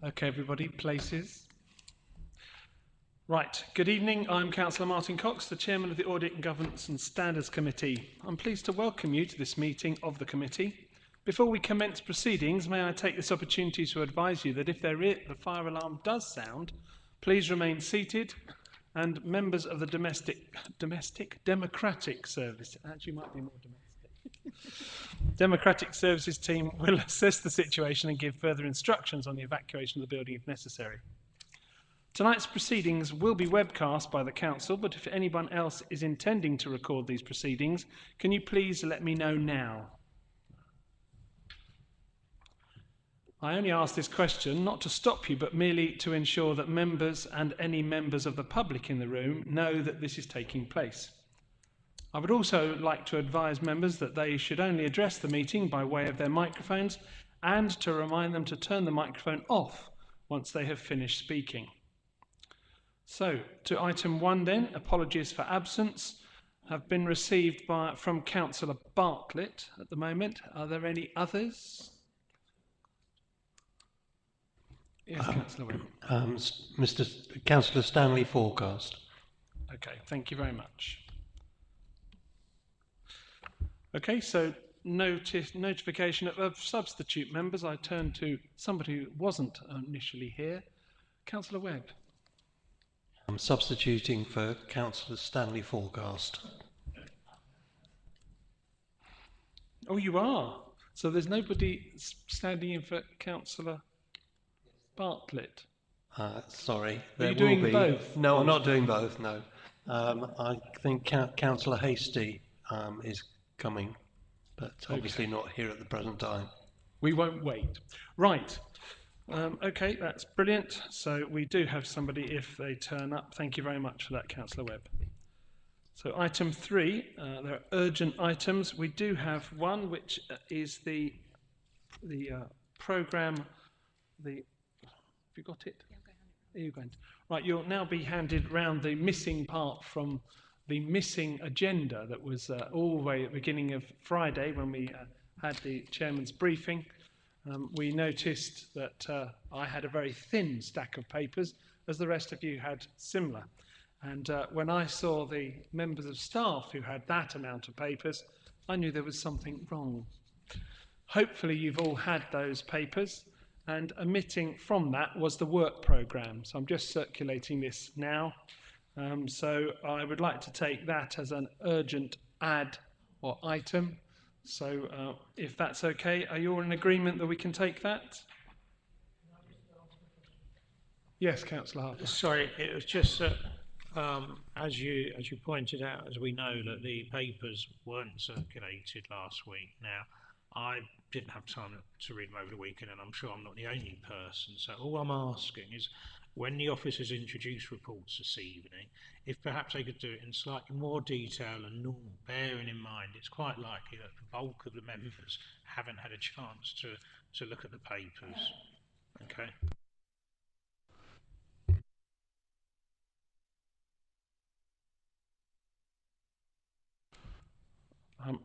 Okay, everybody, places. Right, good evening. I'm Councillor Martin Cox, the Chairman of the Audit and Governance and Standards Committee. I'm pleased to welcome you to this meeting of the committee. Before we commence proceedings, may I take this opportunity to advise you that if the fire alarm does sound, please remain seated, and members of the Democratic Service, actually might be more domestic, Democratic Services team will assess the situation and give further instructions on the evacuation of the building if necessary. Tonight's proceedings will be webcast by the Council, but if anyone else is intending to record these proceedings, can you please let me know now? I only ask this question not to stop you, but merely to ensure that members and any members of the public in the room know that this is taking place. I would also like to advise members that they should only address the meeting by way of their microphones and to remind them to turn the microphone off once they have finished speaking. So, to item 1 then, apologies for absence have been received from Councillor Bartlett at the moment. Are there any others? Yes, Councillor Webb. Councillor Stanley Forecast. Okay, thank you very much. Okay, so notification of substitute members. I turn to somebody who wasn't initially here. Councillor Webb. I'm substituting for Councillor Stanley Forecast. Oh, you are? So there's nobody standing in for Councillor Bartlett? Sorry, Are you doing both? No, I'm not doing both, no. I think Councillor Hasty is coming, but obviously not here at the present time. We won't wait. Right. Okay, that's brilliant. So we do have somebody if they turn up. Thank you very much for that, Councillor Webb. So item 3, there are urgent items. We do have one which is the programme. Have you got it? Yeah, are you going to? Right, you'll now be handed round the missing part from the missing agenda that was all the way at the beginning of Friday when we had the chairman's briefing. We noticed that I had a very thin stack of papers, as the rest of you had similar. And when I saw the members of staff who had that amount of papers, I knew there was something wrong. Hopefully you've all had those papers, and omitting from that was the work programme. So I'm just circulating this now. So I would like to take that as an urgent add or item. So if that's okay, are you all in agreement that we can take that? Yes, Councillor Harper. Sorry, it was just that, as you pointed out, as we know, that the papers weren't circulated last week. Now, I didn't have time to read them over the weekend, and I'm sure I'm not the only person. So all I'm asking is, when the officers introduce reports this evening, if perhaps they could do it in slightly more detail than normal, bearing in mind it's quite likely that the bulk of the members haven't had a chance to look at the papers. Okay.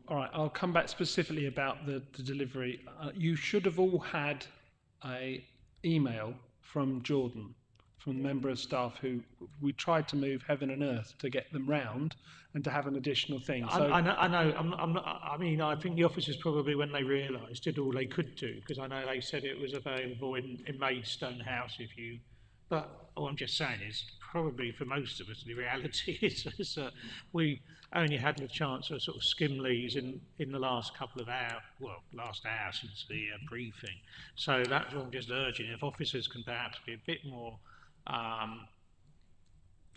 All right, I'll come back specifically about the delivery. You should have all had an email from Jordan, from the member of staff who we tried to move heaven and earth to get them round and to have an additional thing. So I know. I'm not. I mean, I think the officers probably, when they realised, did all they could do, because I know they said it was available in Maidstone House if you. But all I'm just saying is, probably for most of us, the reality is that we only had the chance to sort of skim these in the last couple of hours, well, last hour since the briefing. So that's what I'm just urging. If officers can perhaps be a bit more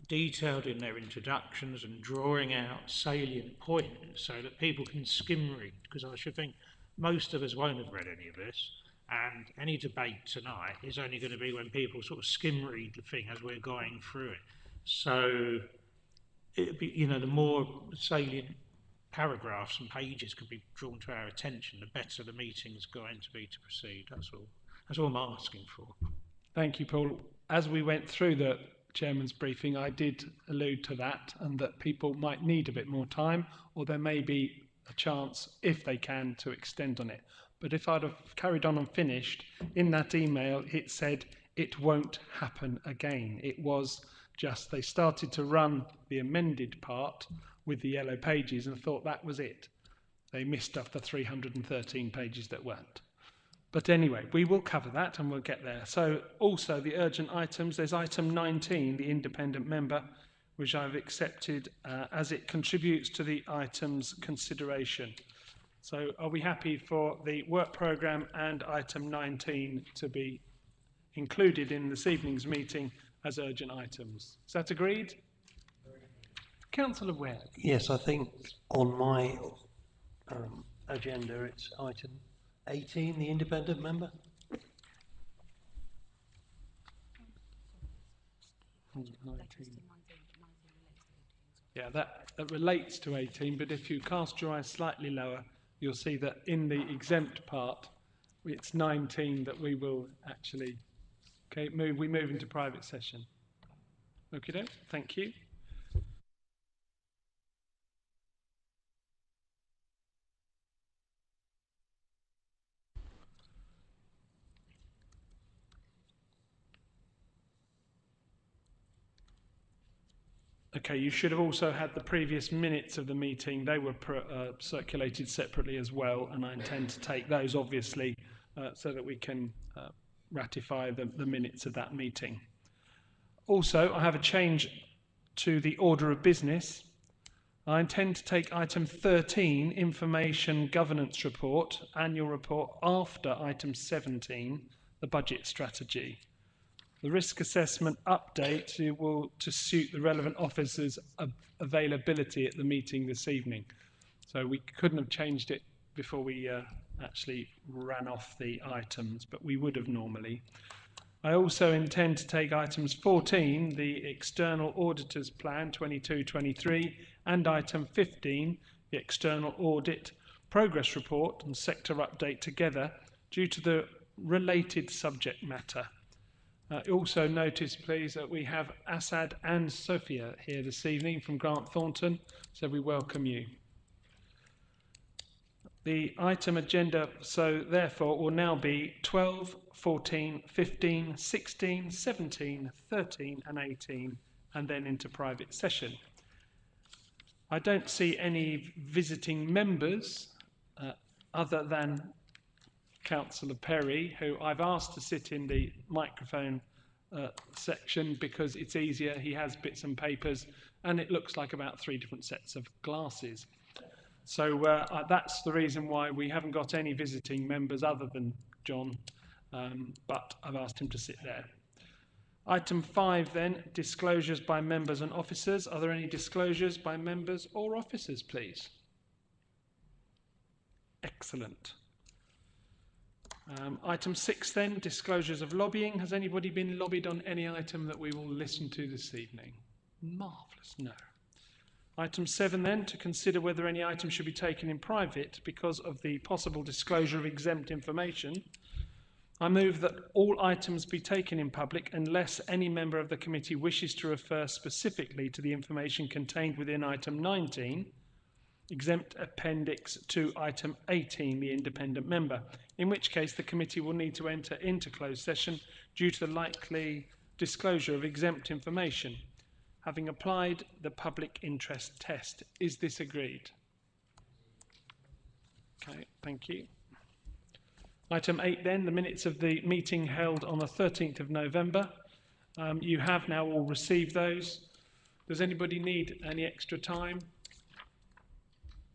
detailed in their introductions and drawing out salient points so that people can skim read, because I should think most of us won't have read any of this, and any debate tonight is only going to be when people sort of skim read the thing as we're going through it. So it'd be, you know, the more salient paragraphs and pages can be drawn to our attention, the better the meeting's going to be to proceed. That's all I'm asking for. thank you, Paul. As we went through the chairman's briefing, I did allude to that, and that people might need a bit more time, or there may be a chance, if they can, to extend on it. But if I'd have carried on and finished, in that email it said it won't happen again. It was just they started to run the amended part with the yellow pages and thought that was it. They missed off the 313 pages that weren't. But anyway, we will cover that and we'll get there. So also the urgent items, there's item 19, the independent member, which I've accepted as it contributes to the item's consideration. So are we happy for the work programme and item 19 to be included in this evening's meeting as urgent items? Is that agreed? Councillor Webb. Yes, I think on my agenda it's item 18, the independent member. Yeah, that relates to 18, but if you cast your eyes slightly lower, you'll see that in the exempt part, it's 19 that we will actually, we move into private session. Okay, thank you. Okay, you should have also had the previous minutes of the meeting. They were circulated separately as well, and I intend to take those, obviously, so that we can ratify the minutes of that meeting. Also, I have a change to the order of business. I intend to take item 13, Information Governance Report, Annual Report, after item 17, the Budget Strategy. The risk assessment update will to suit the relevant officers' availability at the meeting this evening. So we couldn't have changed it before we actually ran off the items, but we would have normally. I also intend to take items 14, the External Auditors Plan 22-23, and item 15, the External Audit Progress Report and Sector Update together due to the related subject matter. Also notice, please, that we have Assad and Sophia here this evening from Grant Thornton, so we welcome you. The item agenda, so therefore, will now be 12, 14, 15, 16, 17, 13 and 18, and then into private session. I don't see any visiting members other than Councillor Perry, who I've asked to sit in the microphone section because it's easier. He has bits and papers, and it looks like about 3 different sets of glasses. So that's the reason why we haven't got any visiting members other than John, but I've asked him to sit there. Item 5 then, disclosures by members and officers. Are there any disclosures by members or officers, please? Excellent. Item 6 then, disclosures of lobbying. Has anybody been lobbied on any item that we will listen to this evening? Marvellous, no. Item 7 then, to consider whether any item should be taken in private because of the possible disclosure of exempt information. I move that all items be taken in public unless any member of the committee wishes to refer specifically to the information contained within item 19, exempt appendix to item 18, the independent member, in which case the committee will need to enter into closed session due to the likely disclosure of exempt information, having applied the public interest test. Is this agreed? Okay, thank you. Item 8 then, the minutes of the meeting held on the 13th of November. You have now all received those. Does anybody need any extra time?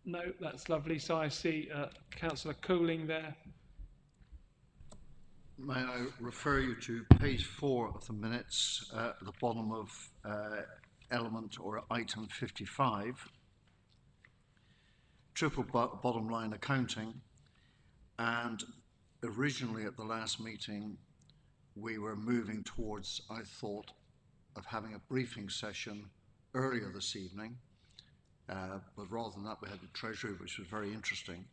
No, that's lovely. So I see Councillor Cooling there. May I refer you to page 4 of the minutes, at the bottom of element or item 55, triple bottom line accounting, and originally at the last meeting we were moving towards, I thought, of having a briefing session earlier this evening, but rather than that we had the Treasury, which was very interesting.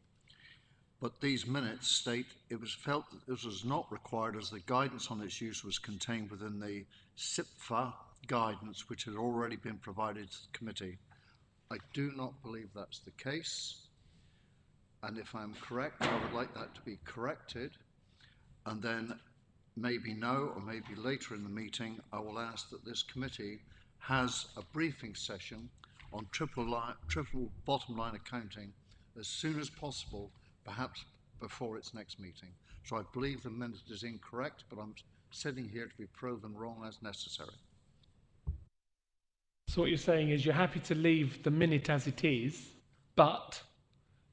But these minutes state it was felt that this was not required as the guidance on its use was contained within the SIPFA guidance which had already been provided to the committee. I do not believe that's the case, and if I'm correct I would like that to be corrected, and then maybe now or maybe later in the meeting, I will ask that this committee has a briefing session on triple bottom line accounting as soon as possible, perhaps before its next meeting. So I believe the minute is incorrect, but I'm sitting here to be proven wrong as necessary. So what you're saying is you're happy to leave the minute as it is, but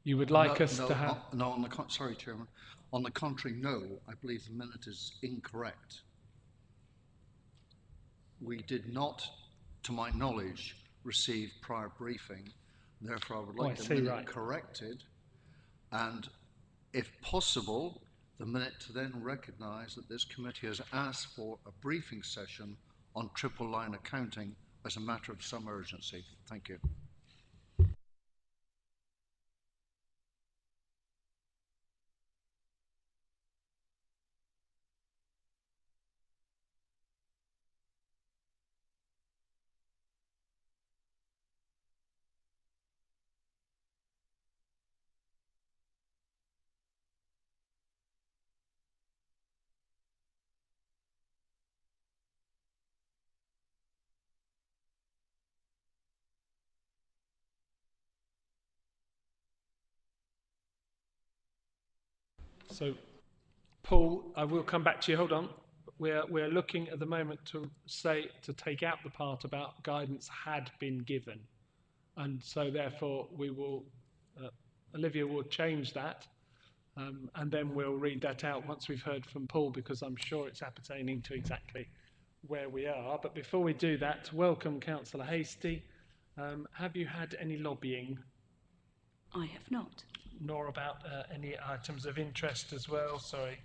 you would like us to have... No, sorry, Chairman. On the contrary, no, I believe the minute is incorrect. We did not, to my knowledge, receive prior briefing. Therefore, I would like the minute corrected, and if possible, the minute to then recognise that this committee has asked for a briefing session on triple line accounting as a matter of some urgency. Thank you. So, Paul, I will come back to you. Hold on. We're looking at the moment to take out the part about guidance had been given, and so therefore we will. Olivia will change that, and then we'll read that out once we've heard from Paul, because I'm sure it's appertaining to exactly where we are. But before we do that, welcome, Councillor Hasty. Have you had any lobbying? I have not. Nor about any items of interest as well? Sorry.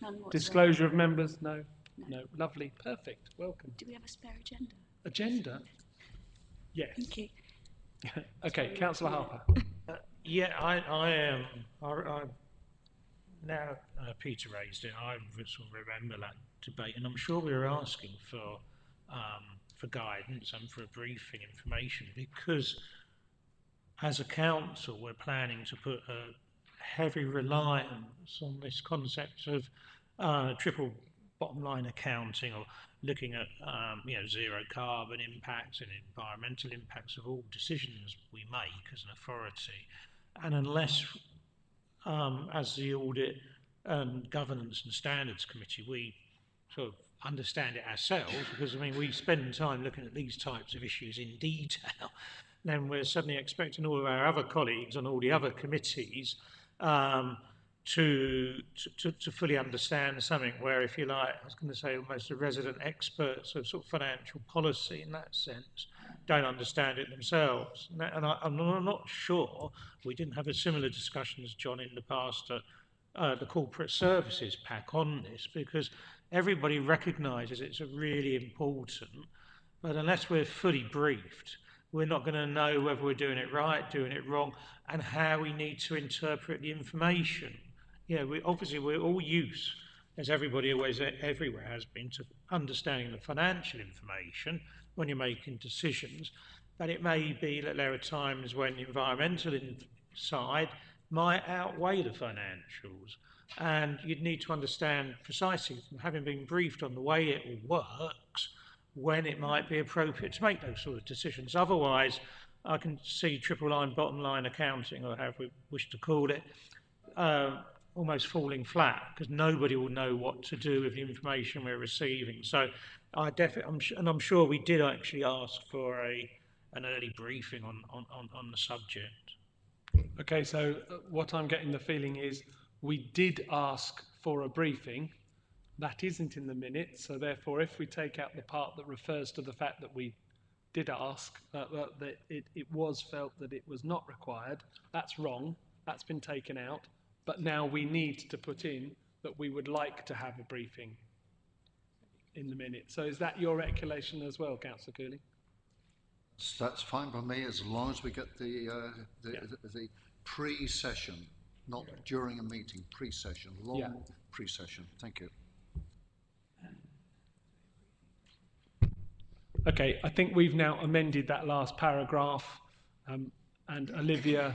None whatsoever. Disclosure of members? No? No. Lovely. Perfect. Welcome. Do we have a spare agenda? Agenda? Yes. Thank you. Okay, Councillor Harper. I am. Now Peter raised it. I sort of remember that debate, and I'm sure we were asking for guidance and for a briefing information, because as a council we're planning to put a heavy reliance on this concept of triple bottom line accounting, or looking at zero carbon impacts and environmental impacts of all decisions we make as an authority. And unless as the Audit and Governance and Standards Committee, we sort of understand it ourselves, because I mean we spend time looking at these types of issues in detail, then we're suddenly expecting all of our other colleagues on all the other committees to fully understand something where, if you like, I was going to say almost the resident experts of sort of financial policy in that sense don't understand it themselves. And I'm not sure we didn't have a similar discussion as John in the past the corporate services pack on this, because everybody recognises it's a really important, but unless we're fully briefed, we're not going to know whether we're doing it right, doing it wrong, and how we need to interpret the information. We're all used, as everybody always everywhere has been, to understanding the financial information when you're making decisions, but it may be that there are times when the environmental side might outweigh the financials, and you'd need to understand precisely, from having been briefed on the way it works, when it might be appropriate to make those sort of decisions. Otherwise, I can see triple line, bottom line accounting, or however we wish to call it, almost falling flat, because nobody will know what to do with the information we're receiving. So I'm sure we did actually ask for an early briefing on the subject. Okay, so what I'm getting the feeling is we did ask for a briefing. That isn't in the minutes, so therefore if we take out the part that refers to the fact that we did ask, that it was felt that it was not required, that's wrong, that's been taken out, but now we need to put in that we would like to have a briefing in the minutes. So is that your recollection as well, Councillor Cooley? That's fine by me, as long as we get the pre-session, not during a meeting, pre-session, long pre-session. Thank you. Okay, I think we've now amended that last paragraph, and Olivia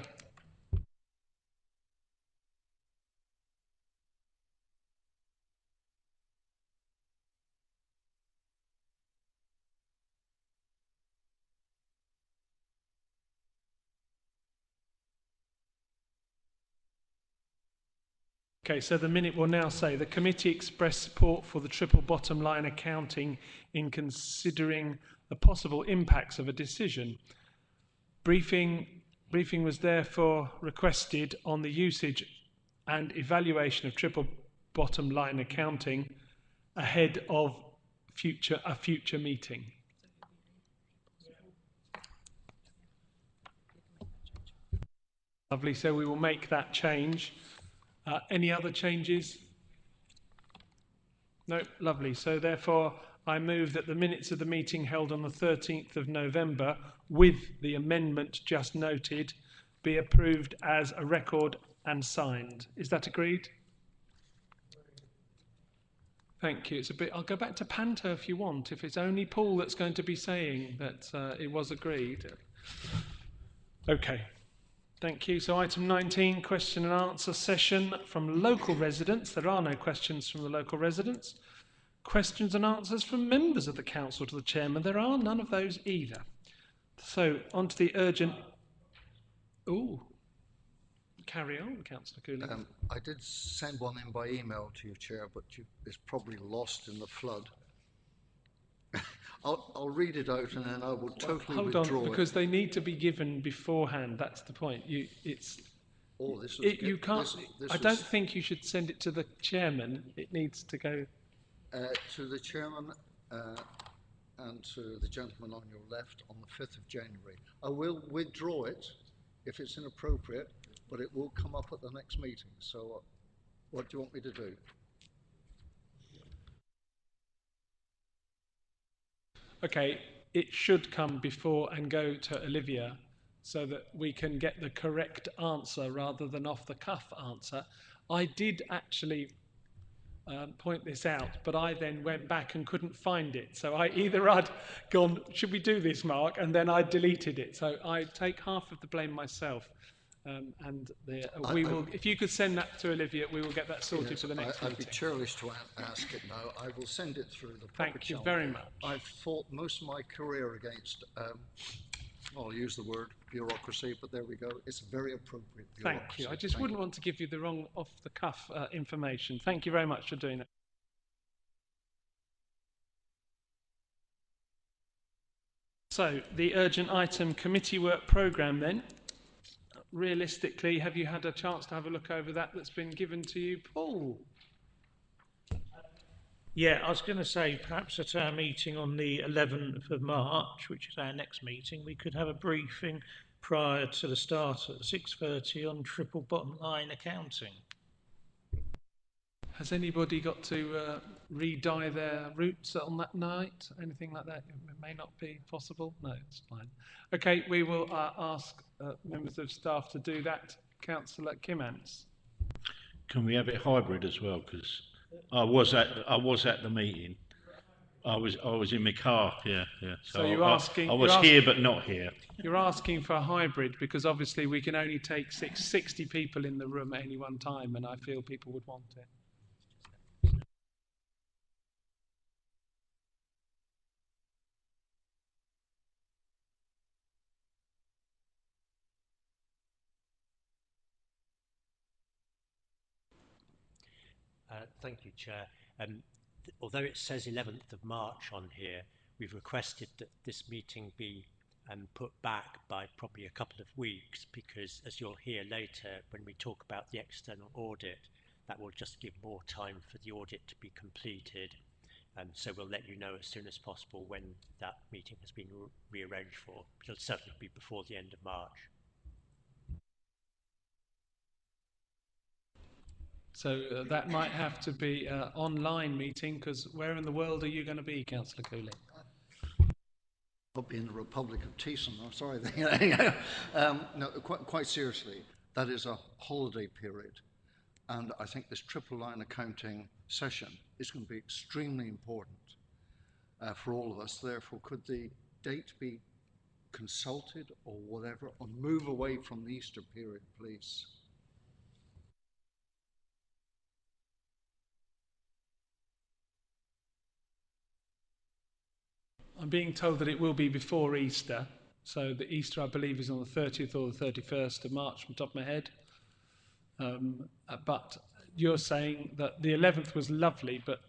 Okay, so the minute will now say the committee expressed support for the triple bottom line accounting in considering the possible impacts of a decision. Briefing was therefore requested on the usage and evaluation of triple bottom line accounting ahead of a future meeting. Lovely, so we will make that change. Any other changes? No, lovely. So therefore, I move that the minutes of the meeting held on the 13th of November, with the amendment just noted, be approved as a record and signed. Is that agreed? Thank you. It's a bit. I'll go back to Panto if you want. If it's only Paul that's going to be saying that it was agreed. Okay. Thank you. So item 19, question and answer session from local residents. There are no questions from the local residents. Questions and answers from members of the council to the chairman. There are none of those either. So on to the urgent... Ooh. Carry on, Councillor Cooley. I did send one in by email to you, Chair, but it's probably lost in the flood. I'll read it out and then I will totally withdraw it. Hold on, because they need to be given beforehand. That's the point. I don't think you should send it to the chairman. It needs to go to the chairman and to the gentleman on your left on the 5th of January. I will withdraw it if it's inappropriate, but it will come up at the next meeting. So, what do you want me to do? Okay, it should come before and go to Olivia so that we can get the correct answer rather than off the cuff answer. I did actually point this out, but I then went back and couldn't find it. So I'd gone, should we do this, Mark? And then I deleted it. So I take half of the blame myself. If you could send that to Olivia, we will get that sorted for the next meeting. I'd be churlish to ask it now. I will send it through the proper Thank you channel. very much. I've fought most of my career against, I'll use the word bureaucracy, but there we go. It's very appropriate bureaucracy. Thank you. I just wouldn't want to give you the wrong off-the-cuff information. Thank you very much for doing that. So, the urgent item committee work programme then. Realistically, have you had a chance to have a look over that that's been given to you, Paul? Yeah, I was going to say perhaps at our meeting on the 11th of March, which is our next meeting, we could have a briefing prior to the start at 6:30 on triple bottom line accounting. Has anybody got to re-dye their roots on that night? Anything like that? It may not be possible. No, it's fine. Okay, we will ask members of staff to do that. Councillor Kimmans. Can we have it hybrid as well? Because I was at the meeting. I was in my car. Yeah. So you're asking? I was here but not here. You're asking for a hybrid because obviously we can only take 60 people in the room at any one time, and I feel people would want it. Thank you, Chair. Although it says 11th of March on here, we've requested that this meeting be put back by probably a couple of weeks because, as you'll hear later, when we talk about the external audit, that will just give more time for the audit to be completed. So we'll let you know as soon as possible when that meeting has been rearranged for. It'll certainly be before the end of March. So that might have to be an online meeting because where in the world are you going to be, Councillor Cooley? I'll be in the Republic of Teesside. I'm sorry. No, quite seriously, that is a holiday period. And I think this triple line accounting session is going to be extremely important for all of us. Therefore, could the date be consulted or whatever, or move away from the Easter period, please? I'm being told that it will be before Easter. So the Easter, I believe, is on the 30th or the 31st of March, from the top of my head. But you're saying that the 11th was lovely, but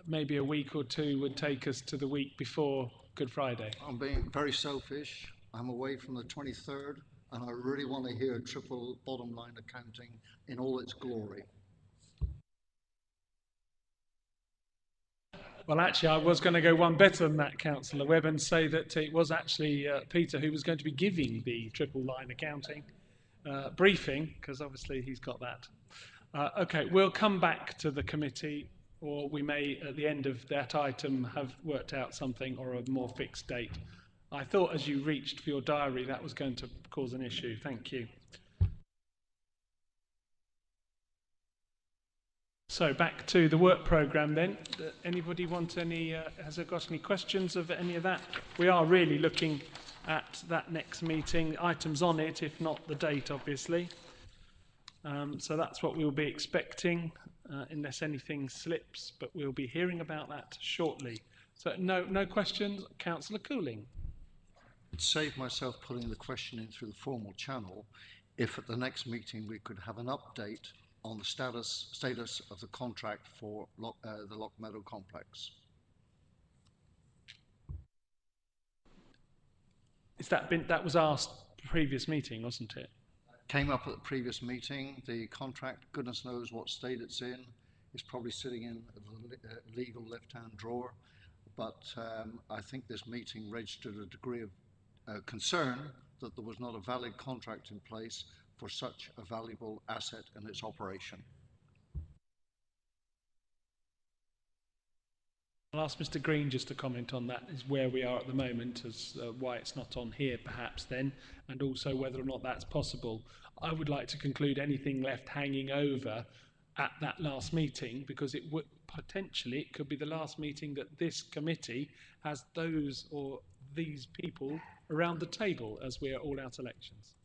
maybe a week or two would take us to the week before Good Friday. I'm being very selfish. I'm away from the 23rd, and I really want to hear triple bottom line accounting in all its glory. Well, actually, I was going to go one better than that, Councillor Webb, and say that it was actually Peter who was going to be giving the triple line accounting briefing, because obviously he's got that. Okay, we'll come back to the committee, or we may, at the end of that item, have worked out something or a more fixed date. I thought as you reached for your diary, that was going to cause an issue. Thank you. So back to the work programme then. Anybody want any, has there got any questions of any of that? We are really looking at that next meeting, items on it, if not the date, obviously. So that's what we'll be expecting, unless anything slips, but we'll be hearing about that shortly. So no questions, Councillor Cooling. I'd save myself putting the question in through the formal channel if at the next meeting we could have an update on the status of the contract for the Lock Meadow complex. That was asked previous meeting, wasn't it? Came up at the previous meeting. The contract, goodness knows what state it's in. It's probably sitting in the legal left-hand drawer. But I think this meeting registered a degree of concern that there was not a valid contract in place for such a valuable asset in its operation. I'll ask Mr. Green just to comment on that, is where we are at the moment, as why it's not on here perhaps then, and also whether or not that's possible. I would like to conclude anything left hanging over at that last meeting, because it would potentially, it could be the last meeting that this committee has those or these people around the table as we are all out elections.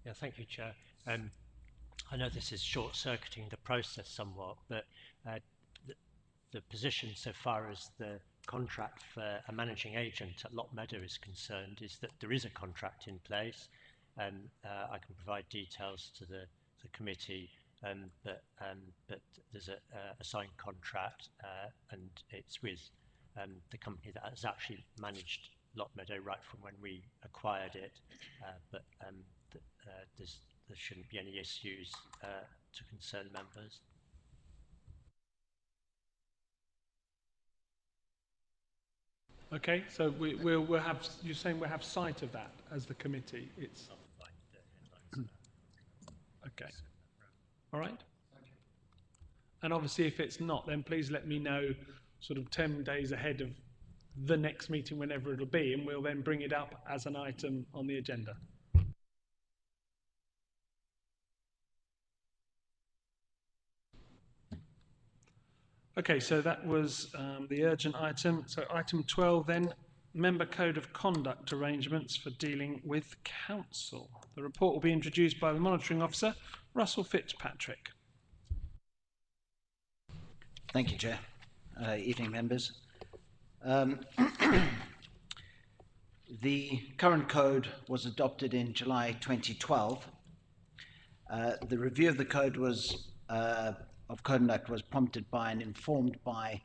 Yeah, thank you, Chair. I know this is short-circuiting the process somewhat, but the position so far as the contract for a managing agent at Lock Meadow is concerned is that there is a contract in place, and I can provide details to the committee, but there's a signed contract, and it's with the company that has actually managed Lock Meadow right from when we acquired it, but there shouldn't be any issues to concern members. Okay, so we'll have, you're saying we'll have sight of that as the committee. It's okay. All right. And obviously, if it's not, then please let me know sort of 10 days ahead of the next meeting, whenever it'll be, and we'll then bring it up as an item on the agenda. Okay, so that was the urgent item. So item 12 then, member code of conduct arrangements for dealing with council. The report will be introduced by the monitoring officer, Russell Fitzpatrick. Thank you, Chair. Evening, members. The current code was adopted in July 2012. The review of the code was of conduct was prompted by and informed by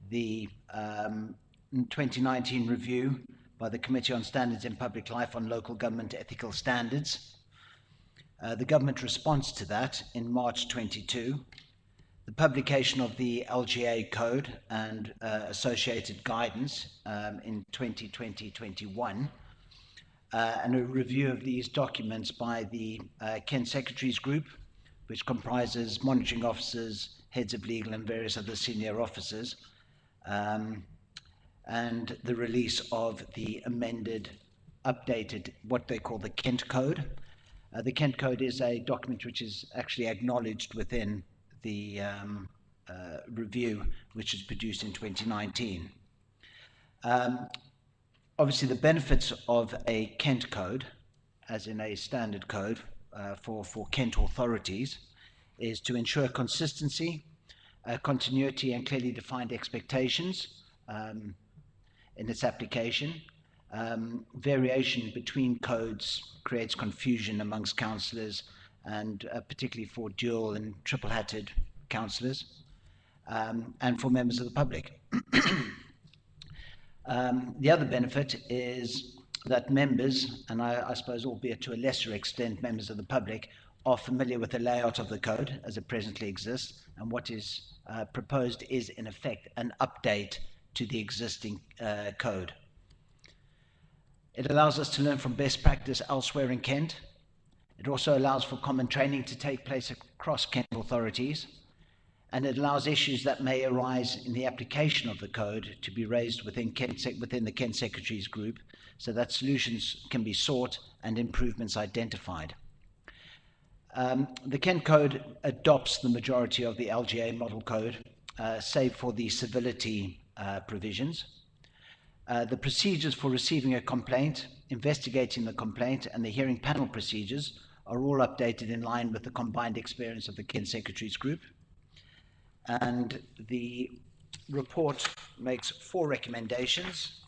the 2019 review by the Committee on Standards in Public Life on Local Government Ethical Standards. The government response to that in March 22, the publication of the LGA code and associated guidance in 2020-21, and a review of these documents by the Kent Secretaries Group, which comprises monitoring officers, heads of legal and various other senior officers, and the release of the amended, updated, what they call the Kent Code. The Kent Code is a document which is actually acknowledged within the review, which was produced in 2019. Obviously, the benefits of a Kent Code, as in a standard code for Kent authorities, is to ensure consistency, continuity and clearly defined expectations in its application. Variation between codes creates confusion amongst councillors and particularly for dual and triple-hatted councillors, and for members of the public. The other benefit is that members, and I suppose albeit to a lesser extent members of the public, are familiar with the layout of the code as it presently exists, and what is proposed is in effect an update to the existing code. It allows us to learn from best practice elsewhere in Kent. It also allows for common training to take place across Kent authorities, and it allows issues that may arise in the application of the code to be raised within the Kent Secretaries Group, so that solutions can be sought and improvements identified. The Kent Code adopts the majority of the LGA model code, save for the civility provisions. The procedures for receiving a complaint, investigating the complaint, and the hearing panel procedures are all updated in line with the combined experience of the Kent Secretaries Group. And the report makes 4 recommendations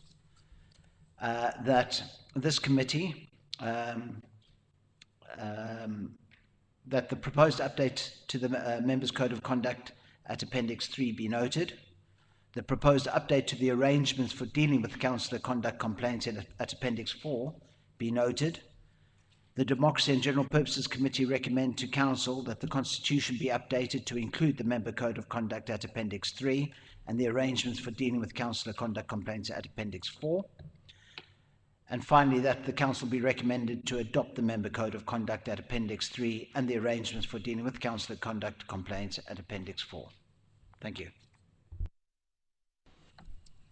that this committee, that the proposed update to the Members' Code of Conduct at Appendix 3 be noted, the proposed update to the arrangements for dealing with councillor conduct complaints at Appendix 4 be noted, the Democracy and General Purposes Committee recommend to Council that the Constitution be updated to include the Member Code of Conduct at Appendix 3 and the arrangements for dealing with councillor conduct complaints at Appendix 4. And finally, that the Council be recommended to adopt the Member Code of Conduct at Appendix 3 and the arrangements for dealing with councillor conduct complaints at Appendix 4. Thank you.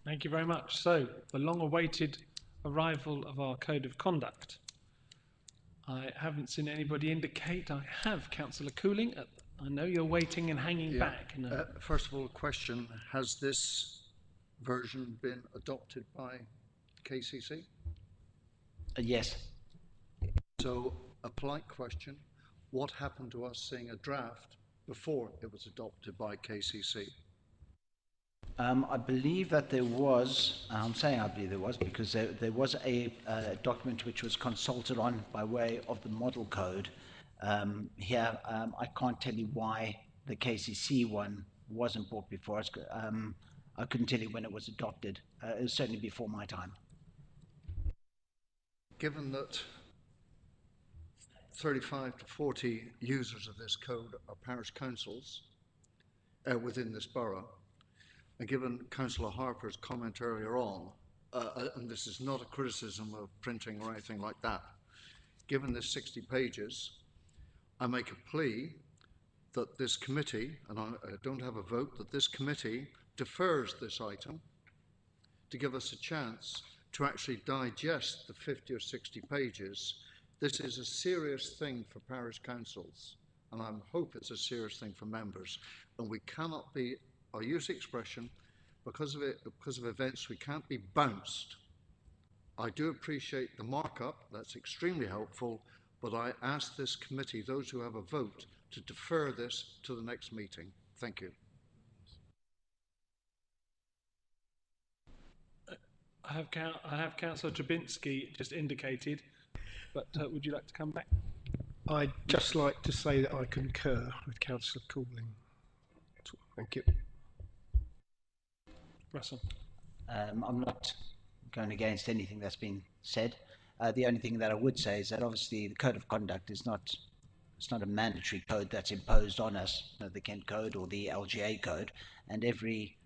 Thank you very much. So, the long-awaited arrival of our Code of Conduct. I haven't seen anybody indicate. I have, Councillor Cooling. I know you're waiting and hanging back. No. First of all, a question. Has this version been adopted by KCC? Yes. So, a polite question. What happened to us seeing a draft before it was adopted by KCC? I believe that there was, I'm saying I believe there was, because there was a document which was consulted on by way of the model code. Here, I can't tell you why the KCC one wasn't brought before us. I couldn't tell you when it was adopted. It was certainly before my time. Given that 35 to 40 users of this code are parish councils within this borough, and given Councillor Harper's comment earlier on, and this is not a criticism of printing or anything like that, given this 60 pages, I make a plea that this committee, and I don't have a vote, that this committee defers this item to give us a chance to actually digest the 50 or 60 pages. This is a serious thing for parish councils, and I hope it's a serious thing for members, and we cannot be, I'll use the expression, because of events, we can't be bounced. I do appreciate the markup, that's extremely helpful, but I ask this committee, those who have a vote, to defer this to the next meeting. Thank you. I have Councillor Drabinski just indicated, but would you like to come back? I'd just like to say that I concur with Councillor Cooling. Thank you. Russell. I'm not going against anything that's been said. The only thing that I would say is that obviously the Code of Conduct is not, it's not a mandatory code that's imposed on us, the Kent Code or the LGA Code, and every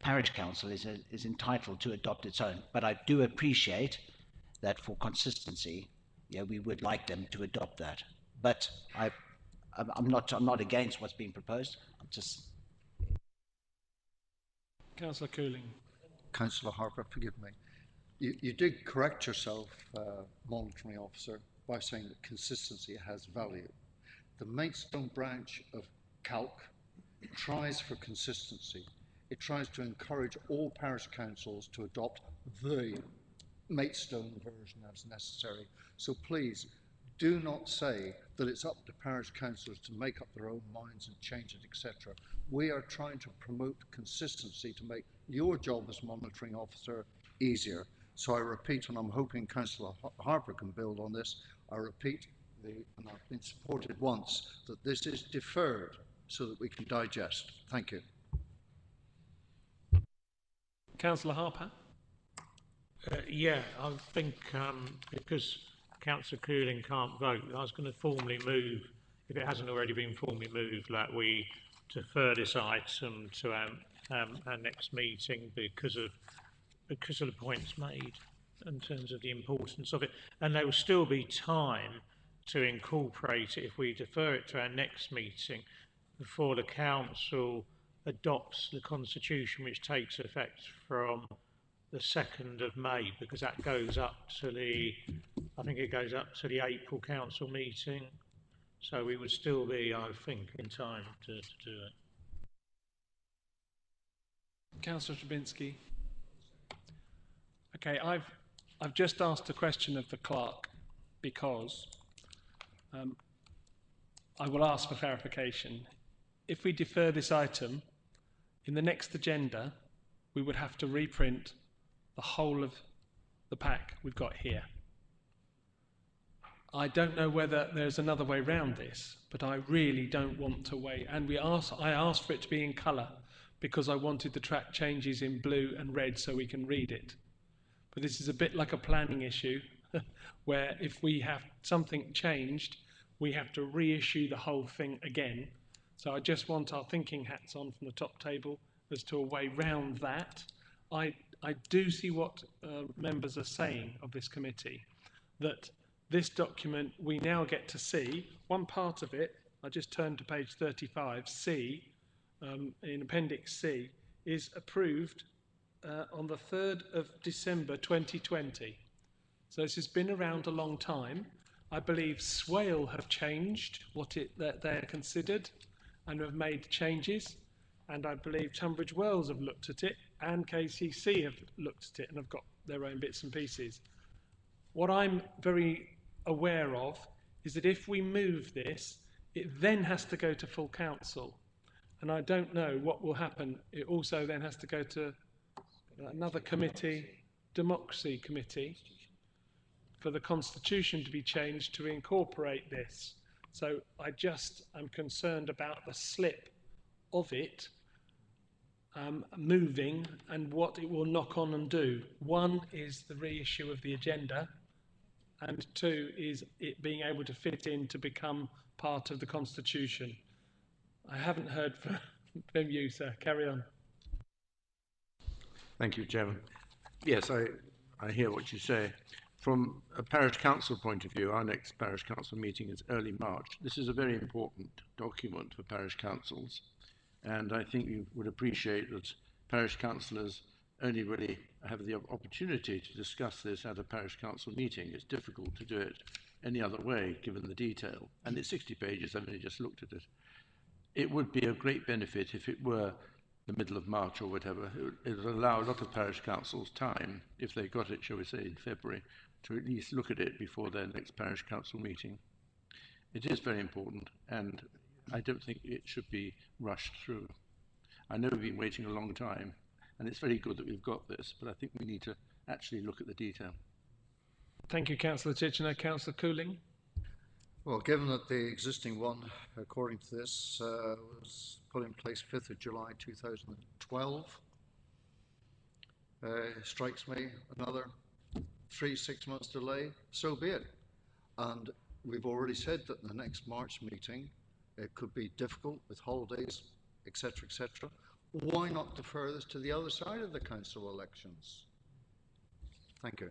parish council is entitled to adopt its own. But I do appreciate that for consistency, yeah, we would like them to adopt that. But I'm not against what's being proposed. I'm just. Councillor Cooling. Councillor Harper, forgive me. You did correct yourself, monitoring officer, by saying that consistency has value. The Maidstone branch of Calc tries for consistency. It tries to encourage all parish councils to adopt the Maidstone version as necessary. So please, do not say that it's up to parish councillors to make up their own minds and change it, etc. We are trying to promote consistency to make your job as monitoring officer easier. So I repeat, and I'm hoping Councillor Harper can build on this, I repeat, and I've been supported once, that this is deferred so that we can digest. Thank you. Councillor Harper? Yeah, I think because Councillor Cooling can't vote, I was going to formally move, if it hasn't already been formally moved, that we defer this item to our next meeting because of the points made in terms of the importance of it. And there will still be time to incorporate it if we defer it to our next meeting before the council adopts the constitution, which takes effect from the 2nd of May, because that goes up to I think it goes up to the April council meeting. So we would still be, I think, in time to do it. Councillor Trubinski? Okay, I've just asked a question of the clerk because I will ask for clarification. If we defer this item, in the next agenda, we would have to reprint the whole of the pack we've got here. I don't know whether there's another way round this, but I really don't want to wait. And I asked for it to be in colour because I wanted the track changes in blue and red so we can read it. But this is a bit like a planning issue where if we have something changed, we have to reissue the whole thing again. So I just want our thinking hats on from the top table as to a way round that. I do see what members are saying of this committee, that this document we now get to see, one part of it, I just turned to page 35, C, in Appendix C, is approved on the 3rd of December 2020. So this has been around a long time. I believe Swale have changed that they're considered and have made changes. And I believe Tunbridge Wells have looked at it and KCC have looked at it and have got their own bits and pieces. What I'm very aware of is that if we move this, it then has to go to full council. And I don't know what will happen. It also then has to go to another committee, Democracy Committee, for the Constitution to be changed to incorporate this. So I just am concerned about the slip of it moving and what it will knock on and do. One is the reissue of the agenda, and two is it being able to fit in to become part of the Constitution. I haven't heard from you, sir. Carry on. Thank you, Chairman. Yes, I hear what you say. From a parish council point of view, our next parish council meeting is early March. This is a very important document for parish councils, and I think you would appreciate that parish councillors only really have the opportunity to discuss this at a parish council meeting. It's difficult to do it any other way, given the detail. And it's 60 pages, I've only just looked at it. It would be a great benefit if it were the middle of March or whatever. It would allow a lot of parish councils time, if they got it, shall we say, in February, to at least look at it before their next parish council meeting. It is very important, and I don't think it should be rushed through. I know we've been waiting a long time, and it's very good that we've got this, but I think we need to actually look at the detail. Thank you, Councillor Titchener. Councillor Cooling? Well, given that the existing one, according to this, was put in place 5th of July 2012, strikes me another 3-6 months delay, so be it. And we've already said that in the next March meeting, it could be difficult with holidays, etc., etc. Why not defer this to the other side of the council elections? Thank you.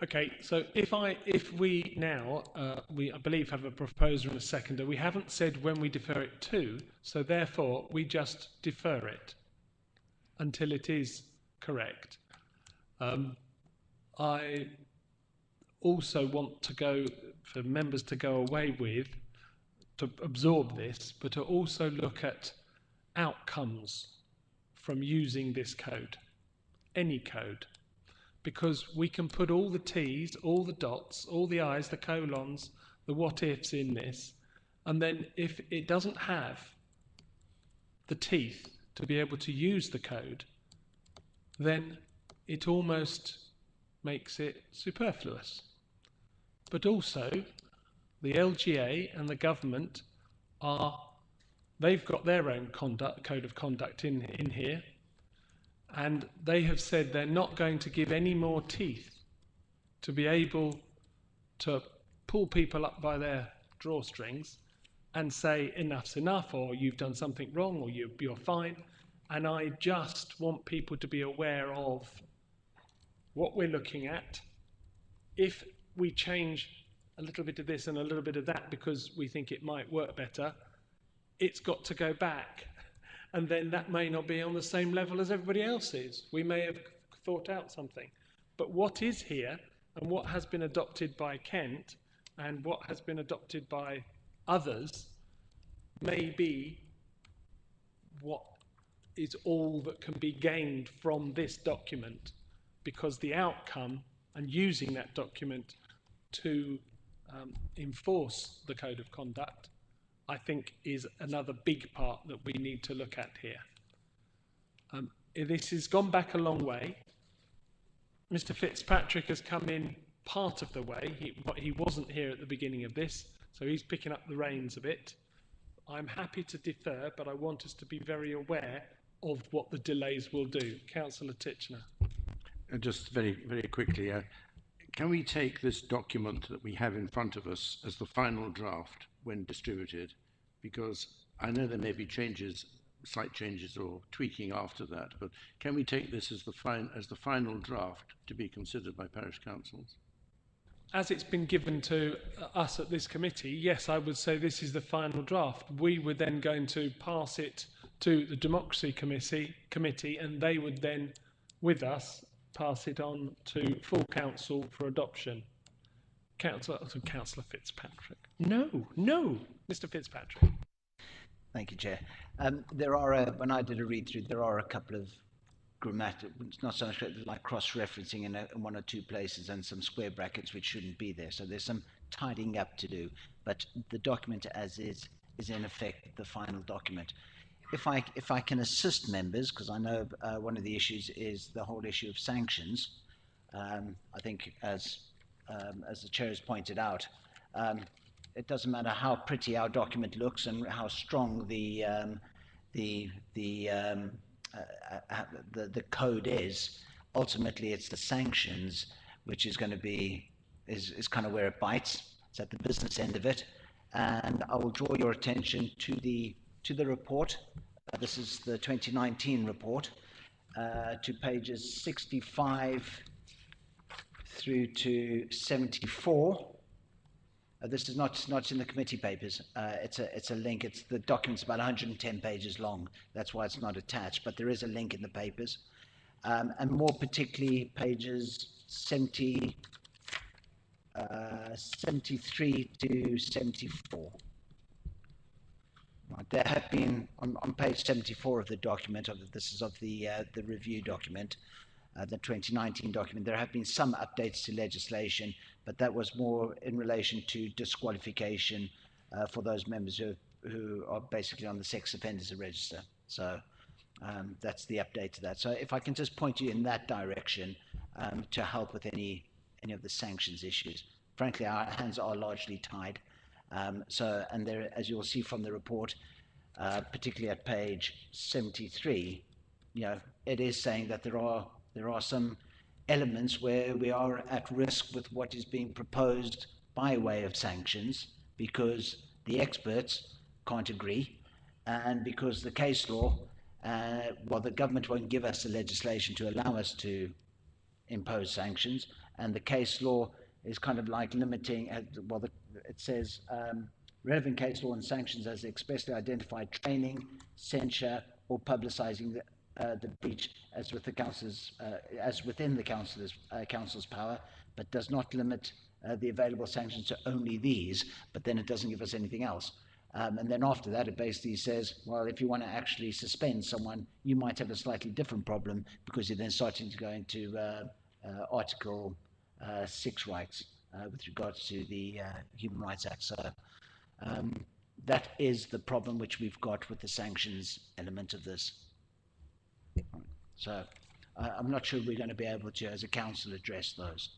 Okay, so if we now, I believe have a proposer and a seconder, we haven't said when we defer it to, so therefore we just defer it until it is correct. I also want to go, for members to go away with, to absorb this, but to also look at outcomes from using this code, any code. Because we can put all the T's, all the dots, all the I's, the colons, the what-ifs in this, and then if it doesn't have the teeth to be able to use the code, then it almost makes it superfluous. but also the LGA and the government they've got their own code of conduct in here, and they have said they're not going to give any more teeth to be able to pull people up by their drawstrings and say enough's enough, or you've done something wrong, or you're fine. And I just want people to be aware of what we're looking at. If we change a little bit of this and a little bit of that because we think it might work better, it's got to go back. And then that may not be on the same level as everybody else is. We may have thought out something. But what is here, and what has been adopted by Kent, and what has been adopted by others, may be what is all that can be gained from this document, because the outcome and using that document to enforce the code of conduct, I think, is another big part that we need to look at here. This has gone back a long way. Mr. Fitzpatrick has come in part of the way. He wasn't here at the beginning of this, so he's picking up the reins a bit. I'm happy to defer, but I want us to be very aware of what the delays will do. Councillor Titchener. Just very, very quickly, can we take this document that we have in front of us as the final draft when distributed? Because I know there may be changes, slight changes or tweaking after that, but can we take this as the final draft to be considered by parish councils? As it's been given to us at this committee, yes, I would say this is the final draft. We were then going to pass it to the Democracy Committee, and they would then, with us, pass it on to full council for adoption. Councillor Fitzpatrick. No, Mr. Fitzpatrick. Thank you, Chair. When I did a read through, there are a couple of grammatical, not so much like cross-referencing in one or two places and some square brackets which shouldn't be there. So there's some tidying up to do, but the document as is in effect the final document. If I can assist members, because I know one of the issues is the whole issue of sanctions. I think as the Chair has pointed out, it doesn't matter how pretty our document looks and how strong the code is. Ultimately, it's the sanctions which is going to be is kind of where it bites. It's at the business end of it, and I will draw your attention to the report. This is the 2019 report, to pages 65 through to 74. This is not in the committee papers. It's a link. The document's about 110 pages long. That's why it's not attached. But there is a link in the papers, and more particularly pages 73 to 74. Right, there have been on page 74 of the document. This is of the review document. The 2019 document, there have been some updates to legislation, but that was more in relation to disqualification for those members who are basically on the sex offenders register. So that's the update to that. So if I can just point you in that direction to help with any of the sanctions issues. Frankly, our hands are largely tied. And there, as you'll see from the report, particularly at page 73, it is saying that there are some elements where we are at risk with what is being proposed by way of sanctions, because the experts can't agree, and because the case law, the government won't give us the legislation to allow us to impose sanctions, and the case law is kind of like limiting, it says relevant case law and sanctions as expressly identified training, censure, or publicising the breach as within the council's power, but does not limit the available sanctions to only these. But then it doesn't give us anything else. And then after that, it basically says, well, if you want to actually suspend someone, you might have a slightly different problem, because you're then starting to go into Article 6 rights with regards to the Human Rights Act. So that is the problem which we've got with the sanctions element of this. So I'm not sure we're going to be able to, as a council, address those.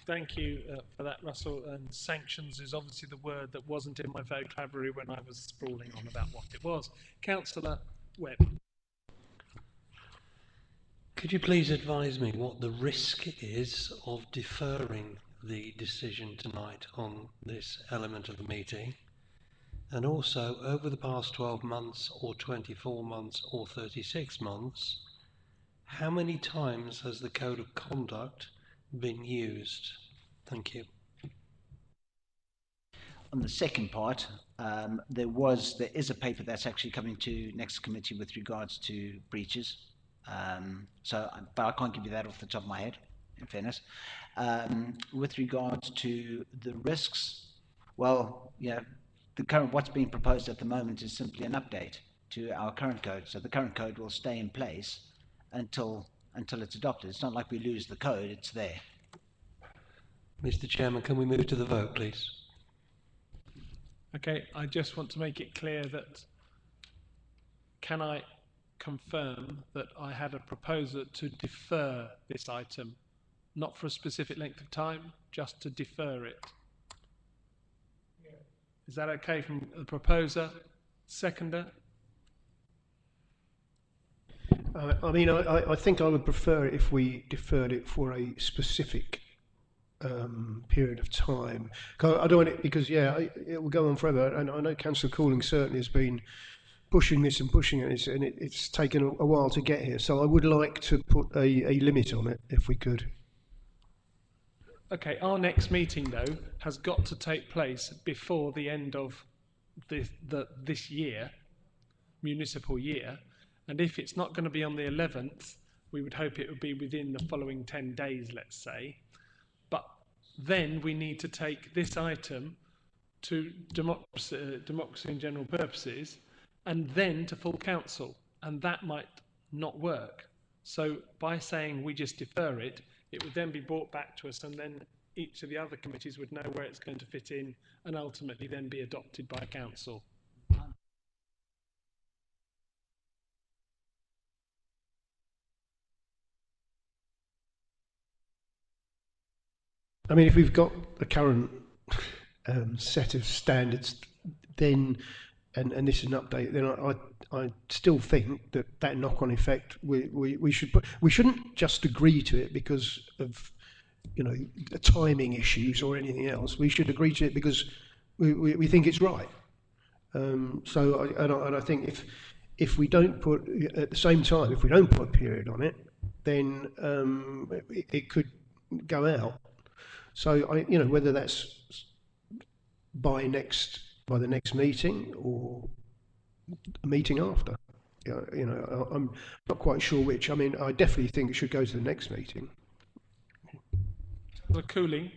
Thank you for that, Russell. And sanctions is obviously the word that wasn't in my vocabulary when I was sprawling on about what it was. Councillor Webb. Could you please advise me what the risk is of deferring the decision tonight on this element of the meeting? And also, over the past 12 months or 24 months or 36 months, how many times has the Code of Conduct been used? Thank you. On the second part, there is a paper that's actually coming to next committee with regards to breaches. But I can't give you that off the top of my head, in fairness. With regards to the risks, well, yeah, what's being proposed at the moment is simply an update to our current code. So the current code will stay in place until it's adopted. It's not like we lose the code; it's there. Mr. Chairman, can we move to the vote, please? Okay, I just want to make it clear that can I confirm that I had a proposal to defer this item, not for a specific length of time, just to defer it? Yeah. Is that okay from the proposer? Seconder? I think I would prefer it if we deferred it for a specific period of time. I don't want it because, it will go on forever. And I know Councillor Cooling certainly has been pushing this and pushing it, and it's taken a while to get here. So I would like to put a limit on it, if we could. Okay, our next meeting, though, has got to take place before the end of this year, municipal year. And if it's not going to be on the 11th, we would hope it would be within the following 10 days, let's say. But then we need to take this item to democracy and general purposes, and then to full council, and that might not work. So by saying we just defer it, it would then be brought back to us, and then each of the other committees would know where it's going to fit in, and ultimately then be adopted by council. I mean, if we've got the current set of standards, then and this is an update, then I still think that knock-on effect we shouldn't just agree to it because of the timing issues or anything else. We should agree to it because we think it's right. I think if we don't put at the same time, if we don't put a period on it, then it could go out. So whether that's by the next meeting or a meeting after, I'm not quite sure which. I mean, I definitely think it should go to the next meeting. The Cooling.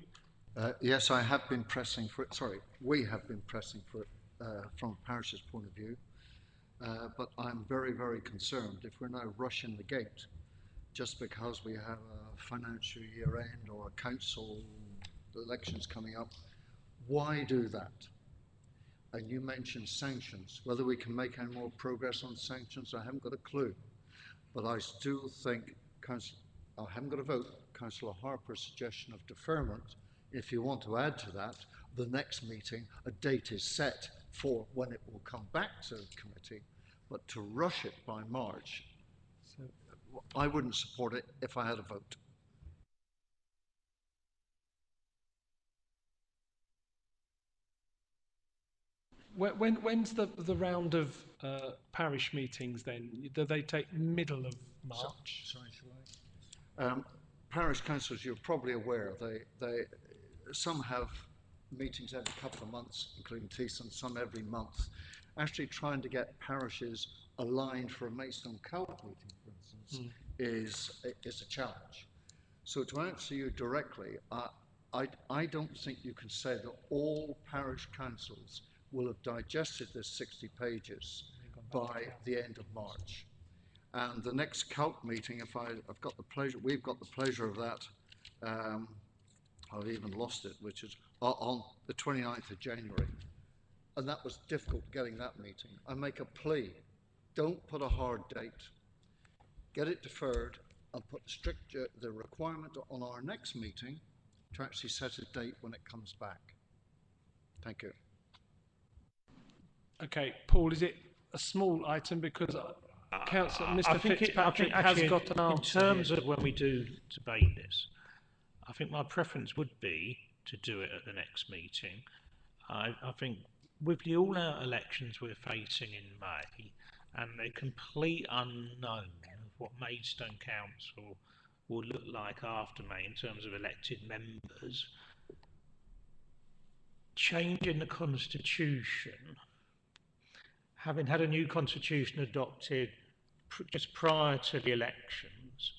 Yes, I have been pressing for it. Sorry, we have been pressing for it from parish's point of view. But I'm very, very concerned if we're now rushing the gate just because we have a financial year end or a council elections coming up. Why do that? And you mentioned sanctions. Whether we can make any more progress on sanctions, I haven't got a clue. But I still think, I haven't got a vote, Councillor Harper's suggestion of deferment. If you want to add to that, the next meeting, a date is set for when it will come back to the committee, but to rush it by March, I wouldn't support it if I had a vote. When's the round of parish meetings then? Do they take middle of March? Sorry, shall I? Parish councils, you're probably aware, some have meetings every couple of months, including Teesson, some every month. Actually trying to get parishes aligned for a Maidstone Celt meeting, for instance, is a challenge. So to answer you directly, I don't think you can say that all parish councils will have digested this 60 pages by the end of March. And the next CALC meeting, we've got the pleasure of that, I've even lost it, which is on the 29th of January. And that was difficult getting that meeting. I make a plea, don't put a hard date, get it deferred and put the requirement on our next meeting to actually set a date when it comes back. Thank you. Okay, Paul, is it a small item because Councillor Mr. Fitzpatrick has got an answer in terms here. of when we do debate this, I think my preference would be to do it at the next meeting. I think with the all-out elections we're facing in May and the complete unknown of what Maidstone Council will look like after May in terms of elected members, changing the constitution, having had a new constitution adopted just prior to the elections,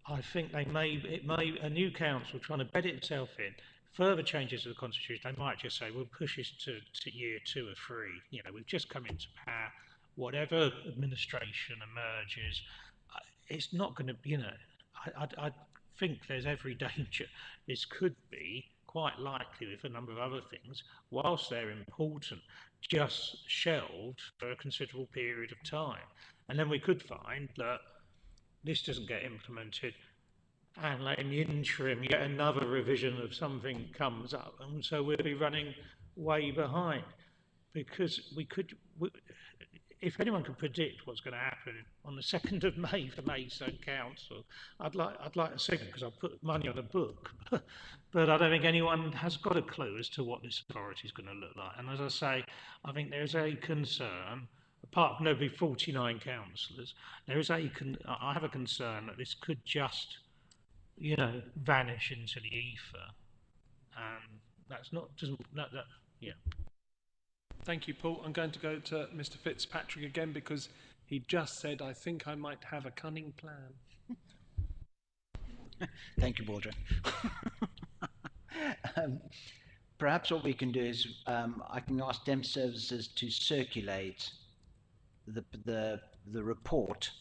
I think a new council trying to bed itself in further changes to the constitution. They might just say we'll push this to year 2 or 3. You know, we've just come into power. Whatever administration emerges, it's not going to. You know, I think there's every danger this could be quite likely with a number of other things, whilst they're important, just shelved for a considerable period of time, and then we could find that this doesn't get implemented, and like in the interim yet another revision of something comes up, and so we'll be running way behind, because if anyone could predict what's going to happen on the 2nd of May for Maidstone Council, I'd like to see it, because I've put money on a book. But I don't think anyone has got a clue as to what this authority is going to look like. And as I say, I think there's a concern, apart from there'll be 49 councillors, I have a concern that this could just, you know, vanish into the ether, and that's not, yeah. Thank you, Paul. I'm going to go to Mr. Fitzpatrick again because he just said, I think I might have a cunning plan. Thank you, Baldwin. Perhaps what we can do is I can ask Dem Services to circulate the report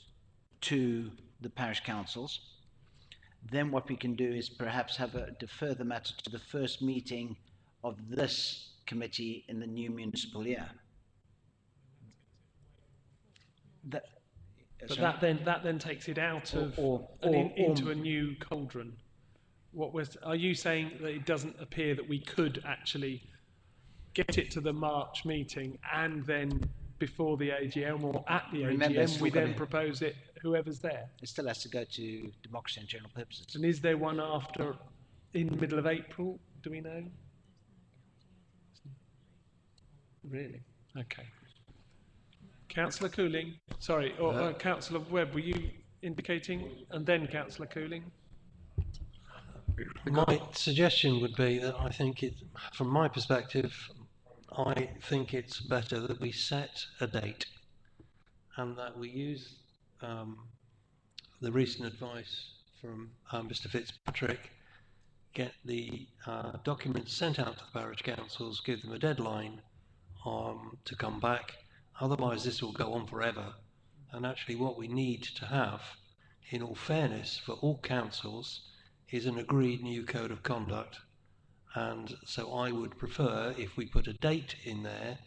to the parish councils. Then what we can do is perhaps defer the matter to the first meeting of this committee in the new municipal year. But that then takes it out into a new cauldron. Are you saying that it doesn't appear that we could actually get it to the March meeting and then before the AGM or at the AGM we then propose it whoever's there? It still has to go to Democracy and General Purposes. And is there one in the middle of April? Do we know? Really? Okay. Councillor Cooling, sorry, or Councillor Webb, were you indicating, and then Councillor Cooling? My suggestion would be that I think from my perspective, I think it's better that we set a date and that we use the recent advice from Mr. Fitzpatrick, get the documents sent out to the parish councils, give them a deadline to come back. Otherwise, this will go on forever. And actually, what we need to have, in all fairness, for all councils, is an agreed new code of conduct. And so I would prefer if we put a date in there.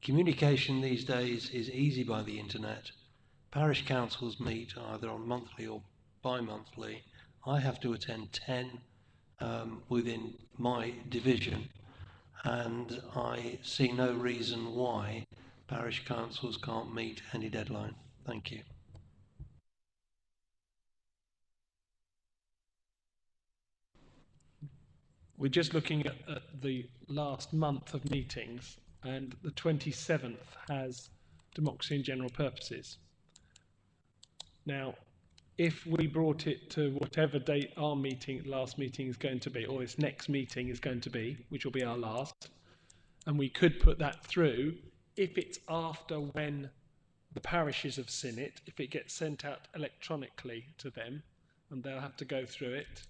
Communication these days is easy by the internet. Parish councils meet either on monthly or bi-monthly. I have to attend 10 within my division, and I see no reason why parish councils can't meet any deadline. Thank you. We're just looking at the last month of meetings, and the 27th has Democracy and General Purposes. Now, if we brought it to whatever date our last meeting is going to be, or this next meeting is going to be, which will be our last, and we could put that through, if it's after when the parishes have seen it, if it gets sent out electronically to them, and they'll have to go through it,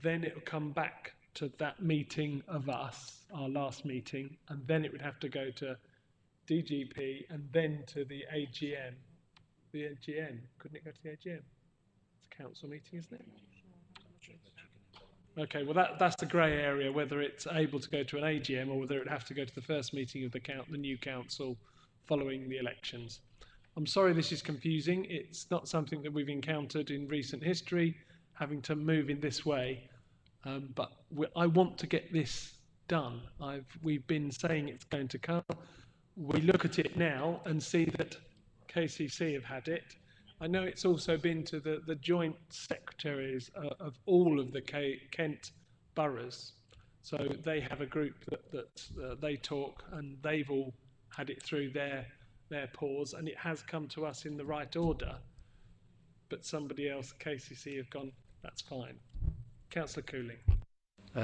then it will come back to that meeting of us, our last meeting, and then it would have to go to DGP and then to the AGM. The AGM, couldn't it go to the AGM? It's a council meeting, isn't it? Okay, well that's the grey area, whether it's able to go to an AGM or whether it would have to go to the first meeting of the new council following the elections. I'm sorry this is confusing. It's not something that we've encountered in recent history. having to move in this way. But I want to get this done. We've been saying it's going to come. We look at it now and see that KCC have had it. I know it's also been to the joint secretaries of all of the Kent boroughs. So they have a group that they talk, and they've all had it through their pause, and it has come to us in the right order. But somebody else, KCC, have gone, that's fine. Councillor Cooling.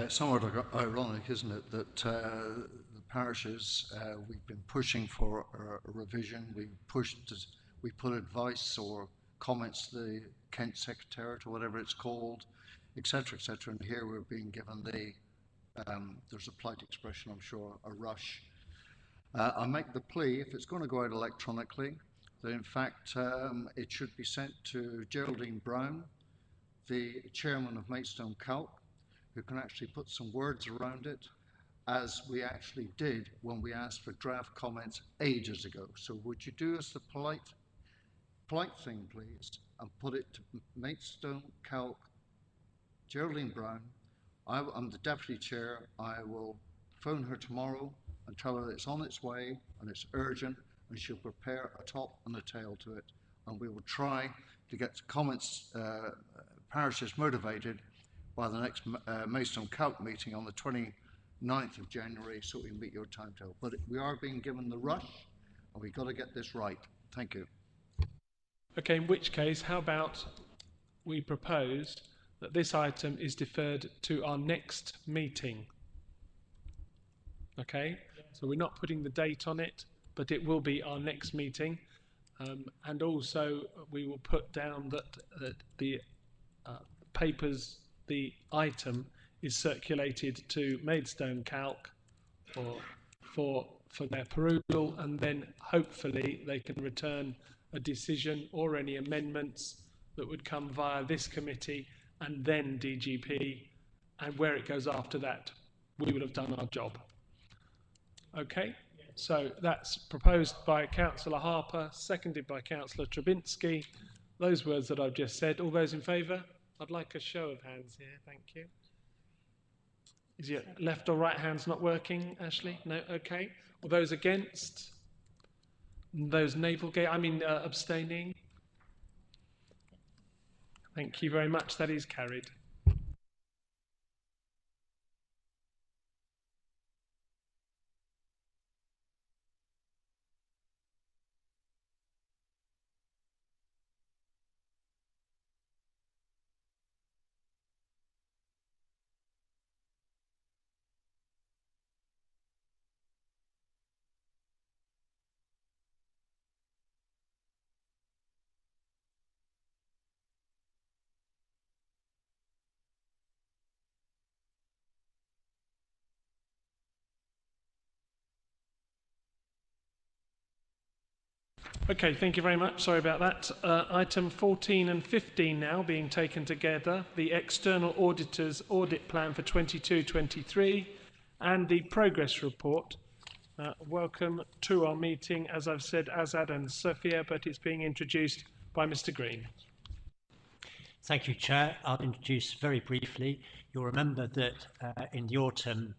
Somewhat ironic, isn't it, that the parishes, we've been pushing for a revision. We put advice or comments to the Kent Secretariat or whatever it's called, etc., etc. And here we're being given there's a polite expression, I'm sure, a rush. I make the plea, if it's going to go out electronically, that in fact it should be sent to Geraldine Brown, the chairman of Maidstone Calc, who can actually put some words around it, as we actually did when we asked for draft comments ages ago. So would you do us the polite thing, please, and put it to Maidstone Calc, Geraldine Brown. I'm the deputy chair. I will phone her tomorrow and tell her it's on its way and it's urgent, and she'll prepare a top and a tail to it. And we will try to get comments, parishes motivated by the next Maidstone Calc meeting on the 29th of January, so we can meet your timetable. But we are being given the rush, and we've got to get this right. Thank you. Okay, in which case, how about we propose that this item is deferred to our next meeting? Okay, so we're not putting the date on it, but it will be our next meeting. And also we will put down that the papers, the item is circulated to Maidstone Calc for their perusal, and then hopefully they can return a decision or any amendments that would come via this committee and then DGP, and where it goes after that, we will have done our job. Okay, so that's proposed by Councillor Harper, seconded by Councillor Trubinsky. Those words that I've just said, all those in favour? I'd like a show of hands here, thank you. Is your left or right hands not working, Ashley? No, okay. All those against? Those abstaining? Thank you very much, that is carried. Okay, thank you very much. Sorry about that. Item 14 and 15 now being taken together. The External Auditor's Audit Plan for 22-23 and the Progress Report. Welcome to our meeting, as I've said, Azad and Sophia, but it's being introduced by Mr. Green. Thank you, Chair. I'll introduce very briefly. You'll remember that in the autumn,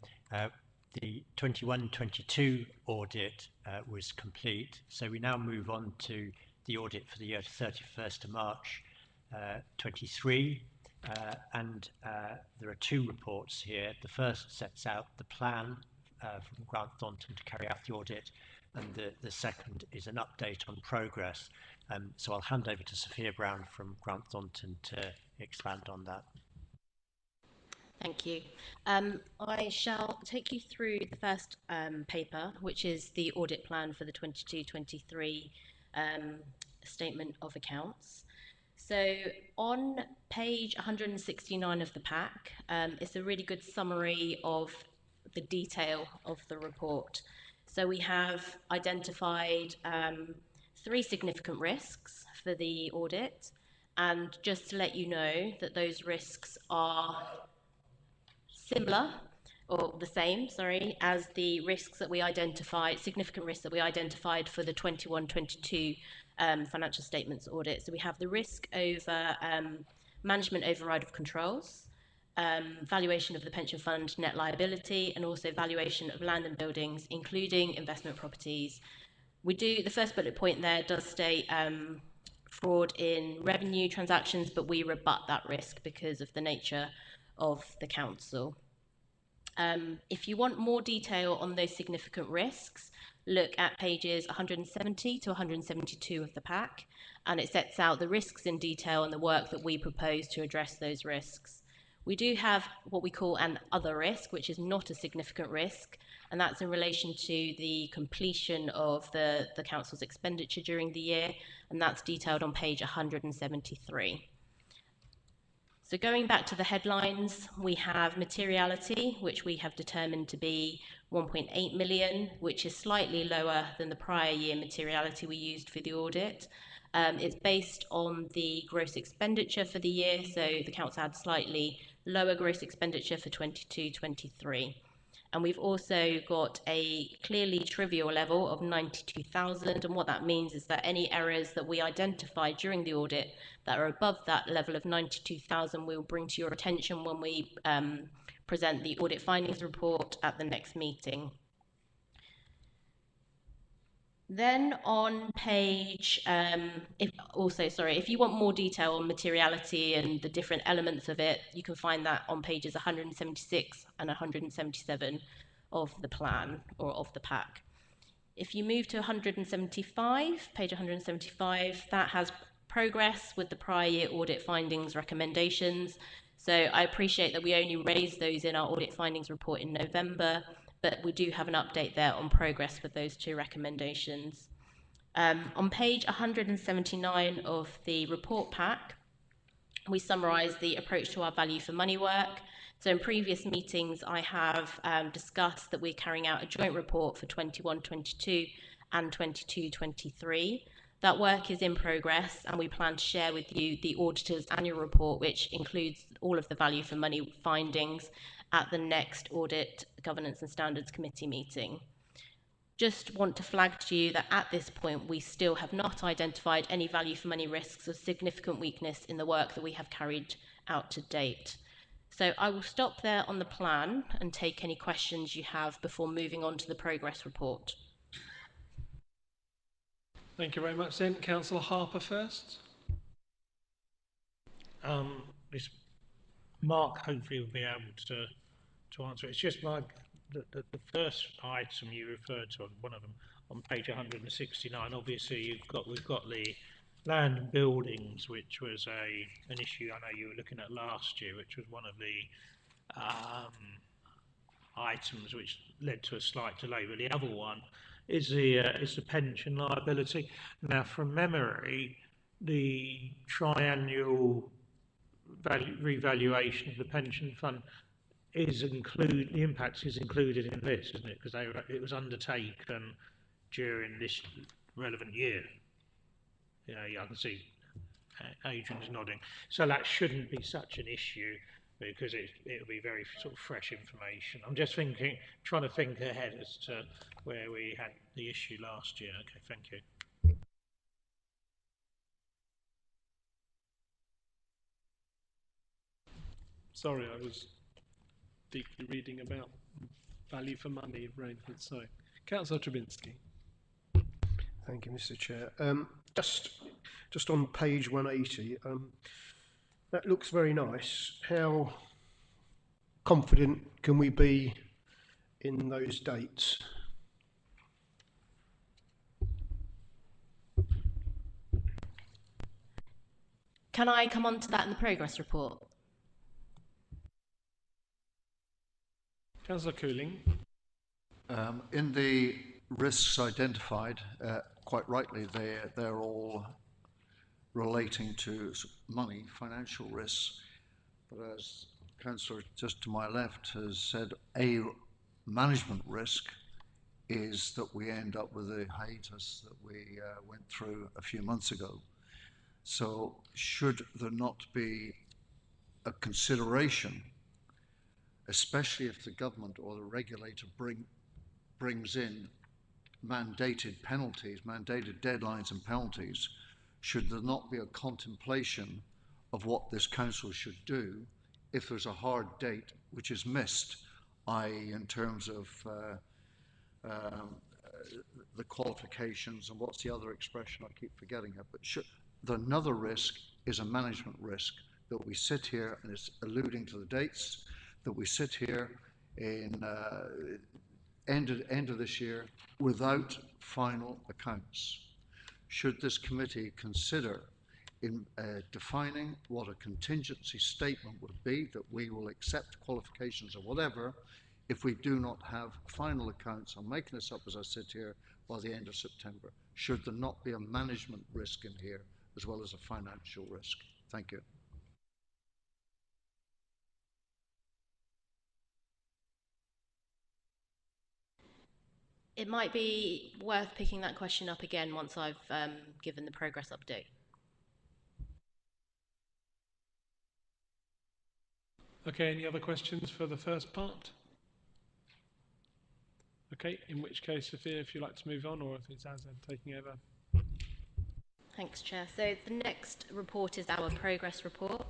the 21-22 audit was complete. So we now move on to the audit for the year 31st of March 23. And there are two reports here. The first sets out the plan from Grant Thornton to carry out the audit, and the second is an update on progress. So I'll hand over to Sophia Brown from Grant Thornton to expand on that. Thank you. I shall take you through the first paper, which is the audit plan for the 22-23 statement of accounts. So on page 169 of the pack, it's a really good summary of the detail of the report. So we have identified 3 significant risks for the audit, and just to let you know that those risks are similar, or the same, sorry, as the risks that we identified, significant risks that we identified for the 21-22 financial statements audit. So we have the risk over management override of controls, valuation of the pension fund net liability, and also valuation of land and buildings, including investment properties. The first bullet point there does state fraud in revenue transactions, but we rebut that risk because of the nature of the council. If you want more detail on those significant risks, look at pages 170 to 172 of the pack, and it sets out the risks in detail and the work that we propose to address those risks. We do have what we call an other risk, which is not a significant risk, and that's in relation to the completion of the council's expenditure during the year, and that's detailed on page 173. So going back to the headlines, we have materiality, which we have determined to be 1.8 million, which is slightly lower than the prior year materiality we used for the audit. It's based on the gross expenditure for the year, so the council had slightly lower gross expenditure for 22-23. And we've also got a clearly trivial level of 92,000, and what that means is that any errors that we identify during the audit that are above that level of 92,000 we'll bring to your attention when we present the audit findings report at the next meeting. Then on page, if you want more detail on materiality and the different elements of it, you can find that on pages 176 and 177 of the plan or of the pack. If you move to 175, page 175, that has progress with the prior year audit findings recommendations. So I appreciate that we only raised those in our audit findings report in November, but we do have an update there on progress with those two recommendations. On page 179 of the report pack, we summarise the approach to our value for money work. So in previous meetings, I have discussed that we're carrying out a joint report for 21-22 and 22-23. That work is in progress, and we plan to share with you the auditor's annual report, which includes all of the value for money findings at the next Audit, Governance and Standards Committee meeting. Just want to flag to you that at this point, we still have not identified any value for money risks or significant weakness in the work that we have carried out to date. So I will stop there on the plan and take any questions you have before moving on to the progress report. Thank you very much then. Councillor Harper first. This Mark hopefully will be able to answer. It's just like the first item you referred to, one of them, on page 169. Obviously, we've got the land and buildings, which was an issue I know you were looking at last year, which was one of the items which led to a slight delay. But the other one is the pension liability. Now, from memory, the triennial revaluation of the pension fund the impact is included in this, isn't it? Because it was undertaken during this relevant year. Yeah, I can see Adrian's nodding. So that shouldn't be such an issue because it'll be very sort of fresh information. I'm just trying to think ahead as to where we had the issue last year. Okay, thank you. Sorry, I was deeply reading about value for money arrangements. Sorry. Councillor Trubinski. Thank you, Mr. Chair. Just on page 180, that looks very nice. How confident can we be in those dates? Can I come on to that in the progress report? Councillor Cooling. In the risks identified, quite rightly, they're all relating to money, financial risks. But as Councillor just to my left has said, a management risk is that we end up with a hiatus that we went through a few months ago. So should there not be a consideration, especially if the government or the regulator brings in mandated penalties, mandated deadlines and penalties, should there not be a contemplation of what this council should do if there's a hard date which is missed, i.e. in terms of the qualifications, and what's the other expression, I keep forgetting it, but another risk is a management risk, that we sit here, and it's alluding to the dates, that we sit here in end of this year without final accounts. Should this committee consider in defining what a contingency statement would be, that we will accept qualifications or whatever if we do not have final accounts, I'm making this up as I sit here, by the end of September? Should there not be a management risk in here as well as a financial risk? Thank you. It might be worth picking that question up again once I've given the progress update. Okay, any other questions for the first part? Okay, in which case, Sophia, if you'd like to move on, or if it's Azad taking over. Thanks, Chair. So the next report is our progress report.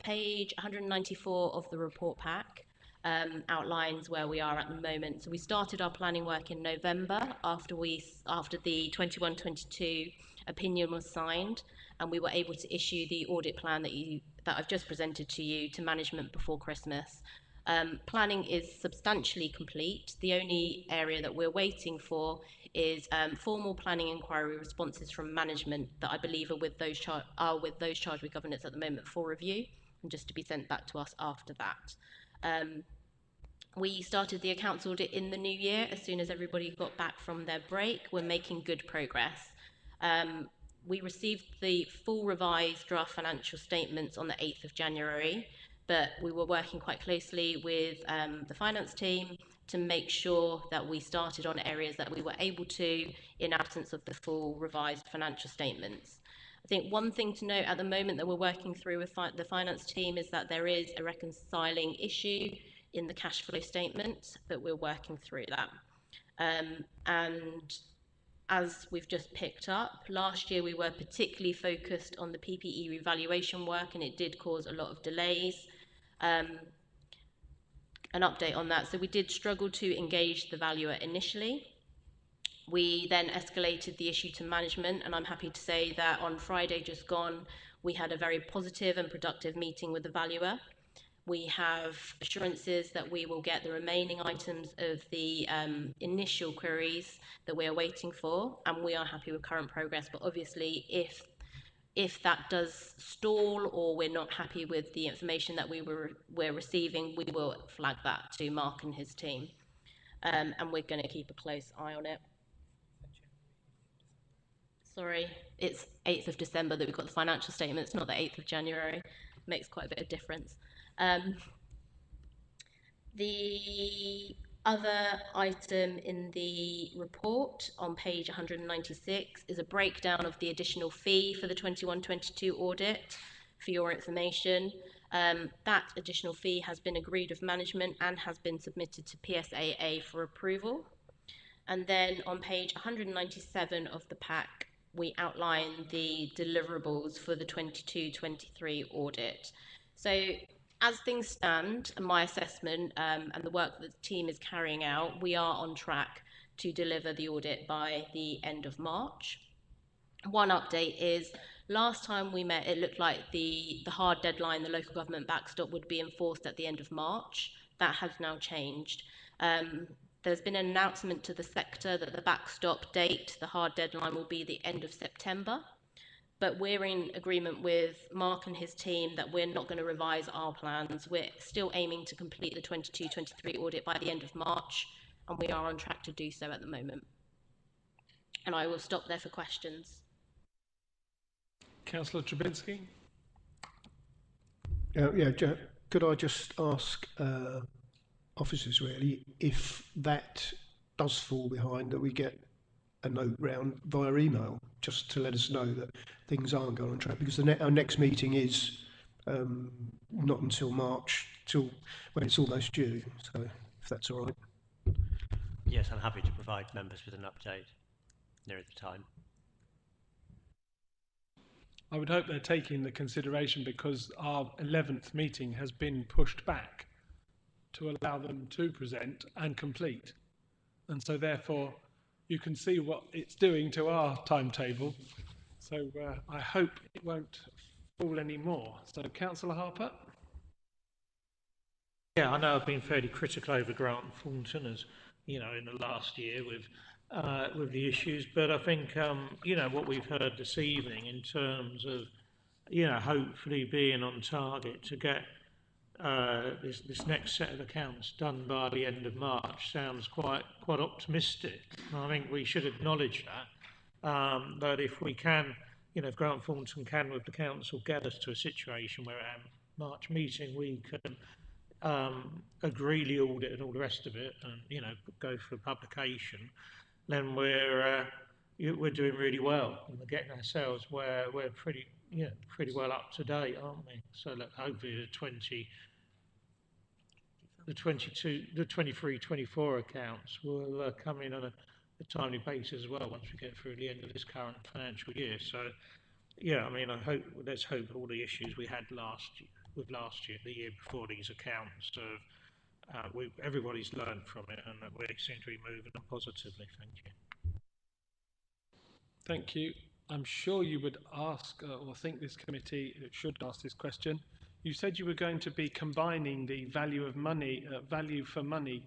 Page 194 of the report pack outlines where we are at the moment. So we started our planning work in November after the 21-22 opinion was signed, and we were able to issue the audit plan that I've just presented to you to management before Christmas. Planning is substantially complete. The only area that we're waiting for is formal planning inquiry responses from management that I believe are with those charged with governance at the moment for review, and just to be sent back to us after that. We started the accounts audit in the new year as soon as everybody got back from their break. We're making good progress. We received the full revised draft financial statements on the 8th of January, but we were working quite closely with the finance team to make sure that we started on areas that we were able to in absence of the full revised financial statements. I think one thing to note at the moment that we're working through with the finance team is that there is a reconciling issue in the cash flow statement, but we're working through that. And as we've just picked up, last year we were particularly focused on the PPE revaluation work, and it did cause a lot of delays. An update on that. So we did struggle to engage the valuer initially. We then escalated the issue to management, and I'm happy to say that on Friday just gone, we had a very positive and productive meeting with the valuer. We have assurances that we will get the remaining items of the initial queries that we are waiting for, and we are happy with current progress. But obviously, if that does stall or we're not happy with the information that we're receiving, we will flag that to Mark and his team, and we're going to keep a close eye on it. Sorry, it's 8th of December that we've got the financial statements, not the 8th of January. Makes quite a bit of difference. The other item in the report on page 196 is a breakdown of the additional fee for the 21-22 audit. For your information, that additional fee has been agreed with management and has been submitted to PSAA for approval. And then on page 197 of the pack, we outline the deliverables for the 22-23 audit. So as things stand, and my assessment and the work that the team is carrying out, we are on track to deliver the audit by the end of March. One update is, last time we met, it looked like the hard deadline, the local government backstop, would be enforced at the end of March. That has now changed. There's been an announcement to the sector that the backstop date, the hard deadline, will be the end of September. But we're in agreement with Mark and his team that we're not going to revise our plans. We're still aiming to complete the 22-23 audit by the end of March, and we are on track to do so at the moment. And I will stop there for questions. Councillor Trubinsky? Could I just ask officers really if that does fall behind, that we get a note round via email just to let us know that things aren't going on track, because our next meeting is not until March, till when it's almost due, so if that's all right. Yes, I'm happy to provide members with an update nearer the time. I would hope they're taking the consideration because our 11th meeting has been pushed back to allow them to present and complete. And so therefore you can see what it's doing to our timetable. So I hope it won't fall any more. So Councillor Harper? Yeah, I know I've been fairly critical over Grant Thornton as, you know, in the last year with the issues, but I think, you know, what we've heard this evening in terms of, you know, hopefully being on target to get this next set of accounts done by the end of March sounds quite optimistic. I think we should acknowledge that. But if we can, you know, if Grant Thornton can with the council get us to a situation where at March meeting we can agree the audit and all the rest of it, and you know, go for publication, then we're doing really well, and we're getting ourselves where we're pretty well up to date, aren't we? So look, hopefully the 23, 24 accounts will come in on a timely basis as well once we get through the end of this current financial year. So yeah, I mean, let's hope all the issues we had last year, the year before these accounts, everybody's learned from it, and that we seem to be moving on positively. Thank you. Thank you. I'm sure you would ask or think this committee should ask this question. You said you were going to be combining the value for money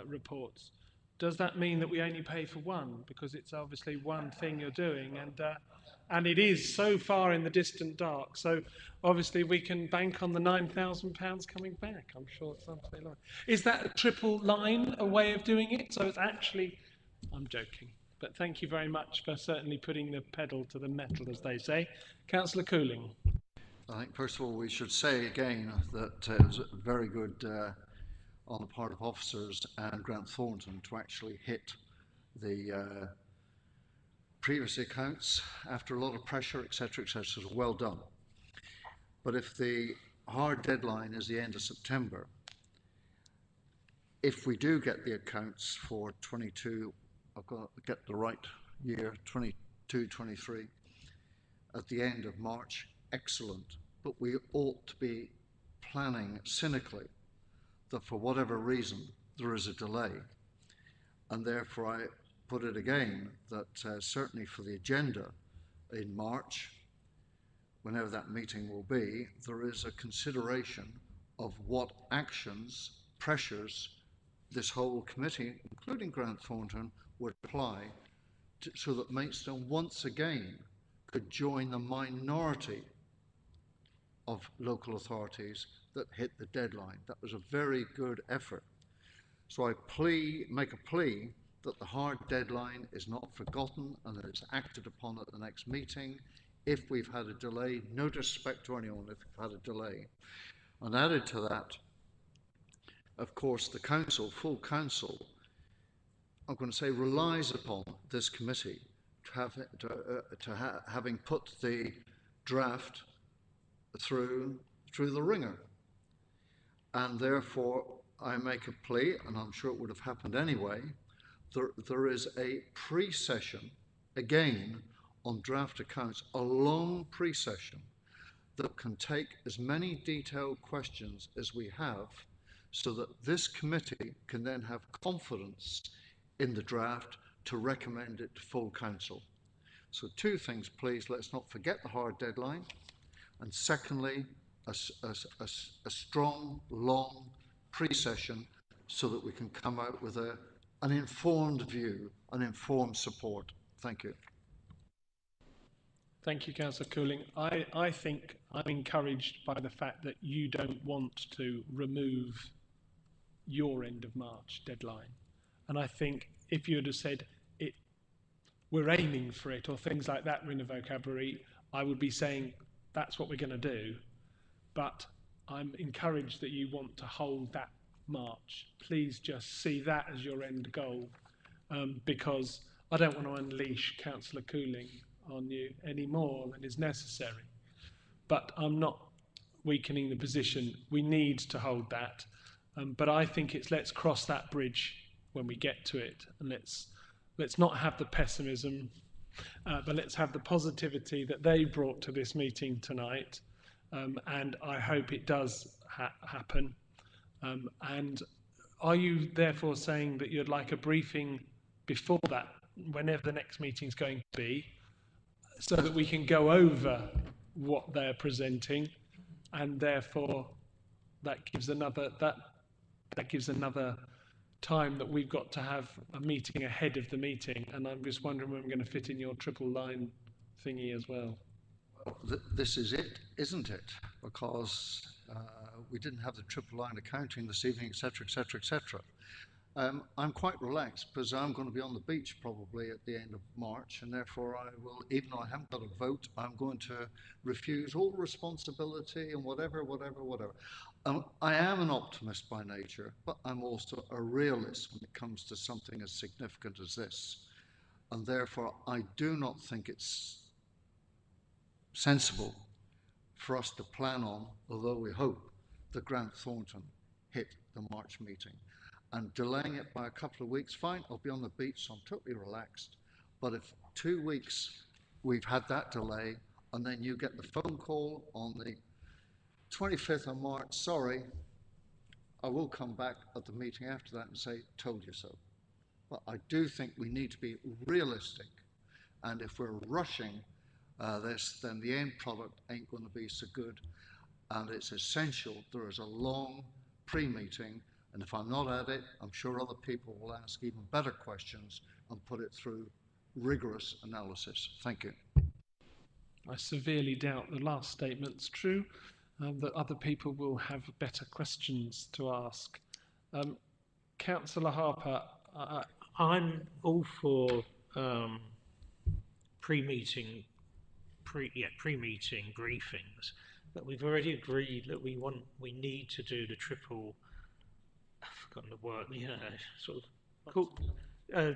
reports. Does that mean that we only pay for one? Because it's obviously one thing you're doing, and it is so far in the distant dark. So obviously we can bank on the £9,000 coming back. I'm sure it's something like. Is that a triple line, a way of doing it? So it's actually, I'm joking. But thank you very much for certainly putting the pedal to the metal, as they say. Councillor Cooling. I think, first of all, we should say again that it was very good on the part of officers and Grant Thornton to actually hit the previous accounts after a lot of pressure, etc., etc. So well done. But if the hard deadline is the end of September, if we do get the accounts for 22, I've got to get the right year, 22, 23, at the end of March, excellent. But we ought to be planning cynically that for whatever reason there is a delay. And therefore I put it again that certainly for the agenda in March, whenever that meeting will be, there is a consideration of what actions, pressures this whole committee, including Grant Thornton, would apply so that Maidstone once again could join the minority of local authorities that hit the deadline. That was a very good effort. So I make a plea that the hard deadline is not forgotten and that it's acted upon at the next meeting. If we've had a delay, no disrespect to anyone if we've had a delay. And added to that, of course, the council, full council, I'm going to say relies upon this committee having put the draft through the ringer. And therefore I make a plea, and I'm sure it would have happened anyway, there is a pre-session again on draft accounts, a long pre-session that can take as many detailed questions as we have so that this committee can then have confidence in the draft to recommend it to full council. So two things, please. Let's not forget the hard deadline. And secondly, a strong, long pre-session so that we can come out with an informed view, an informed support. Thank you. Thank you, Councillor Cooling. I think I'm encouraged by the fact that you don't want to remove your end of March deadline. And I think if you had have said we're aiming for it or things like that in a vocabulary, I would be saying that's what we're going to do. But I'm encouraged that you want to hold that March. Please just see that as your end goal, because I don't want to unleash Councillor Cooling on you any more than is necessary. But I'm not weakening the position. We need to hold that. But I think let's cross that bridge when we get to it, and let's not have the pessimism But let's have the positivity that they brought to this meeting tonight, and I hope it does happen. And are you therefore saying that you'd like a briefing before that, whenever the next meeting is going to be, so that we can go over what they're presenting, and therefore that gives another time that we've got to have a meeting ahead of the meeting? And I'm just wondering when we're going to fit in your triple line thingy as well. This is it, isn't it? Because we didn't have the triple line accounting this evening, etc., etc., etc. I'm quite relaxed because I'm going to be on the beach probably at the end of March, and therefore I will, even though I haven't got a vote, I'm going to refuse all responsibility and whatever. I am an optimist by nature, but I'm also a realist when it comes to something as significant as this. And therefore, I do not think it's sensible for us to plan on, although we hope, that Grant Thornton hit the March meeting. And delaying it by a couple of weeks, fine, I'll be on the beach, so I'm totally relaxed. But if 2 weeks we've had that delay, and then you get the phone call on the 25th of March, sorry, I will come back at the meeting after that and say, told you so. But I do think we need to be realistic. And if we're rushing this, then the end product ain't going to be so good. And it's essential there is a long pre-meeting. And if I'm not at it, I'm sure other people will ask even better questions and put it through rigorous analysis. Thank you. I severely doubt the last statement's true, that other people will have better questions to ask. Councillor Harper. I'm all for pre-meeting briefings, but we've already agreed that we need to do the triple. I've forgotten the word. Sort of cool.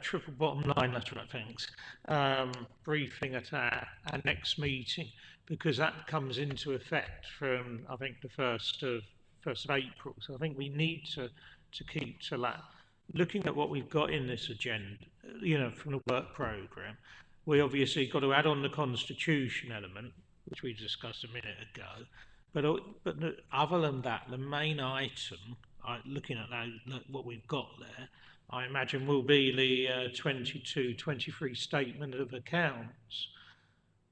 Triple bottom line, that's right, thanks. Briefing at our next meeting, because that comes into effect from, I think, the 1st of April. So I think we need to keep to that. Looking at what we've got in this agenda, from the work programme, we obviously got to add on the constitution element, which we discussed a minute ago. But other than that, the main item, looking at what we've got there, I imagine will be the 22-23 statement of accounts.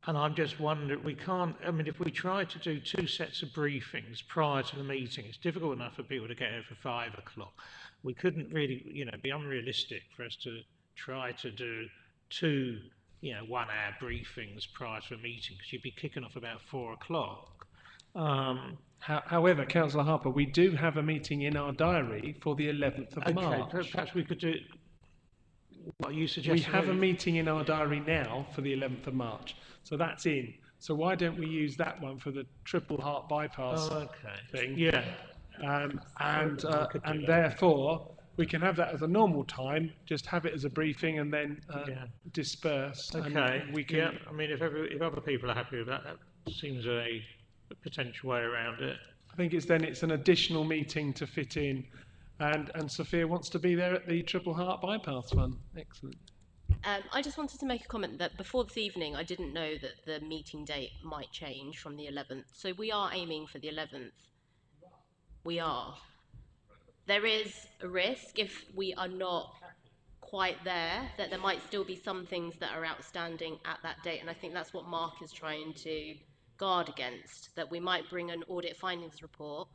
And I'm just wondering, if we try to do 2 sets of briefings prior to the meeting, it's difficult enough for people to get here for 5 o'clock. We couldn't really, be unrealistic for us to try to do 2, 1-hour briefings prior to a meeting, because you'd be kicking off about 4 o'clock. However, Councillor Harper, we do have a meeting in our diary for the 11th of March. Perhaps we could do. What are you suggesting? We have a meeting in our diary now for the 11th of March, so that's in. So why don't we use that one for the triple heart bypass thing? Yeah. And therefore we can have that as a normal time. Just have it as a briefing and then disperse. Okay. And we can. Yeah. If other people are happy with that, that seems a potential way around it. I think it's an additional meeting to fit in, and Sophia wants to be there at the triple heart bypass one. Excellent. I just wanted to make a comment that before this evening, I didn't know that the meeting date might change from the 11th. So we are aiming for the 11th. We are. There is a risk if we are not quite there, that there might still be some things that are outstanding at that date. And I think that's what Mark is trying to guard against, that we might bring an audit findings report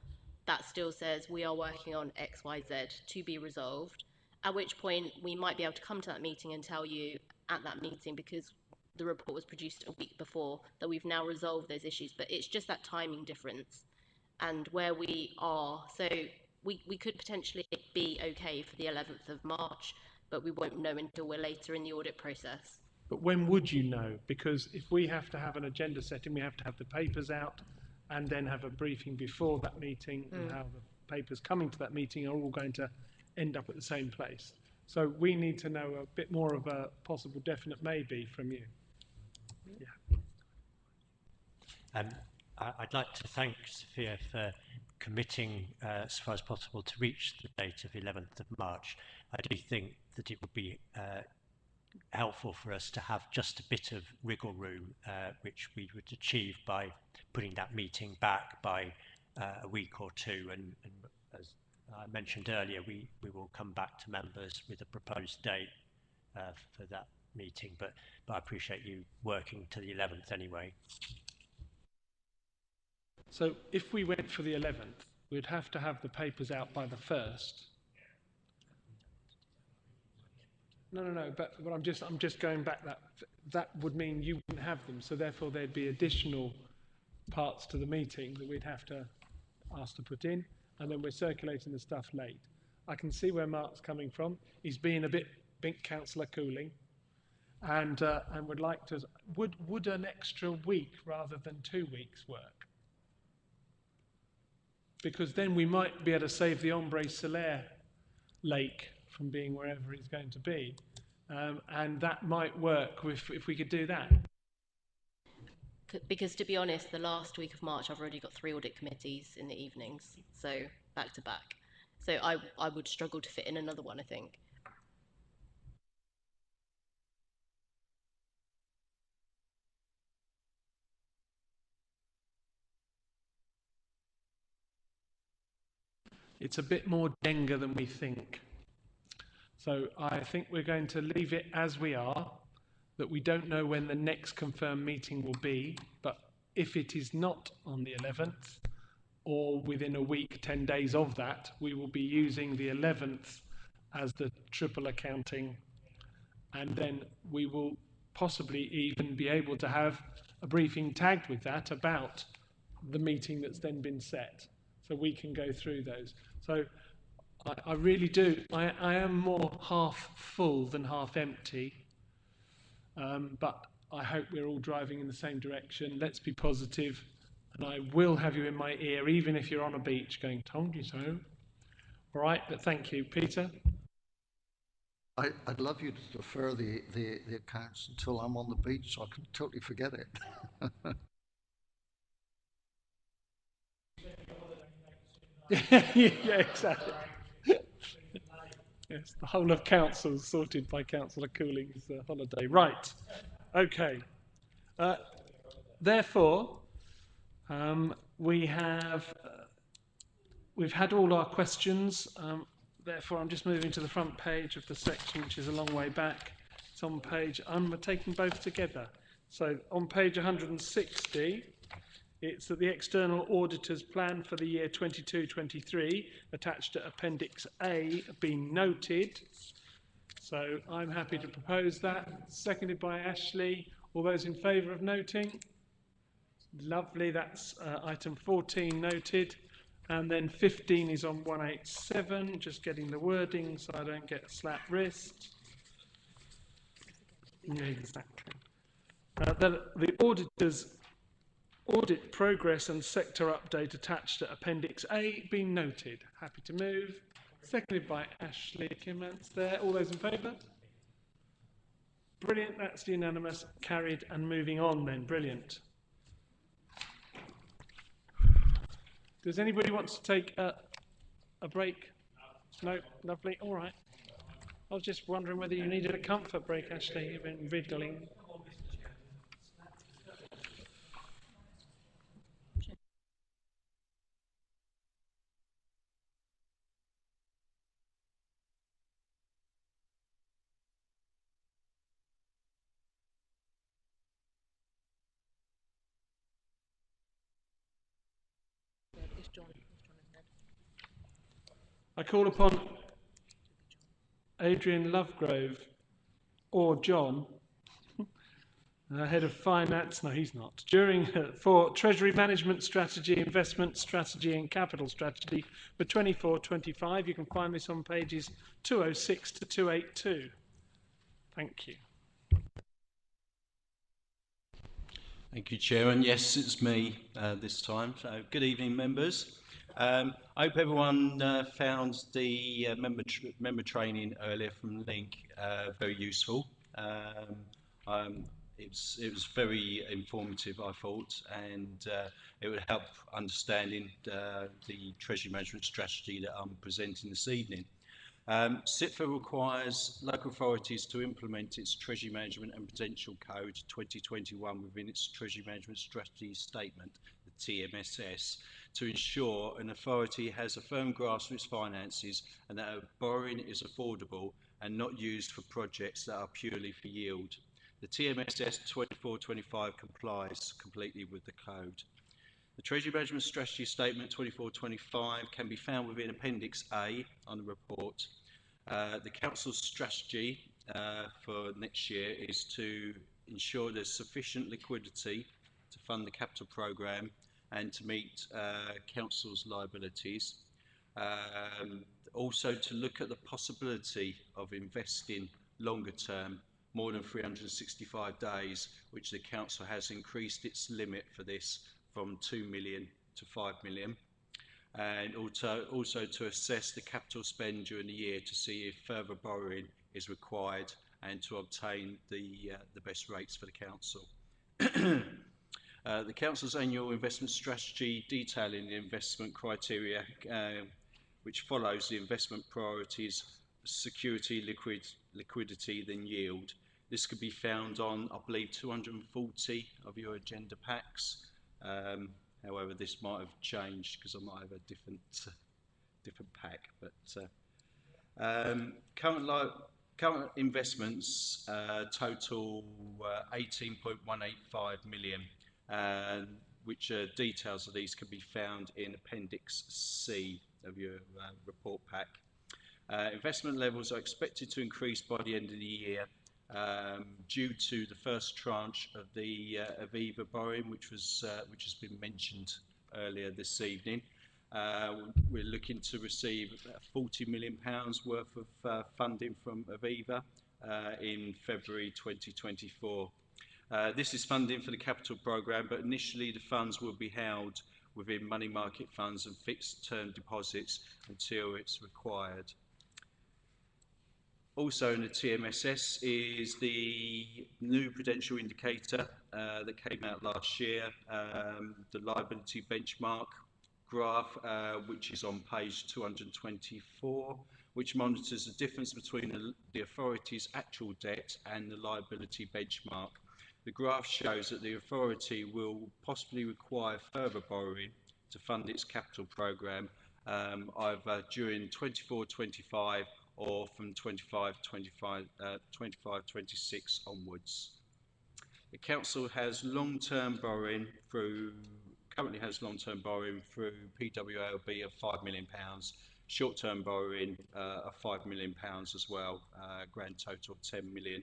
that still says we are working on X, Y, Z to be resolved, at which point we might be able to come to that meeting and tell you at that meeting, because the report was produced a week before, that we've now resolved those issues. But it's just that timing difference and where we are. So we could potentially be okay for the 11th of March, but we won't know until we're later in the audit process. But when would you know? Because if we have to have an agenda setting, we have to have the papers out and then have a briefing before that meeting, and how the papers coming to that meeting are all going to end up at the same place. So we need to know a bit more of a possible definite maybe from you. Yeah. I'd like to thank Sophia for committing as far as possible to reach the date of 11th of March. I do think that it would be helpful for us to have just a bit of wriggle room, which we would achieve by putting that meeting back by a week or two. And as I mentioned earlier, we will come back to members with a proposed date for that meeting, but I appreciate you working to the 11th anyway. So if we went for the 11th, we'd have to have the papers out by the 1st. No. But I'm just going back. That would mean you wouldn't have them. So therefore, there'd be additional parts to the meeting that we'd have to ask to put in, and then we're circulating the stuff late. I can see where Mark's coming from. He's being a bit Councillor Cooling, and would like to. Would an extra week rather than 2 weeks work? Because then we might be able to save the Ombre Solaire lake from being wherever it's going to be. And that might work if we could do that. Because to be honest, the last week of March, I've already got 3 audit committees in the evenings, so back to back. So I would struggle to fit in another one, I think. It's a bit more Jenga than we think. So I think we're going to leave it as we are, that we don't know when the next confirmed meeting will be, but if it is not on the 11th, or within a week, 10 days of that, we will be using the 11th as the triple accounting, and then we will possibly even be able to have a briefing tagged with that about the meeting that's then been set, so we can go through those. So I really do. I am more half full than half empty, but I hope we're all driving in the same direction. Let's be positive, and I will have you in my ear, even if you're on a beach going, told you so. All right, but thank you. Peter? I'd love you to defer the accounts until I'm on the beach so I can totally forget it. Yeah, exactly. Yes, the whole of council sorted by Councillor Cooling's holiday. Right, okay. Therefore, we've had all our questions. Therefore, I'm just moving to the front page of the section, which is a long way back. It's on page, I'm taking both together. So on page 160, it's that the external auditor's plan for the year 22-23, attached to Appendix A, been noted. So I'm happy to propose that. Seconded by Ashley. All those in favour of noting? Lovely, that's item 14 noted. And then 15 is on 187, just getting the wording so I don't get a slap wrist. Yeah, exactly. The auditor's audit progress and sector update attached to Appendix A being noted. Happy to move. Seconded by Ashley Kimmants there. All those in favour? Brilliant, that's unanimous. Carried and moving on then. Brilliant. Does anybody want to take a break? No? Lovely. All right. I was just wondering whether you needed a comfort break, Ashley. You've been wriggling. I call upon Adrian Lovegrove or John, head of finance. No, he's not. For Treasury Management Strategy, Investment Strategy and Capital Strategy for 24-25. You can find this on pages 206 to 282. Thank you. Thank you, Chair. And yes, it's me this time. So, good evening, members. I hope everyone found the member training earlier from Link very useful. It was very informative, I thought, and it would help understanding the treasury management strategy that I'm presenting this evening. CITFA requires local authorities to implement its Treasury Management and Prudential Code 2021 within its Treasury Management Strategy Statement, the TMSS, to ensure an authority has a firm grasp of its finances and that borrowing is affordable and not used for projects that are purely for yield. The TMSS 2425 complies completely with the code. The Treasury Management Strategy Statement 2425 can be found within Appendix A on the report. The Council's strategy for next year is to ensure there's sufficient liquidity to fund the capital programme and to meet Council's liabilities. Also to look at the possibility of investing longer term, more than 365 days, which the Council has increased its limit for this from 2 million to 5 million, and also to assess the capital spend during the year to see if further borrowing is required and to obtain the best rates for the Council. The Council's annual investment strategy detailing the investment criteria which follows the investment priorities, security, liquidity, then yield. This could be found on, I believe, 240 of your agenda packs. However, this might have changed because I might have a different pack. But current investments total 18.185 million, which details of these can be found in Appendix C of your report pack. Investment levels are expected to increase by the end of the year due to the first tranche of the Aviva borrowing, which has been mentioned earlier this evening. We're looking to receive £40 million worth of funding from Aviva in February 2024. This is funding for the capital programme, but initially the funds will be held within money market funds and fixed term deposits until it's required. Also in the TMSS is the new prudential indicator that came out last year, the liability benchmark graph, which is on page 224, which monitors the difference between the authority's actual debt and the liability benchmark. The graph shows that the authority will possibly require further borrowing to fund its capital programme, either during 24-25 or from 25-26 onwards. The Council has currently has long-term borrowing through PWLB of £5 million, short-term borrowing of £5 million as well, grand total of 10 million.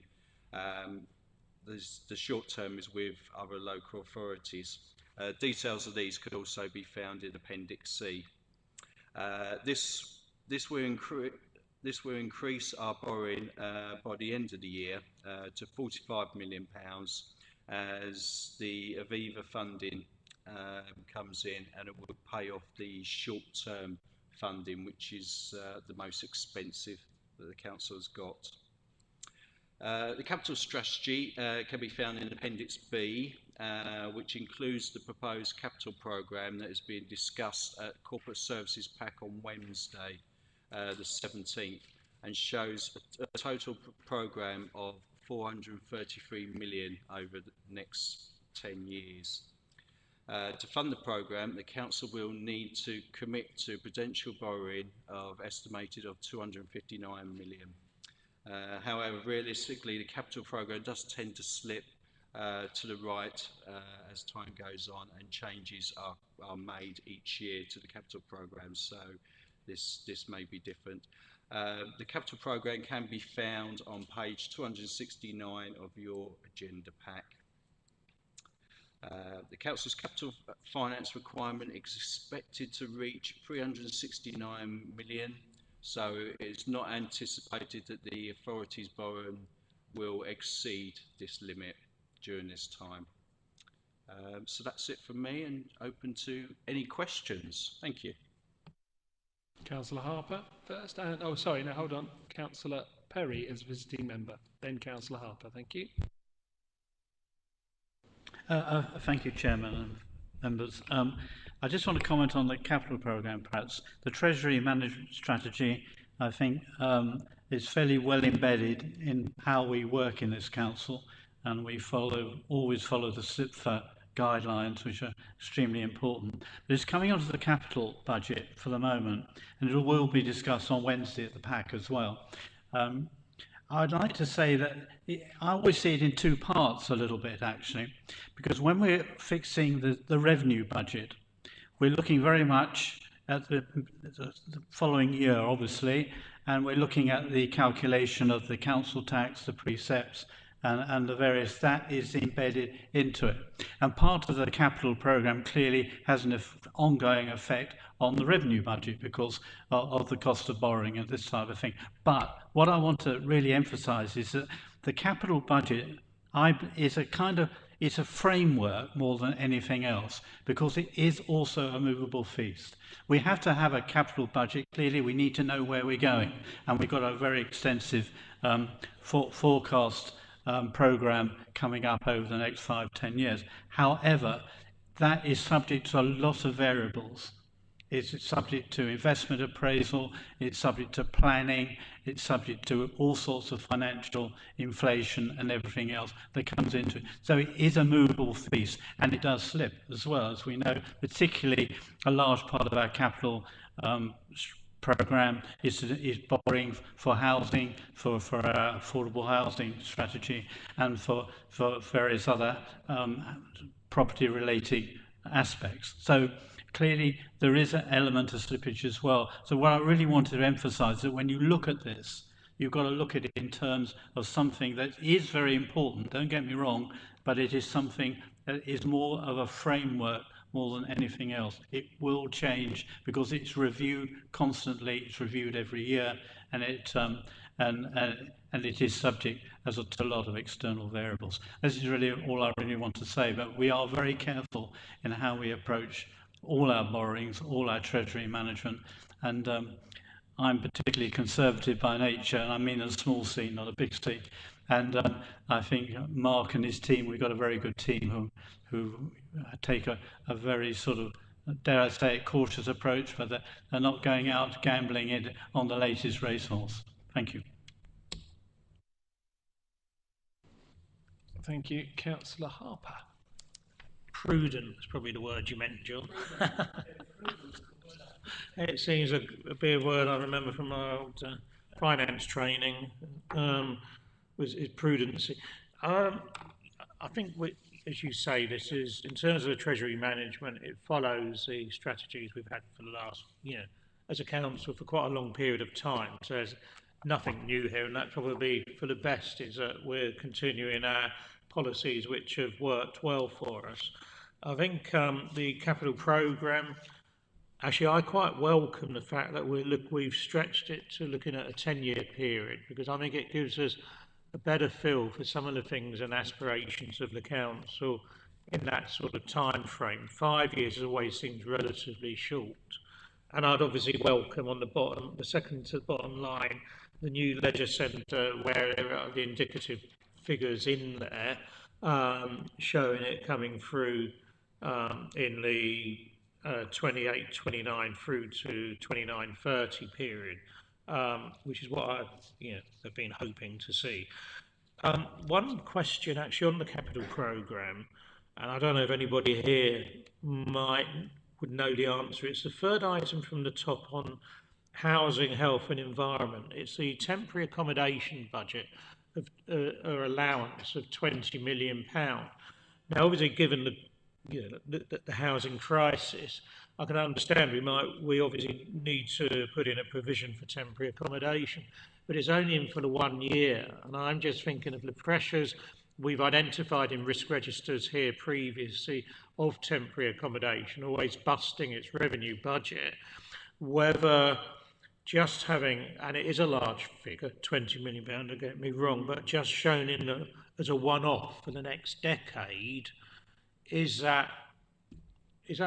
The short term is with other local authorities. Details of these could also be found in Appendix C. This will increase our borrowing by the end of the year to £45 million as the Aviva funding comes in, and it will pay off the short-term funding, which is the most expensive that the Council has got. The capital strategy can be found in Appendix B, which includes the proposed capital programme that is being discussed at Corporate Services Pack on Wednesday, the 17th, and shows a total programme of 433 million over the next 10 years. To fund the programme, the Council will need to commit to prudential borrowing of estimated of 259 million. However, realistically, the capital programme does tend to slip to the right as time goes on, and changes are made each year to the capital programme, so this may be different. The capital programme can be found on page 269 of your agenda pack. The Council's capital finance requirement is expected to reach 369 million, so it's not anticipated that the authority's borrowing will exceed this limit during this time. So that's it from me, and open to any questions. Thank you. Councillor Harper first, and oh sorry, no, hold on. Councillor Perry as visiting member, then Councillor Harper. Thank you. Thank you, Chairman and members. I just want to comment on the capital programme, perhaps. The Treasury Management Strategy I think is fairly well embedded in how we work in this council, and we always follow the SIPFA guidelines, which are extremely important. But it's coming onto the capital budget for the moment, and it will be discussed on Wednesday at the PAC as well. I'd like to say that I always see it in two parts a little bit, actually, because when we're fixing the revenue budget, we're looking very much at the following year, obviously, and we're looking at the calculation of the council tax, the precepts, and the various, that is embedded into it. And part of the capital programme clearly has an ongoing effect on the revenue budget because of the cost of borrowing and this type of thing. But what I want to really emphasise is that the capital budget is a kind of, it's a framework more than anything else because it is also a movable feast. We have to have a capital budget. Clearly, we need to know where we're going, and we've got a very extensive forecast programme coming up over the next 5-10 years. However, that is subject to a lot of variables. It's subject to investment appraisal, it's subject to planning, it's subject to all sorts of financial inflation and everything else that comes into it. So it is a movable feast, and it does slip as well, as we know. Particularly a large part of our capital programme is borrowing for housing, for our affordable housing strategy, and for various other property related aspects. So clearly there is an element of slippage as well. So what I really wanted to emphasise is that when you look at this, you've got to look at it in terms of something that is very important, don't get me wrong, but it is something that is more of a framework more than anything else. It will change because it's reviewed constantly, it's reviewed every year, and it is subject to a lot of external variables. This is really all I really want to say, but we are very careful in how we approach all our borrowings, all our treasury management, and I'm particularly conservative by nature, and I mean a small C, not a big C. And I think Mark and his team, we've got a very good team who take a very sort of, dare I say it, cautious approach, but they're not going out gambling it on the latest racehorse. Thank you. Thank you. Councillor Harper. Prudent is probably the word you meant, John. It seems a bit of a word I remember from my old finance training, is prudency. I think, as you say, this is, in terms of the Treasury management, it follows the strategies we've had for the last, as a council for quite a long period of time. So there's nothing new here, and that probably for the best is that we're continuing our policies which have worked well for us. I think the capital programme, actually, I quite welcome the fact that we've stretched it to looking at a 10-year period, because I think it gives us a better feel for some of the things and aspirations of the council in that sort of time frame. 5 years always seems relatively short. And I'd obviously welcome on the bottom, the second to the bottom line, the new leisure centre where there are the indicative figures in there, showing it coming through in the 28-29 through to 29-30 period, which is what I have been hoping to see. One question actually on the capital programme, and I don't know if anybody here would know the answer. It's the third item from the top on housing, health and environment. It's the temporary accommodation budget of or allowance of £20 million. Now, obviously, given the housing crisis, I can understand we obviously need to put in a provision for temporary accommodation, but it's only in for the 1 year, and I'm just thinking of the pressures we've identified in risk registers here previously of temporary accommodation, always busting its revenue budget, whether just having, and it is a large figure, £20 million, don't get me wrong, but just shown as a one-off for the next decade, is that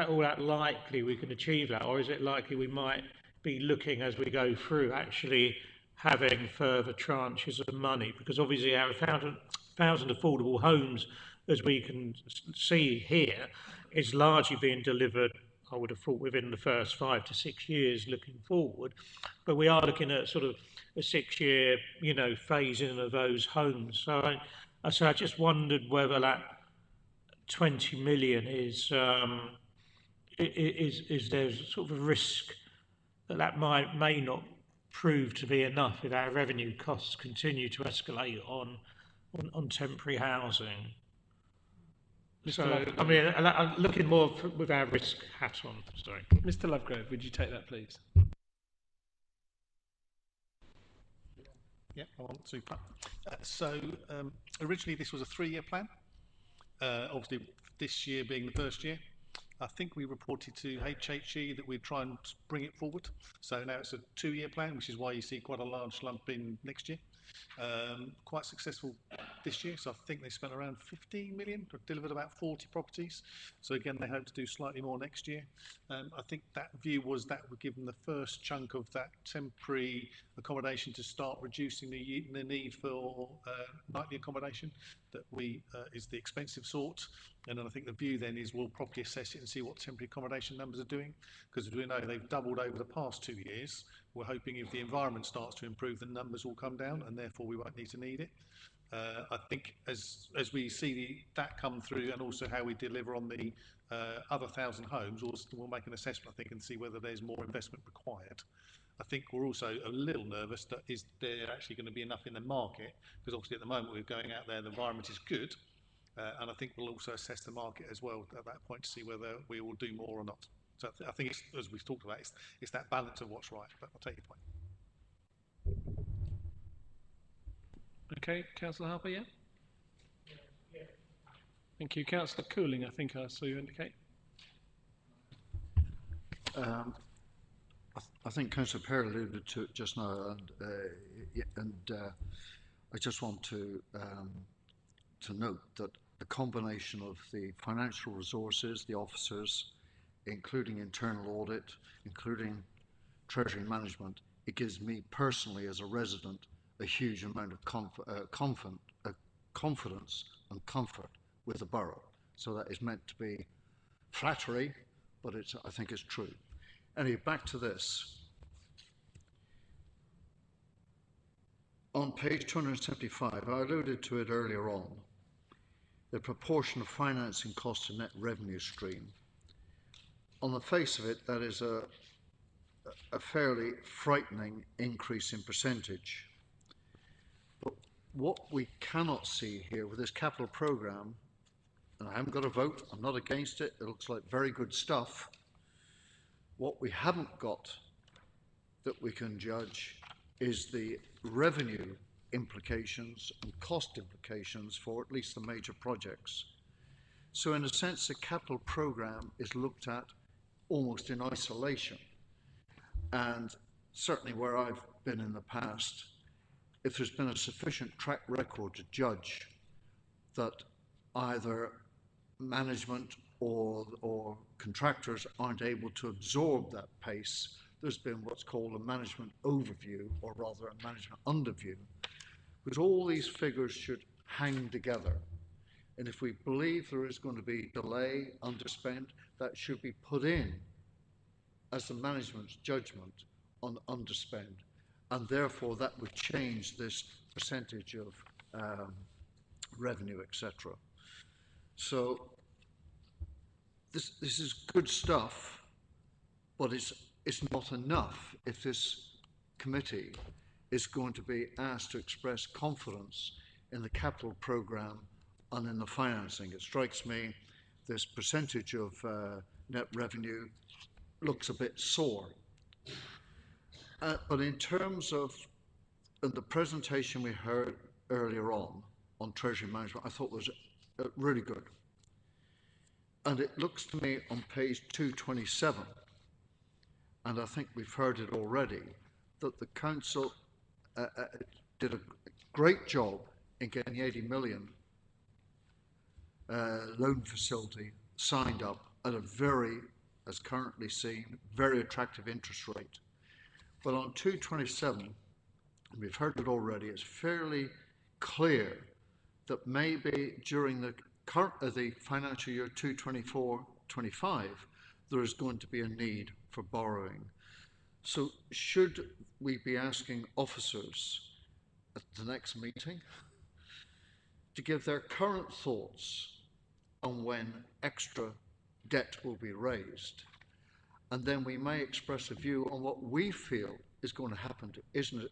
all that likely we can achieve that, or is it likely we might be looking as we go through actually having further tranches of money? Because obviously our 1,000 affordable homes, as we can see here, is largely being delivered I would have thought within the first 5 to 6 years looking forward. But we are looking at sort of a 6-year, phasing of those homes. So I just wondered whether that 20 million is there sort of a risk that may not prove to be enough if our revenue costs continue to escalate on temporary housing. So, I mean, I'm looking more with our risk hat on. Sorry. Mr. Lovegrove, would you take that, please? Yeah, I want to. Originally this was a 3-year plan. Obviously, this year being the first year, I think we reported to HHE that we'd try and bring it forward. So now it's a 2-year plan, which is why you see quite a large lump in next year. Quite successful this year, so I think they spent around 15 million, delivered about 40 properties. So again, they hope to do slightly more next year. I think that view was that would give them the first chunk of that temporary accommodation to start reducing the need for nightly accommodation that is the expensive sort. And then I think the view then is we'll properly assess it and see what temporary accommodation numbers are doing, because as we know they've doubled over the past 2 years. We're hoping if the environment starts to improve, the numbers will come down, and therefore we won't need to need it. I think as we see that come through, and also how we deliver on the other 1,000 homes, we'll make an assessment, I think, and see whether there's more investment required. I think we're also a little nervous that is there actually going to be enough in the market, because obviously at the moment we're going out there, the environment is good, and I think we'll also assess the market as well at that point to see whether we will do more or not. So I think, as we've talked about, it's that balance of what's right, but I'll take your point. Okay, Councillor Harper, yeah? Thank you. Councillor Cooling, I think I saw you indicate. I think Councillor Perry alluded to it just now, and I just want to note that the combination of the financial resources, the officers, including internal audit, including treasury management, it gives me personally as a resident a huge amount of confidence and comfort with the borough. So that is meant to be flattery, but I think it's true. Anyway, back to this. On page 275, I alluded to it earlier on, the proportion of financing costs to net revenue stream. On the face of it, that is a fairly frightening increase in percentage. But what we cannot see here with this capital programme, and I haven't got a vote, I'm not against it, it looks like very good stuff. What we haven't got that we can judge is the revenue implications and cost implications for at least the major projects. So in a sense, the capital programme is looked at almost in isolation. And certainly where I've been in the past, if there's been a sufficient track record to judge that either management or contractors aren't able to absorb that pace, there's been what's called a management overview, or rather a management underview, because all these figures should hang together. And if we believe there is going to be delay, underspend, that should be put in as the management's judgment on underspend, and therefore that would change this percentage of revenue, etc. So this is good stuff, but it's not enough if this committee is going to be asked to express confidence in the capital programme and in the financing. It strikes me this percentage of net revenue looks a bit sore. But in terms of the presentation we heard earlier on Treasury Management, I thought was really good. And it looks to me on page 227, and I think we've heard it already, that the Council did a great job in getting the 80 million loan facility signed up at a very, as currently seen, very attractive interest rate. But on 227, we've heard it already, it's fairly clear that maybe during the financial year 224-25, there is going to be a need for borrowing. So should we be asking officers at the next meeting to give their current thoughts on when extra debt will be raised? And then we may express a view on what we feel is going to happen to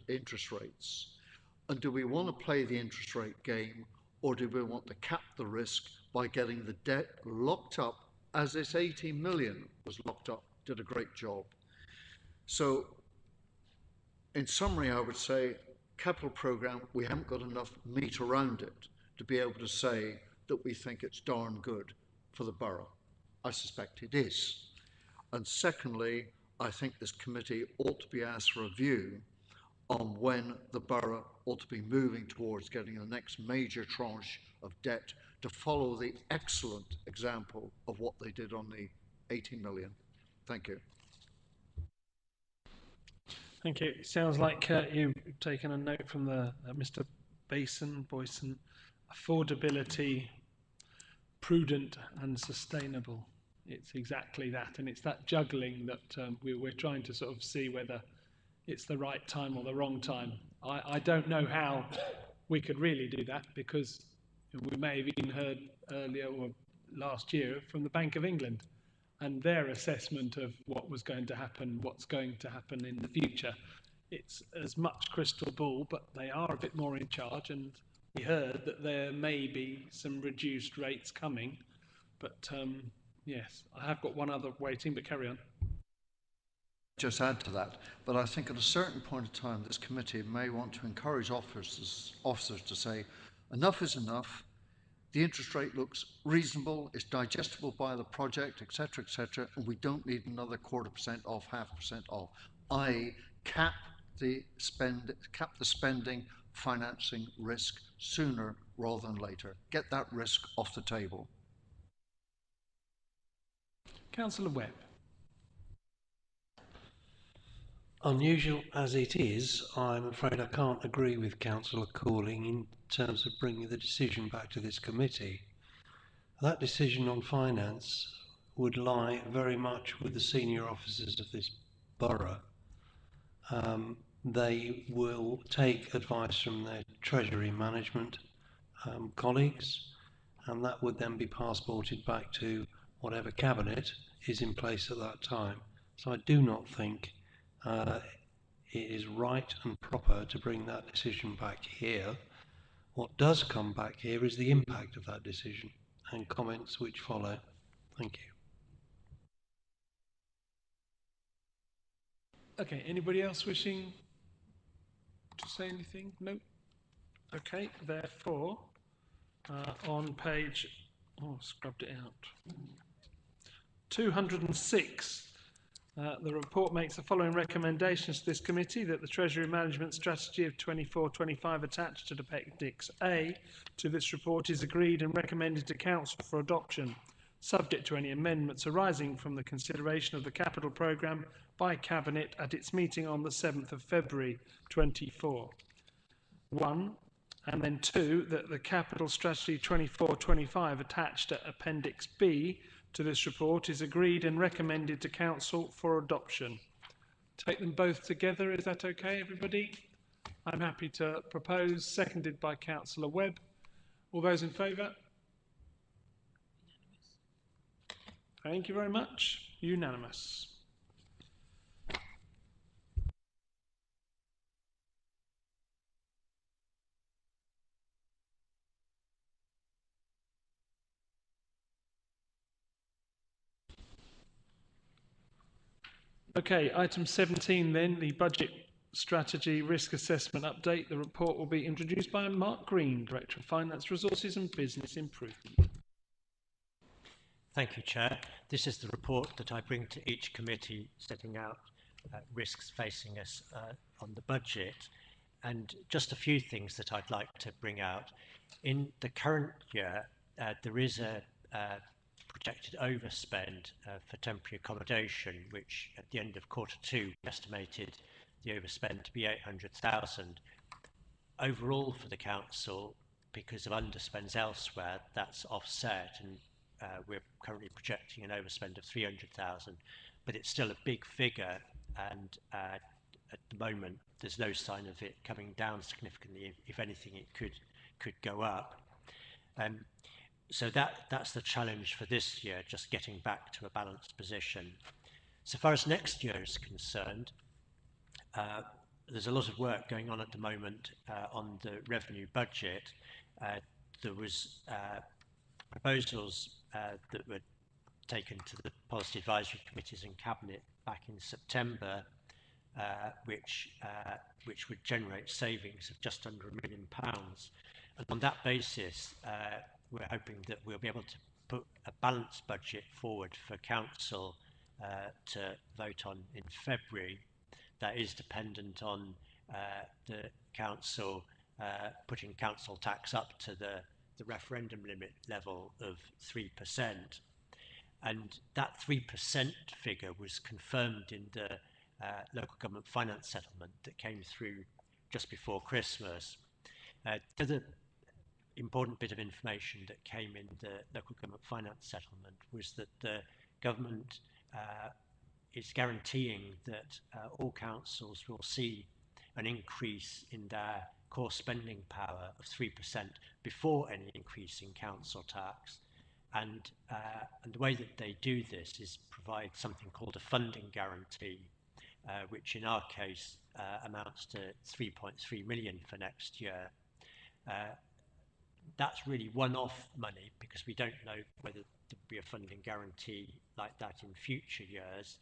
interest rates. And do we want to play the interest rate game, or do we want to cap the risk by getting the debt locked up, as this 80 million was locked up, did a great job. So in summary, I would say capital programme, we haven't got enough meat around it to be able to say that we think it's darn good for the borough. I suspect it is. And secondly, I think this committee ought to be asked for a view on when the borough ought to be moving towards getting the next major tranche of debt to follow the excellent example of what they did on the 80 million. Thank you. Thank you. It sounds like you've taken a note from the Mr. Boyson, affordability, prudent and sustainable. It's exactly that, and it's that juggling that we're trying to sort of see whether it's the right time or the wrong time. I don't know how we could really do that, because we may have even heard earlier or last year from the Bank of England and their assessment of what was going to happen, what's going to happen in the future. It's as much crystal ball, but they are a bit more in charge, and we heard that there may be some reduced rates coming. But yes, I have got one other waiting, but carry on. Just add to that, but I think at a certain point in time, this committee may want to encourage officers to say, enough is enough, the interest rate looks reasonable, it's digestible by the project, etc., and we don't need another 0.25% off, 0.5% off, i.e. cap the spending financing risk sooner rather than later. Get that risk off the table. Councillor Webb. Unusual as it is, I'm afraid I can't agree with Councillor Calling in terms of bringing the decision back to this committee. That decision on finance would lie very much with the senior officers of this borough. They will take advice from their Treasury management colleagues, and that would then be passported back to whatever cabinet is in place at that time. So I do not think it is right and proper to bring that decision back here. What does come back here is the impact of that decision and comments which follow. Thank you. Okay, anybody else wishing to say anything? No? Okay, therefore, on page, scrubbed it out, 206, the report makes the following recommendations to this committee: that the Treasury Management Strategy of 24-25 attached to Appendix A to this report is agreed and recommended to Council for adoption, subject to any amendments arising from the consideration of the capital programme by Cabinet at its meeting on the 7th of February 24. 1, and then 2, that the Capital Strategy 24-25 attached at Appendix B to this report is agreed and recommended to Council for adoption. Take them both together, is that okay, everybody? I'm happy to propose, seconded by Councillor Webb. All those in favour? Thank you very much. Unanimous. Okay, item 17 then, the Budget Strategy Risk Assessment Update. The report will be introduced by Mark Green, Director of Finance, Resources and Business Improvement. Thank you, Chair. This is the report that I bring to each committee setting out risks facing us on the budget. And just a few things that I'd like to bring out. In the current year, there is a projected overspend for temporary accommodation, which at the end of Q2 we estimated the overspend to be 800,000. Overall for the council, because of underspends elsewhere, that's offset, and we're currently projecting an overspend of 300,000, but it's still a big figure, and at the moment there's no sign of it coming down significantly. If anything, it could go up. So that's the challenge for this year, just getting back to a balanced position. So far as next year is concerned, there's a lot of work going on at the moment on the revenue budget. There was proposals that were taken to the policy advisory committees and cabinet back in September, which would generate savings of just under £1 million. And on that basis, we're hoping that we'll be able to put a balanced budget forward for council to vote on in February. That is dependent on the council putting council tax up to the referendum limit level of 3%. And that 3% figure was confirmed in the local government finance settlement that came through just before Christmas. The other important bit of information that came in the local government finance settlement was that the government is guaranteeing that all councils will see an increase in their core spending power of 3% before any increase in council tax. And the way that they do this is provide something called a funding guarantee, which in our case amounts to 3.3 million for next year. That's really one-off money, because we don't know whether there'll be a funding guarantee like that in future years.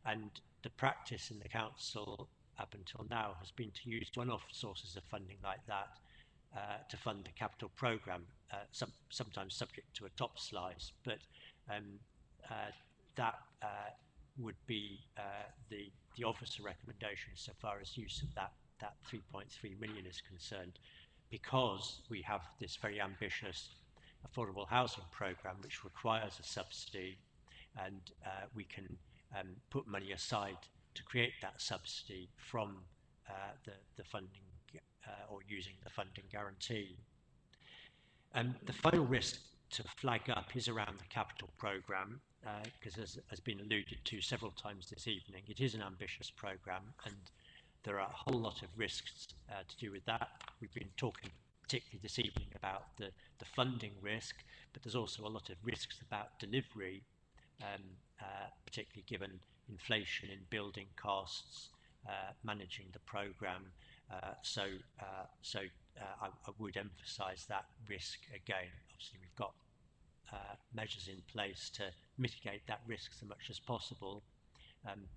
And the practice in the council up until now has been to use one-off sources of funding like that to fund the capital programme, sometimes subject to a top slice, but that would be the officer recommendation so far as use of that 3.3 million is concerned, because we have this very ambitious affordable housing programme which requires a subsidy, and we can put money aside to create that subsidy from the funding or using the funding guarantee. The final risk to flag up is around the capital programme, because as has been alluded to several times this evening, it is an ambitious programme and there are a whole lot of risks to do with that. We've been talking particularly this evening about the funding risk, but there's also a lot of risks about delivery, particularly given inflation in building costs, managing the programme. So I would emphasise that risk again. Obviously, we've got measures in place to mitigate that risk so much as possible,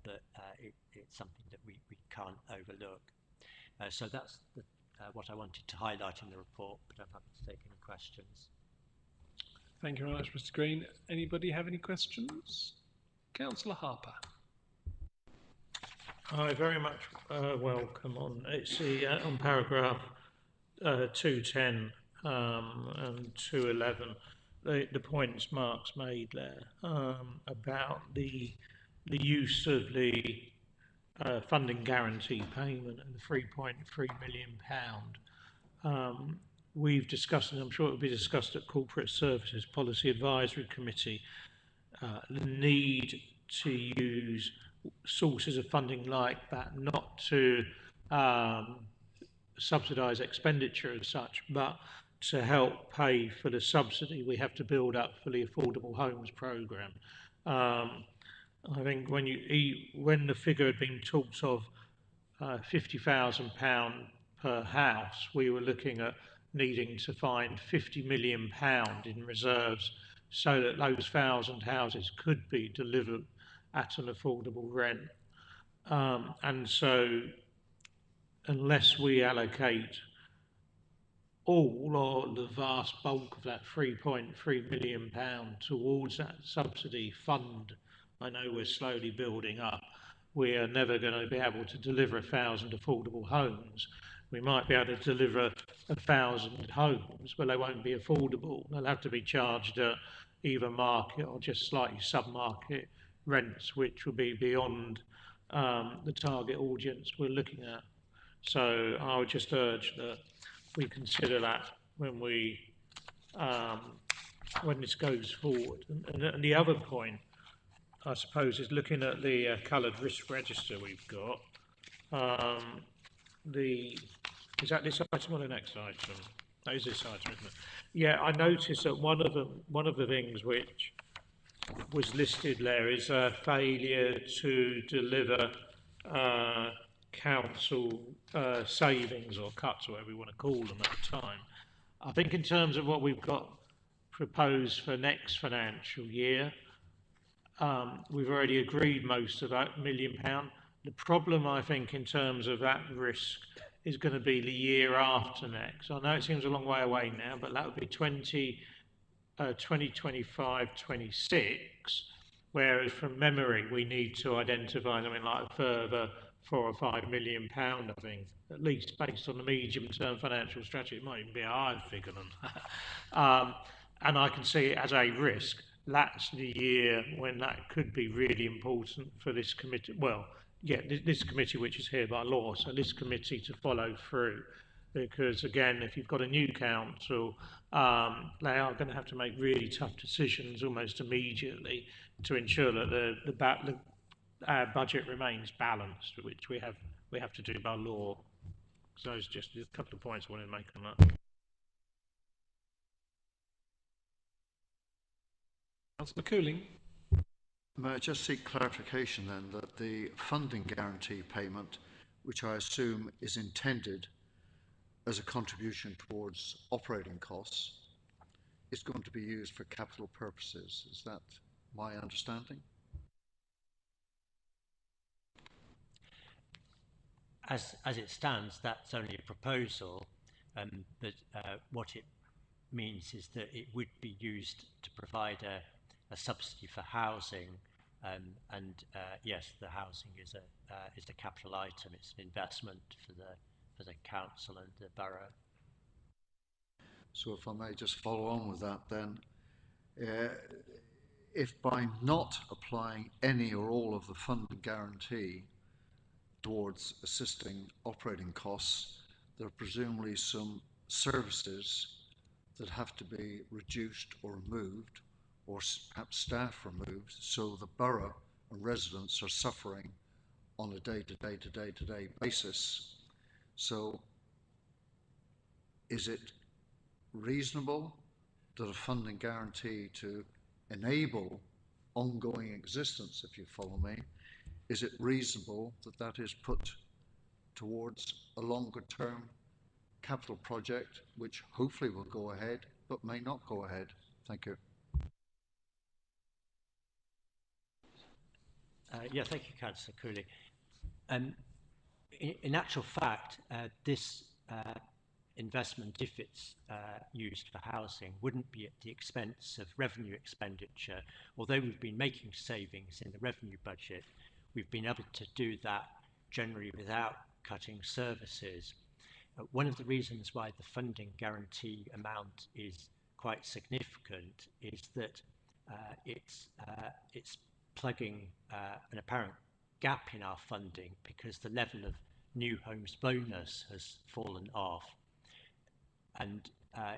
but it's something that we can't overlook. So that's what I wanted to highlight in the report, but I'm happy to take any questions. Thank you very much, Mr. Green. Anybody have any questions? Councillor Harper. I very much welcome on. It's on paragraph 210 and 211. The points Mark's made there about the use of the funding guarantee payment and the £3.3 million. We've discussed, and I'm sure it will be discussed at Corporate Services Policy Advisory Committee, the need to use sources of funding like that, not to subsidise expenditure as such, but to help pay for the subsidy we have to build up for the Affordable Homes Programme. I think when the figure had been talked of £50,000 per house, we were looking at needing to find £50 million in reserves so that those 1,000 houses could be delivered at an affordable rent. And so unless we allocate all or the vast bulk of that £3.3 million towards that subsidy fund, I know we're slowly building up, we are never going to be able to deliver 1,000 affordable homes. We might be able to deliver 1,000 homes, but they won't be affordable. They'll have to be charged at either market or just slightly sub-market rents, which will be beyond the target audience we're looking at. So I would just urge that we consider that when we when this goes forward. And the other point, I suppose, is looking at the coloured risk register we've got. Is that this item or the next item? That is this item, isn't it? Yeah, I noticed that one of the things which was listed there is a failure to deliver council savings or cuts, or whatever you want to call them at the time. I think in terms of what we've got proposed for next financial year, we've already agreed most of that £1 million. The problem, I think, in terms of that risk is going to be the year after next. I know it seems a long way away now, but that would be 2025, 26, whereas from memory we need to identify something like a further £4 or £5 million, I think, at least based on the medium-term financial strategy. It might even be a higher figure than that. And I can see it as a risk. That's the year when that could be really important for this committee. Well, yeah, this committee, which is here by law, so this committee to follow through. Because again, if you've got a new council, they are going to have to make really tough decisions almost immediately to ensure that the budget remains balanced, which we have to do by law. So it's just a couple of points I wanted to make on that. Councillor Cooling. May I just seek clarification then that the funding guarantee payment, which I assume is intended as a contribution towards operating costs, is going to be used for capital purposes. Is that my understanding? As it stands, that's only a proposal, but what it means is that it would be used to provide a subsidy for housing, and yes, the housing is a capital item. It's an investment for the council and the borough. So if I may just follow on with that then, if by not applying any or all of the funding guarantee towards assisting operating costs, there are presumably some services that have to be reduced or removed, or perhaps staff removed, so the borough and residents are suffering on a day-to-day basis. So is it reasonable that a funding guarantee to enable ongoing existence, if you follow me, is it reasonable that that is put towards a longer term capital project which hopefully will go ahead but may not go ahead? Thank you. Yeah, thank you, Councillor Cooley. In actual fact, this investment, if it's used for housing, wouldn't be at the expense of revenue expenditure. Although we've been making savings in the revenue budget, we've been able to do that generally without cutting services. One of the reasons why the funding guarantee amount is quite significant is that it's plugging an apparent gap in our funding because the level of new homes bonus has fallen off. And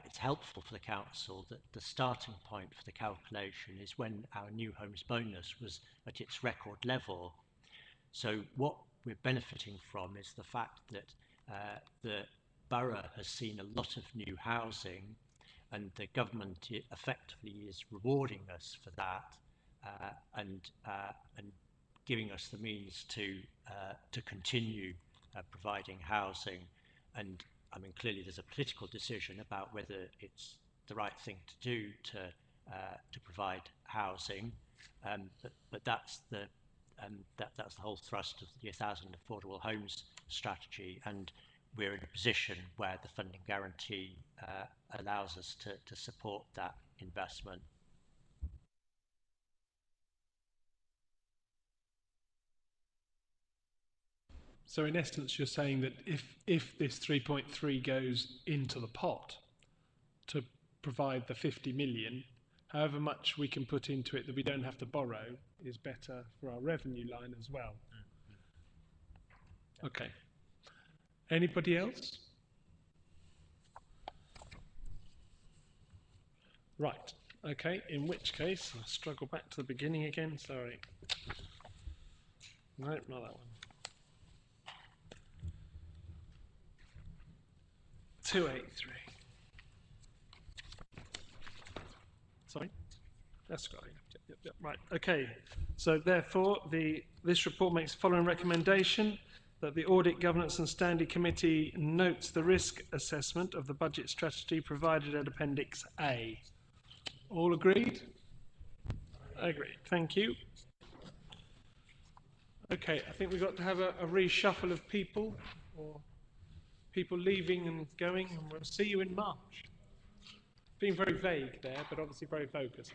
it's helpful for the council that the starting point for the calculation is when our new homes bonus was at its record level. So what we're benefiting from is the fact that the borough has seen a lot of new housing, and the government effectively is rewarding us for that, and giving us the means to continue providing housing. And I mean, clearly there's a political decision about whether it's the right thing to do to provide housing, but that's the whole thrust of the 1,000 affordable homes strategy, and we're in a position where the funding guarantee allows us to support that investment. So in essence, you're saying that if this 3.3 goes into the pot to provide the 50 million, however much we can put into it that we don't have to borrow is better for our revenue line as well. Okay. Anybody else? Right. Okay, in which case, I'll struggle back to the beginning again, sorry. No, not that one. 283. Sorry? That's right. Yep. Right. Okay. So therefore, this report makes the following recommendation: that the Audit, Governance and Standing Committee notes the risk assessment of the budget strategy provided at Appendix A. All agreed? Agreed. Thank you. Okay, I think we've got to have a reshuffle of people, or people leaving and going, and we'll see you in March. Being very vague there, but obviously very focused.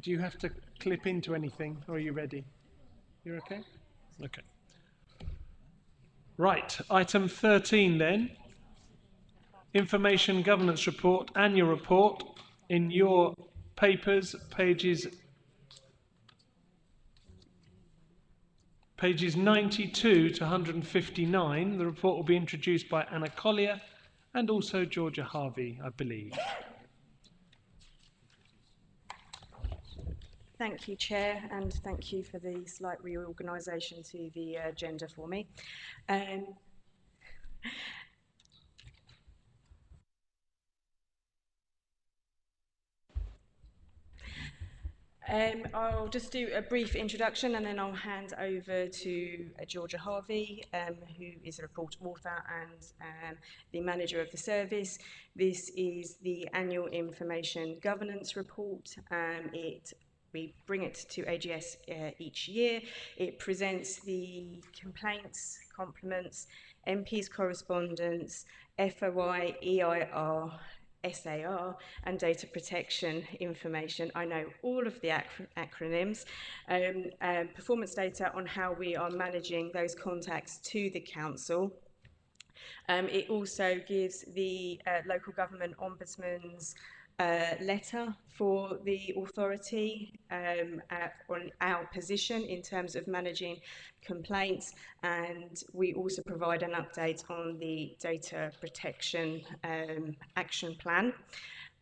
Do you have to clip into anything, or are you ready? You're okay? Okay. Right, item 13 then. Information Governance Report, Annual Report. In your papers, pages 92 to 159. The report will be introduced by Anna Collier and also Georgia Harvey, I believe. Thank you, Chair, and thank you for the slight reorganisation to the agenda for me. I'll just do a brief introduction and then I'll hand over to Georgia Harvey, who is a report author and the manager of the service. This is the annual information governance report. We bring it to AGS each year. It presents the complaints, compliments, MP's correspondence, FOI, EIR, SAR and data protection information. I know all of the acronyms. Performance data on how we are managing those contacts to the council. It also gives the local government ombudsman's letter for the authority on our position in terms of managing complaints, and we also provide an update on the data protection action plan.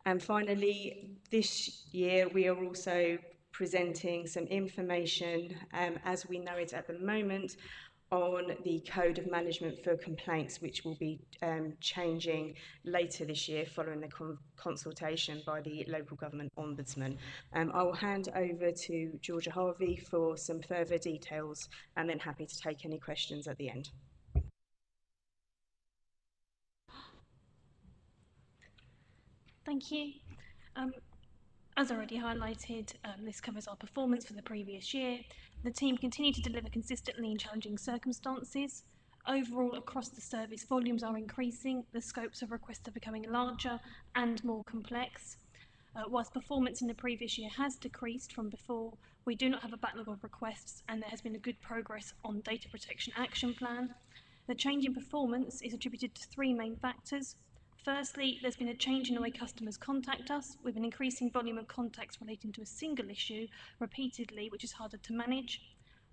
And finally, this year we are also presenting some information as we know it at the moment on the Code of Management for Complaints, which will be changing later this year following the consultation by the local government ombudsman. I will hand over to Georgia Harvey for some further details and then happy to take any questions at the end. Thank you. As already highlighted, this covers our performance for the previous year. The team continued to deliver consistently in challenging circumstances. Overall, across the service, volumes are increasing, the scopes of requests are becoming larger and more complex. Whilst performance in the previous year has decreased from before, we do not have a backlog of requests and there has been a good progress on data protection action plan. The change in performance is attributed to three main factors. Firstly, there's been a change in the way customers contact us, with an increasing volume of contacts relating to a single issue repeatedly, which is harder to manage.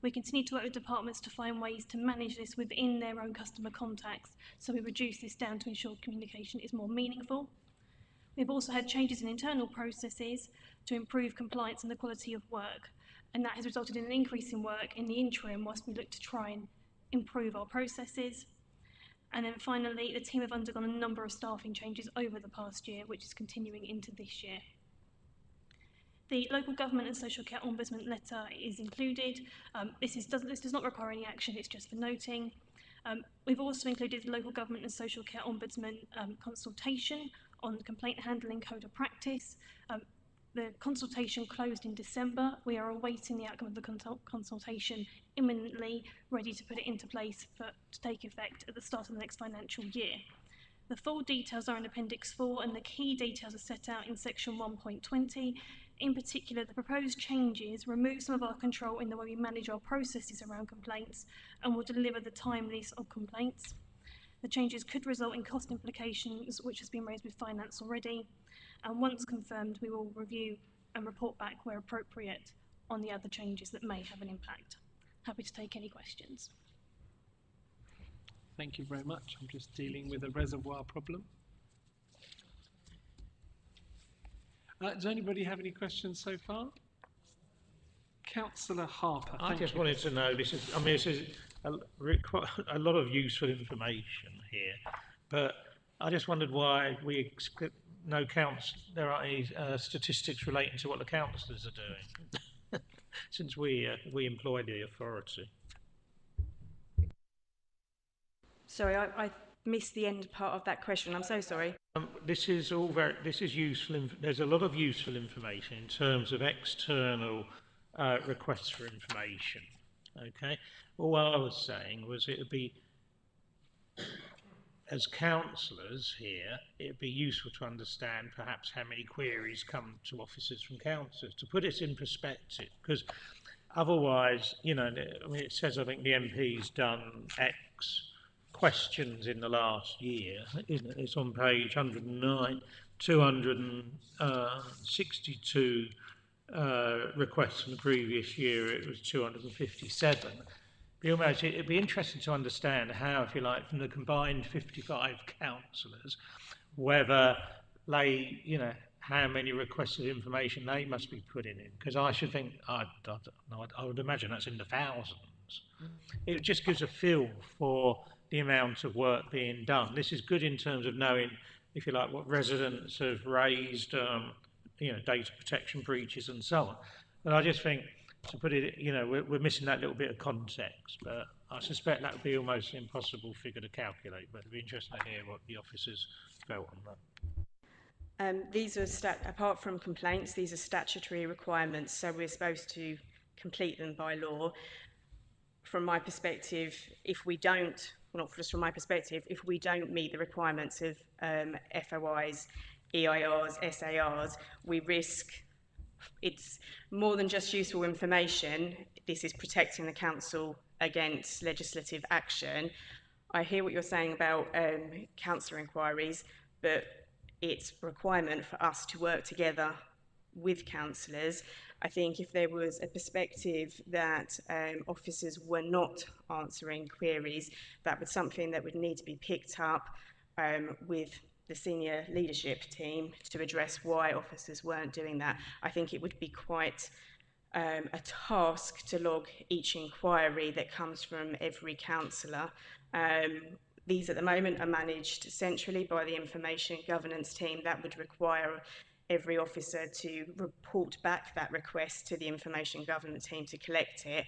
We continue to work with departments to find ways to manage this within their own customer contacts, so we reduce this down to ensure communication is more meaningful. We've also had changes in internal processes to improve compliance and the quality of work, and that has resulted in an increase in work in the interim whilst we look to try and improve our processes. And then finally, the team have undergone a number of staffing changes over the past year, which is continuing into this year. The Local Government and Social Care Ombudsman letter is included. This does not require any action, it's just for noting. We've also included the Local Government and Social Care Ombudsman consultation on the complaint handling code of practice. The consultation closed in December. We are awaiting the outcome of the consultation imminently, ready to put it into place to take effect at the start of the next financial year. The full details are in Appendix 4 and the key details are set out in Section 1.20. In particular, the proposed changes remove some of our control in the way we manage our processes around complaints and will deliver the timeliness of complaints. The changes could result in cost implications, which has been raised with finance already. and once confirmed, we will review and report back where appropriate on the other changes that may have an impact. Happy to take any questions. Thank you very much. I'm just dealing with a reservoir problem. Does anybody have any questions so far? Councillor Harper. I just wanted to know, this is a lot of useful information here, but I just wondered why there aren't any statistics relating to what the councillors are doing, since we employ the authority. Sorry, I missed the end part of that question. I'm so sorry. This is useful. There's a lot of useful information in terms of external requests for information. Okay. All I was saying was it would be, as councillors here, it would be useful to understand perhaps how many queries come to officers from councillors, to put it in perspective, because otherwise, you know, I mean, it says I think the MP's done X questions in the last year, isn't it? It's on page 109, 262 requests from the previous year, it was 257. You imagine, it'd be interesting to understand how, if you like, from the combined 55 councillors, whether they, you know, how many requests of information they must be putting in, because I should think, I would imagine that's in the thousands. It just gives a feel for the amount of work being done. This is good in terms of knowing, if you like, what residents have raised, you know, data protection breaches and so on. But I just think, to put it, you know, we're missing that little bit of context, but I suspect that would be almost an impossible figure to calculate, but it'd be interesting to hear what the officers felt on that. These are, apart from complaints, these are statutory requirements, so we're supposed to complete them by law. From my perspective, if we don't, well, not just from my perspective, if we don't meet the requirements of FOIs, EIRs, SARs, we risk, it's more than just useful information, this is protecting the council against legislative action. I hear what you're saying about councillor inquiries, but it's a requirement for us to work together with councillors. I think if there was a perspective that officers were not answering queries, that was something that would need to be picked up with the senior leadership team to address why officers weren't doing that. I think it would be quite a task to log each inquiry that comes from every councillor. These at the moment are managed centrally by the information governance team. That would require every officer to report back that request to the information governance team to collect it.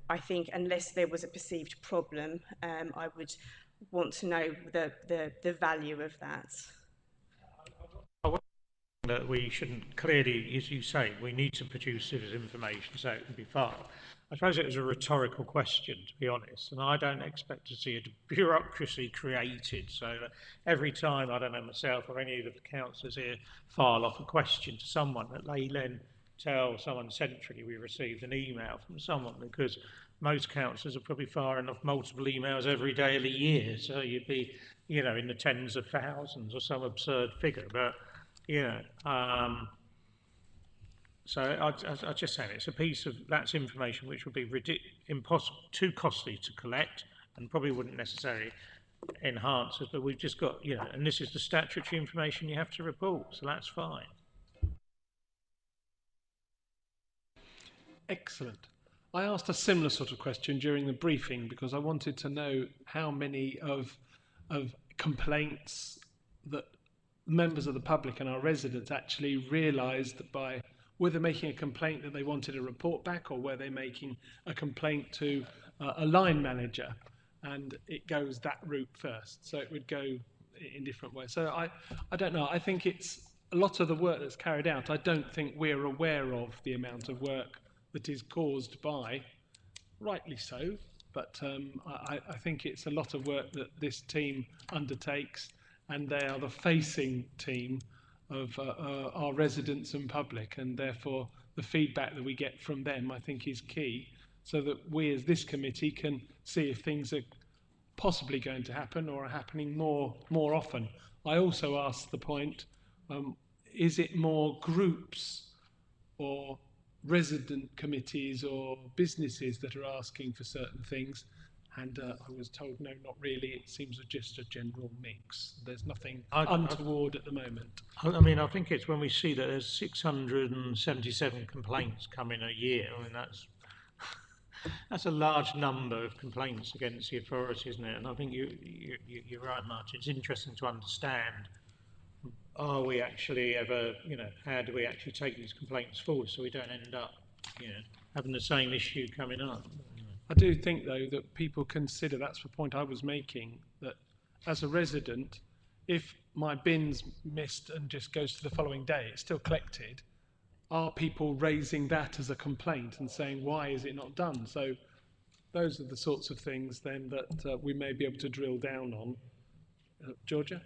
I think unless there was a perceived problem, I would want to know the value of that. That we shouldn't, clearly, as you say, we need to produce this information so it can be filed. I suppose it was a rhetorical question, to be honest, and I don't expect to see a bureaucracy created so that every time, I don't know, myself or any of the councillors here file off a question to someone, that they then tell someone centrally we received an email from someone, because most councillors are probably firing off multiple emails every day of the year, so you'd be, you know, in the tens of thousands or some absurd figure, but yeah, so I just saying it's a piece of, that's information which would be impossible, too costly to collect, and probably wouldn't necessarily enhance us, but we've just got, you know, and this is the statutory information you have to report, so that's fine. Excellent. I asked a similar sort of question during the briefing because I wanted to know how many of complaints that members of the public and our residents actually realised that by whether making a complaint that they wanted a report back, or were they making a complaint to a line manager, and it goes that route first. So it would go in different ways. So I don't know. I think it's a lot of the work that's carried out. I don't think we're aware of the amount of work that is caused by, rightly so, but I think it's a lot of work that this team undertakes, and they are the facing team of our residents and public, and therefore the feedback that we get from them, I think, is key, so that we as this committee can see if things are possibly going to happen or are happening more often. I also asked the point, is it more groups or resident committees or businesses that are asking for certain things? And I was told, no, not really. It seems just a general mix. There's nothing untoward at the moment. I mean, I think it's when we see that there's 677 complaints coming a year. I mean, that's a large number of complaints against the authority, isn't it? And I think you're right, Martin. It's interesting to understand, are we actually ever, how do we actually take these complaints forward so we don't end up, having the same issue coming up? I do think, though, that people consider, that's the point I was making, that as a resident, if my bin's missed and just goes to the following day, it's still collected, are people raising that as a complaint and saying, why is it not done? So those are the sorts of things then that we may be able to drill down on. Georgia?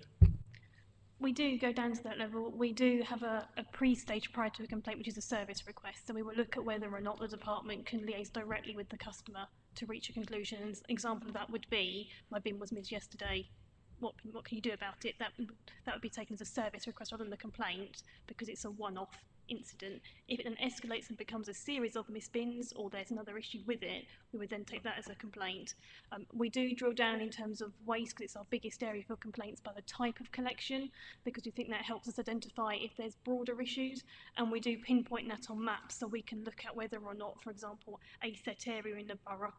We do go down to that level. We do have a pre-stage prior to a complaint, which is a service request. So we will look at whether or not the department can liaise directly with the customer to reach a conclusion. An example of that would be, my bin was missed yesterday. What can you do about it? That would be taken as a service request rather than a complaint, because it's a one-off incident. If it then escalates and becomes a series of missed bins, or there's another issue with it, we would then take that as a complaint. We do drill down in terms of waste, because it's our biggest area for complaints, by the type of collection, because we think that helps us identify if there's broader issues, and we do pinpoint that on maps, so we can look at whether or not, for example, a set area in the borough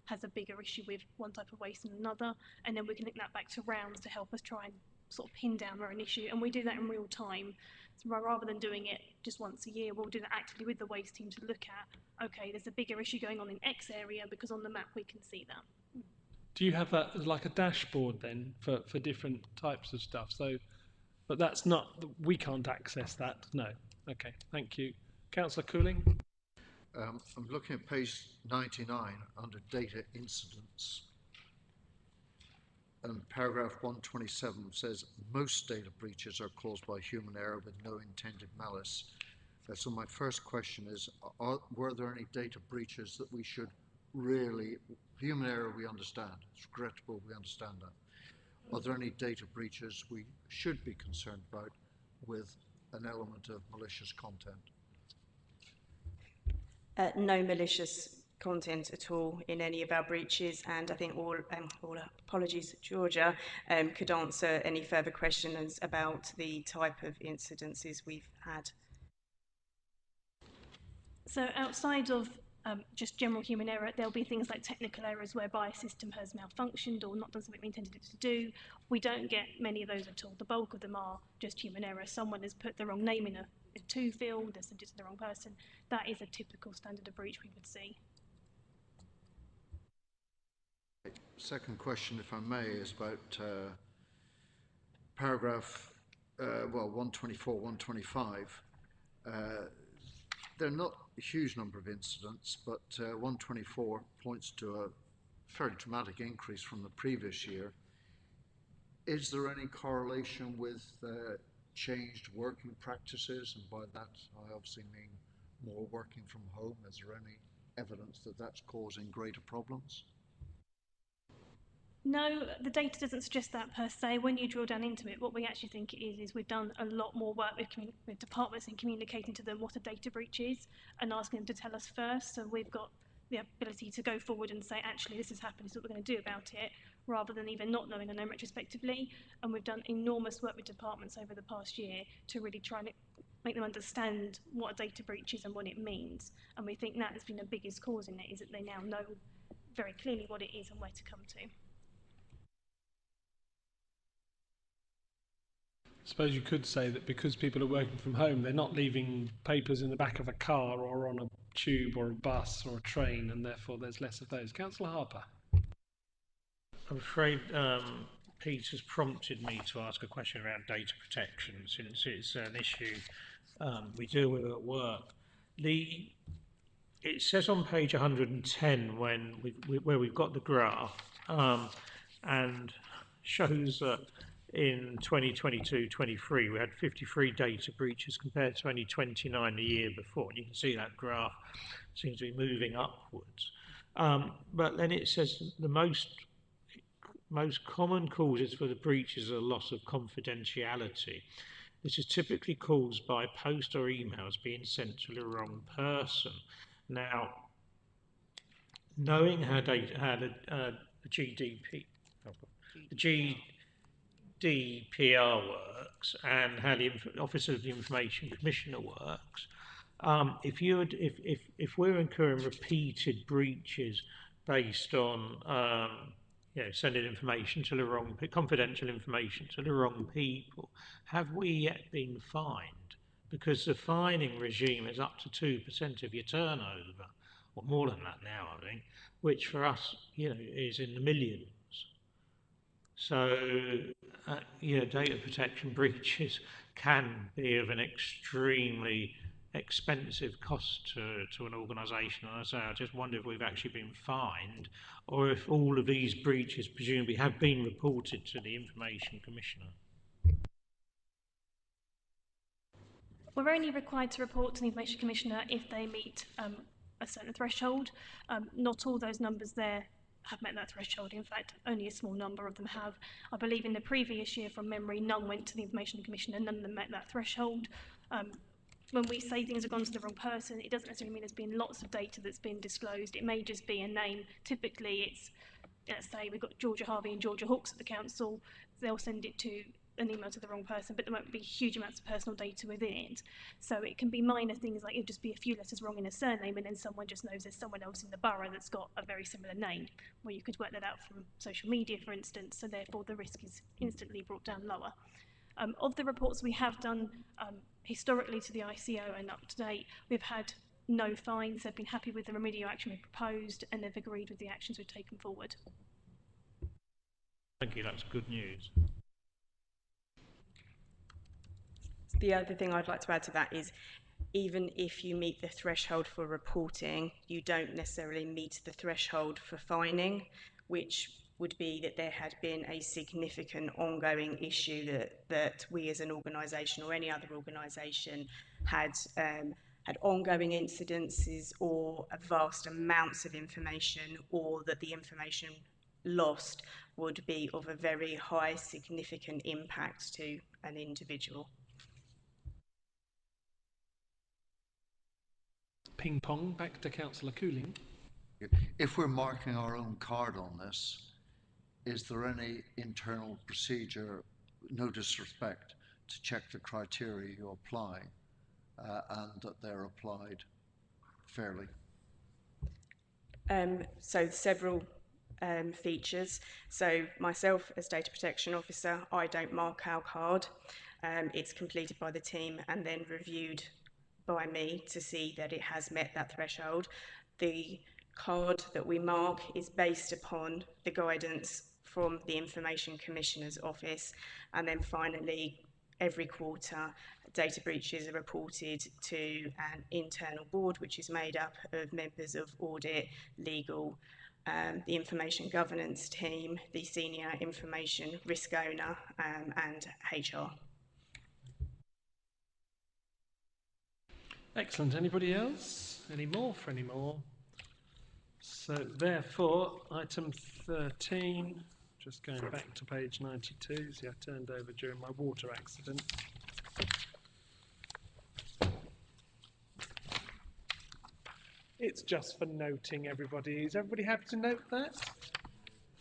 has a bigger issue with one type of waste than another, and then we can link that back to rounds to help us try and sort of pin down where an issue, and we do that in real time. So rather than doing it just once a year, we'll do that actively with the waste team to look at, okay, there's a bigger issue going on in X area, because on the map we can see that. Do you have that as like a dashboard then for different types of stuff? So, but that's not, we can't access that, no. Okay, thank you. Councillor Cooling? I'm looking at page 99 under data incidents, and paragraph 127 says most data breaches are caused by human error with no intended malice. So my first question is, were there any data breaches that we should really, human error we understand, it's regrettable, we understand that. Are there any data breaches we should be concerned about with an element of malicious content? No malicious content at all in any of our breaches, and I think all apologies, Georgia, could answer any further questions about the type of incidences we've had. So outside of just general human error, there'll be things like technical errors whereby a system has malfunctioned or not done something we intended it to do. We don't get many of those at all. The bulk of them are just human error. Someone has put the wrong name in a to field, they sent it to the wrong person. That is a typical standard of breach we would see. Second question, if I may, is about paragraph 124, 125. They're not a huge number of incidents, but 124 points to a fairly dramatic increase from the previous year. Is there any correlation with changed working practices? And by that, I obviously mean more working from home. Is there any evidence that that's causing greater problems? No, the data doesn't suggest that per se. When you drill down into it, what we actually think it is we've done a lot more work with departments in communicating to them what a data breach is and asking them to tell us first. So we've got the ability to go forward and say, actually, this has happened, this is what we're going to do about it, rather than even not knowing and knowing retrospectively. And we've done enormous work with departments over the past year to really try and make them understand what a data breach is and what it means. And we think that has been the biggest cause in it, is that they now know very clearly what it is and where to come to. I suppose you could say that because people are working from home, they're not leaving papers in the back of a car or on a tube or a bus or a train, and therefore there's less of those. Councillor Harper. I'm afraid Pete has prompted me to ask a question around data protection, since it's an issue we deal with at work. It says on page 110 where we've got the graph and shows that in 2022-23 we had 53 data breaches compared to only 29 the year before. And you can see that graph seems to be moving upwards. But then it says the most common causes for the breaches are loss of confidentiality. This is typically caused by post or emails being sent to the wrong person. Now, knowing how the GDPR works and how the Office of the Information Commissioner works, if we're incurring repeated breaches based on sending information to the wrong, confidential information to the wrong people, have we yet been fined? Because the fining regime is up to 2% of your turnover, or more than that now, I think, which for us, is in the millions. So, data protection breaches can be of an extremely expensive cost to an organisation. And I just wonder if we've actually been fined, or if all of these breaches presumably have been reported to the Information Commissioner. We're only required to report to the Information Commissioner if they meet a certain threshold. Not all those numbers there have met that threshold. In fact, only a small number of them have. I believe in the previous year, from memory, none went to the Information Commissioner, none of them met that threshold. When we say things have gone to the wrong person, it doesn't necessarily mean there's been lots of data that's been disclosed. It may just be a name. Typically, it's, let's say we've got Georgia Harvey and Georgia Hawks at the council, they'll send it to an email to the wrong person, but there won't be huge amounts of personal data within it. So it can be minor things, like it'll just be a few letters wrong in a surname, and then someone just knows there's someone else in the borough that's got a very similar name, where you could work that out from social media, for instance, so therefore the risk is instantly brought down lower. Of the reports we have done historically to the ICO and up to date, we've had no fines. They've been happy with the remedial action we've proposed, and they've agreed with the actions we've taken forward. Thank you, that's good news. The other thing I'd like to add to that is, even if you meet the threshold for reporting, you don't necessarily meet the threshold for fining, which would be that there had been a significant ongoing issue that we as an organisation or any other organisation had ongoing incidences or vast amounts of information, or that the information lost would be of a very high significant impact to an individual. Ping pong back to Councillor Cooling. If we're marking our own card on this, is there any internal procedure, no disrespect, to check the criteria you apply and that they're applied fairly? So several features. So myself as Data Protection Officer, I don't mark our card. It's completed by the team and then reviewed by me to see that it has met that threshold. The card that we mark is based upon the guidance from the Information Commissioner's office, and then finally every quarter data breaches are reported to an internal board which is made up of members of audit, legal, the information governance team, the senior information risk owner, and HR. Excellent. Anybody else? Any more for any more? So therefore, item 13, just going back to page 92, see I turned over during my water accident. It's just for noting, everybody. Is everybody happy to note that?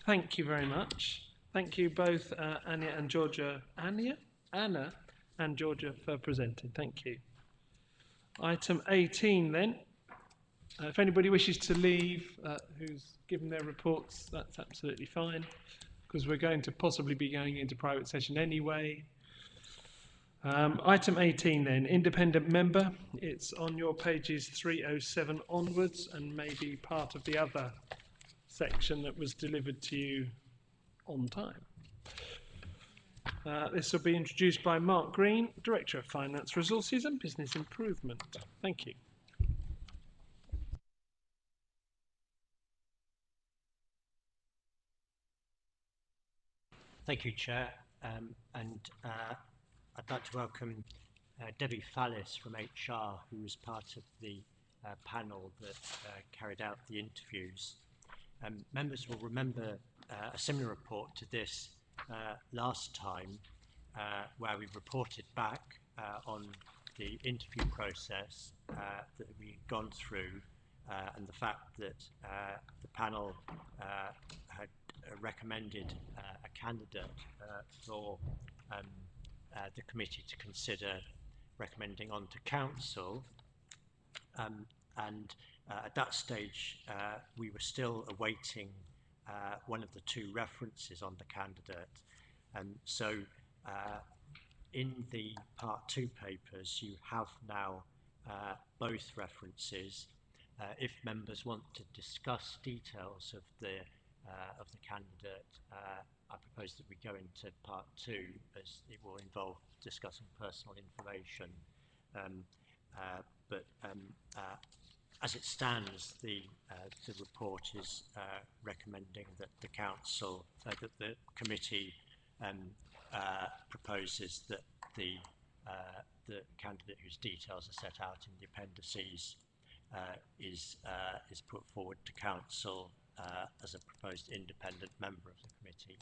Thank you very much. Thank you both, Anna and Georgia, for presenting. Thank you. Item 18 then. If anybody wishes to leave, who's given their reports, that's absolutely fine, because we're going to possibly be going into private session anyway. Item 18 then, independent member. It's on your pages 307 onwards, and maybe part of the other section that was delivered to you on time. This will be introduced by Mark Green, Director of Finance Resources and Business Improvement. Thank you. Thank you, Chair. I'd like to welcome Debbie Fallis from HR, who was part of the panel that carried out the interviews. Members will remember a similar report to this last time, where we've reported back on the interview process that we've gone through and the fact that the panel had recommended a candidate for the committee to consider recommending on to council. And at that stage, we were still awaiting one of the two references on the candidate. So in the Part 2 papers, you have now both references. If members want to discuss details of the candidate, I propose that we go into Part 2, as it will involve discussing personal information. But as it stands, the report is recommending that the council, that the committee proposes that the candidate whose details are set out in the appendices is put forward to council as a proposed independent member of the committee.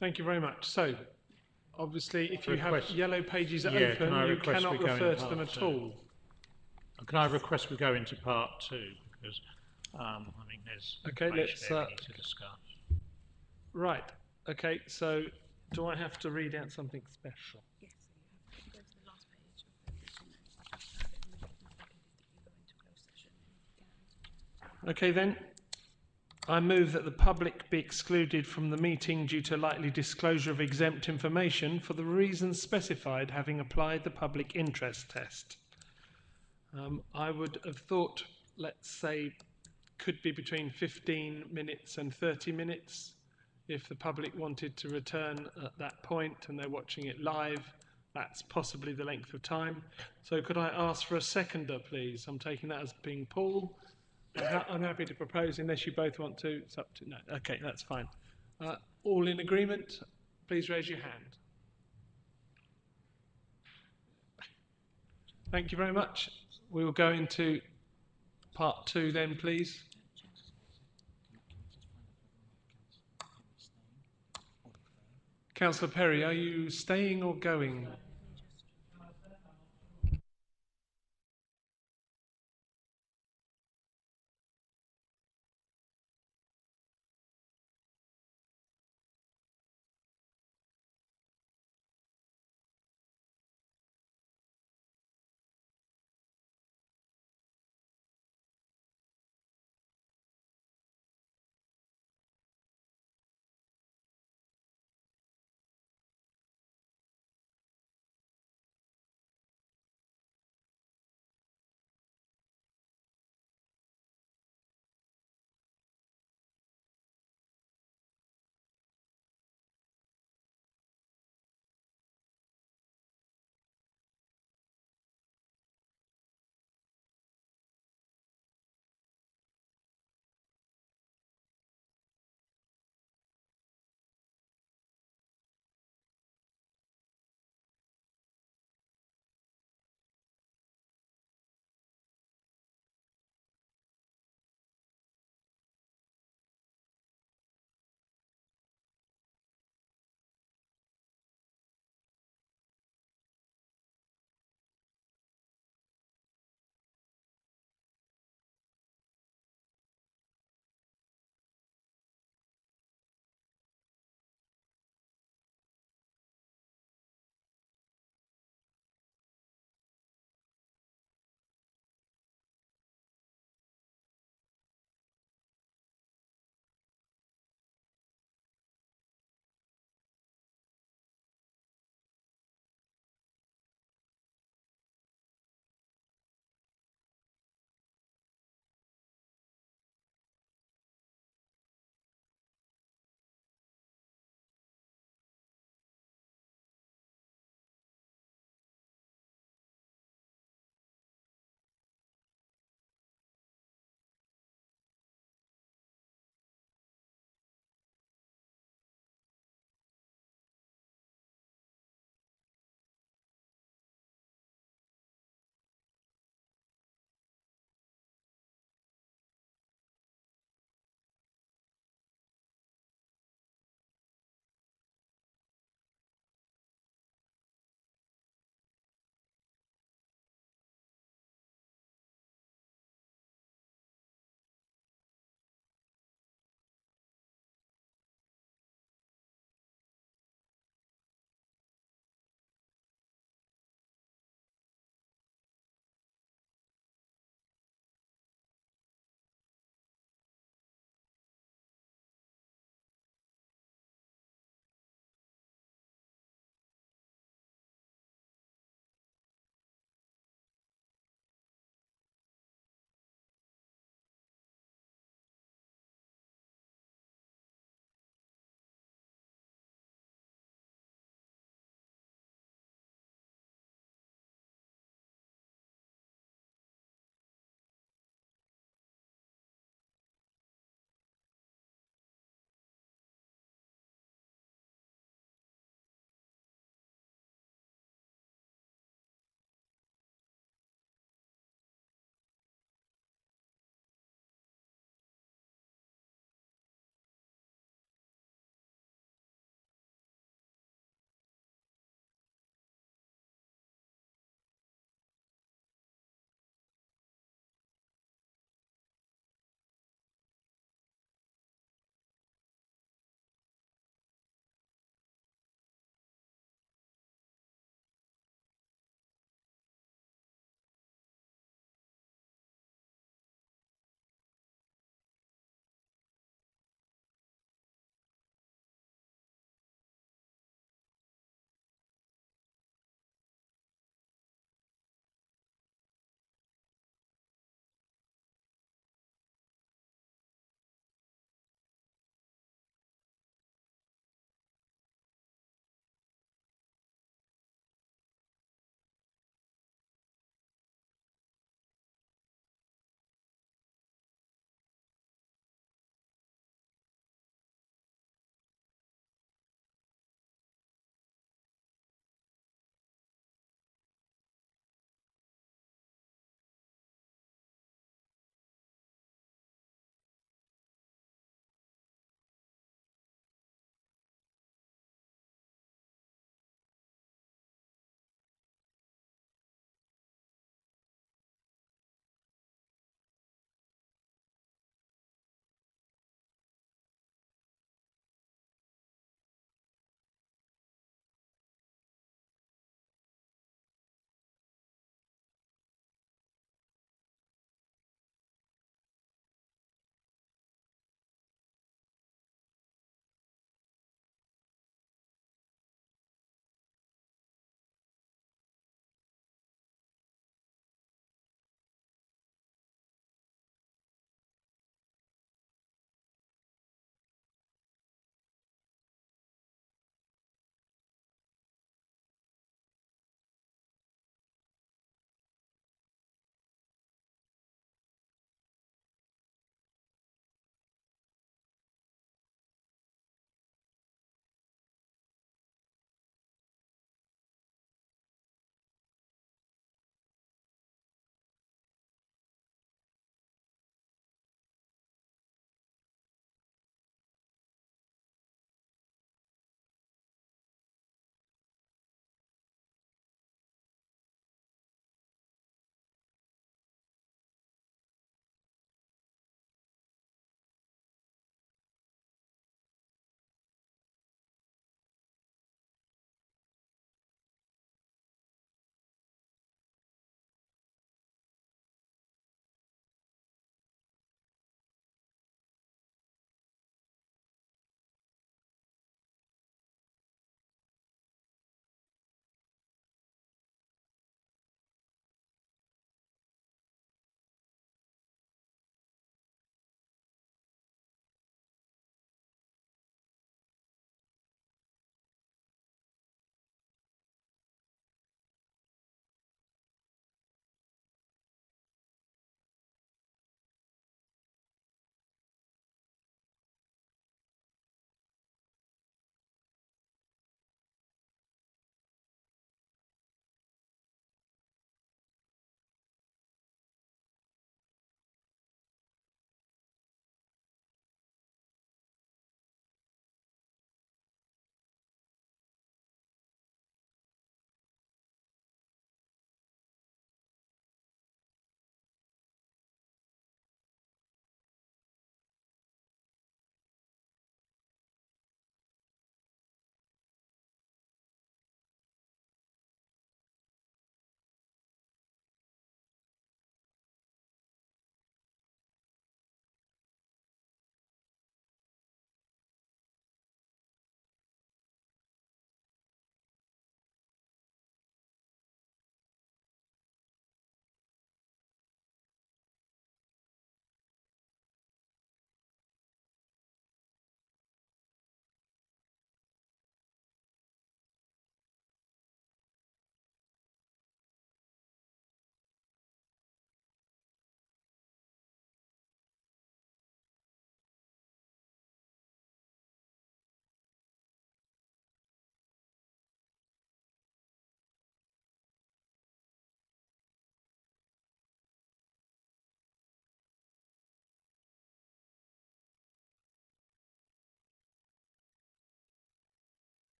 Thank you very much. So, obviously, if you have yellow pages open, you cannot refer to them at all. Can I request we go into Part 2, because I think there's information there we need to discuss. Right. Okay. So, do I have to read out something special? Yes. So you have to go to the last page of the document. Okay then. I move that the public be excluded from the meeting due to likely disclosure of exempt information for the reasons specified, having applied the public interest test. I would have thought, let's say, could be between 15 minutes and 30 minutes. If the public wanted to return at that point and they're watching it live, that's possibly the length of time. So could I ask for a seconder, please? I'm taking that as being Paul. I'm happy to propose, unless you both want to. It's up to no. Okay, that's fine. All in agreement? Please raise your hand. Thank you very much. We will go into Part 2 then, please. Councillor Perry, are you staying or going?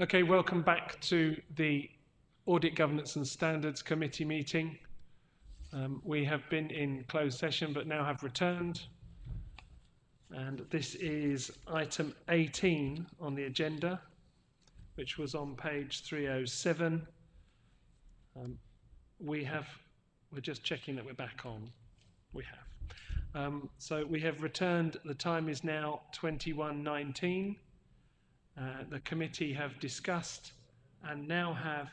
Okay, welcome back to the Audit, Governance and Standards Committee meeting. We have been in closed session but now have returned. And this is item 18 on the agenda, which was on page 307. We're just checking that we're back on. We have. So we have returned. The time is now 21:19. The committee have discussed and now have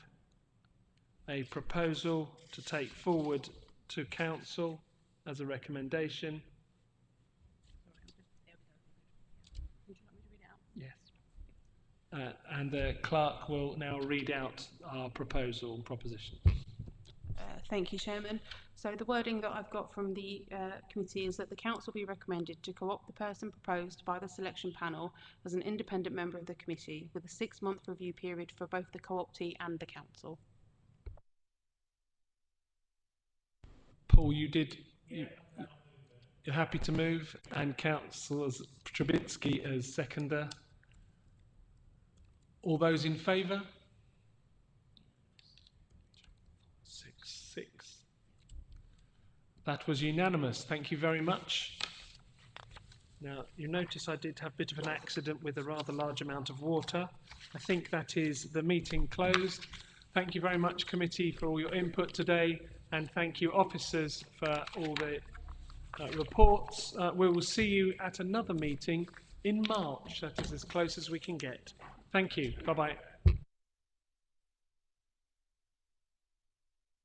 a proposal to take forward to council as a recommendation. Yes. And the clerk will now read out our proposal and proposition. Thank you, Chairman. So the wording that I've got from the committee is that the council be recommended to co-opt the person proposed by the selection panel as an independent member of the committee with a 6-month review period for both the co-optee and the council. Paul, you're happy to move, and Councillor Trubitsky as seconder. All those in favour? 6-6. That was unanimous. Thank you very much. Now, you notice I did have a bit of an accident with a rather large amount of water. I think that is the meeting closed. Thank you very much, committee, for all your input today, and thank you, officers, for all the reports. We will see you at another meeting in March. That is as close as we can get. Thank you. Bye-bye.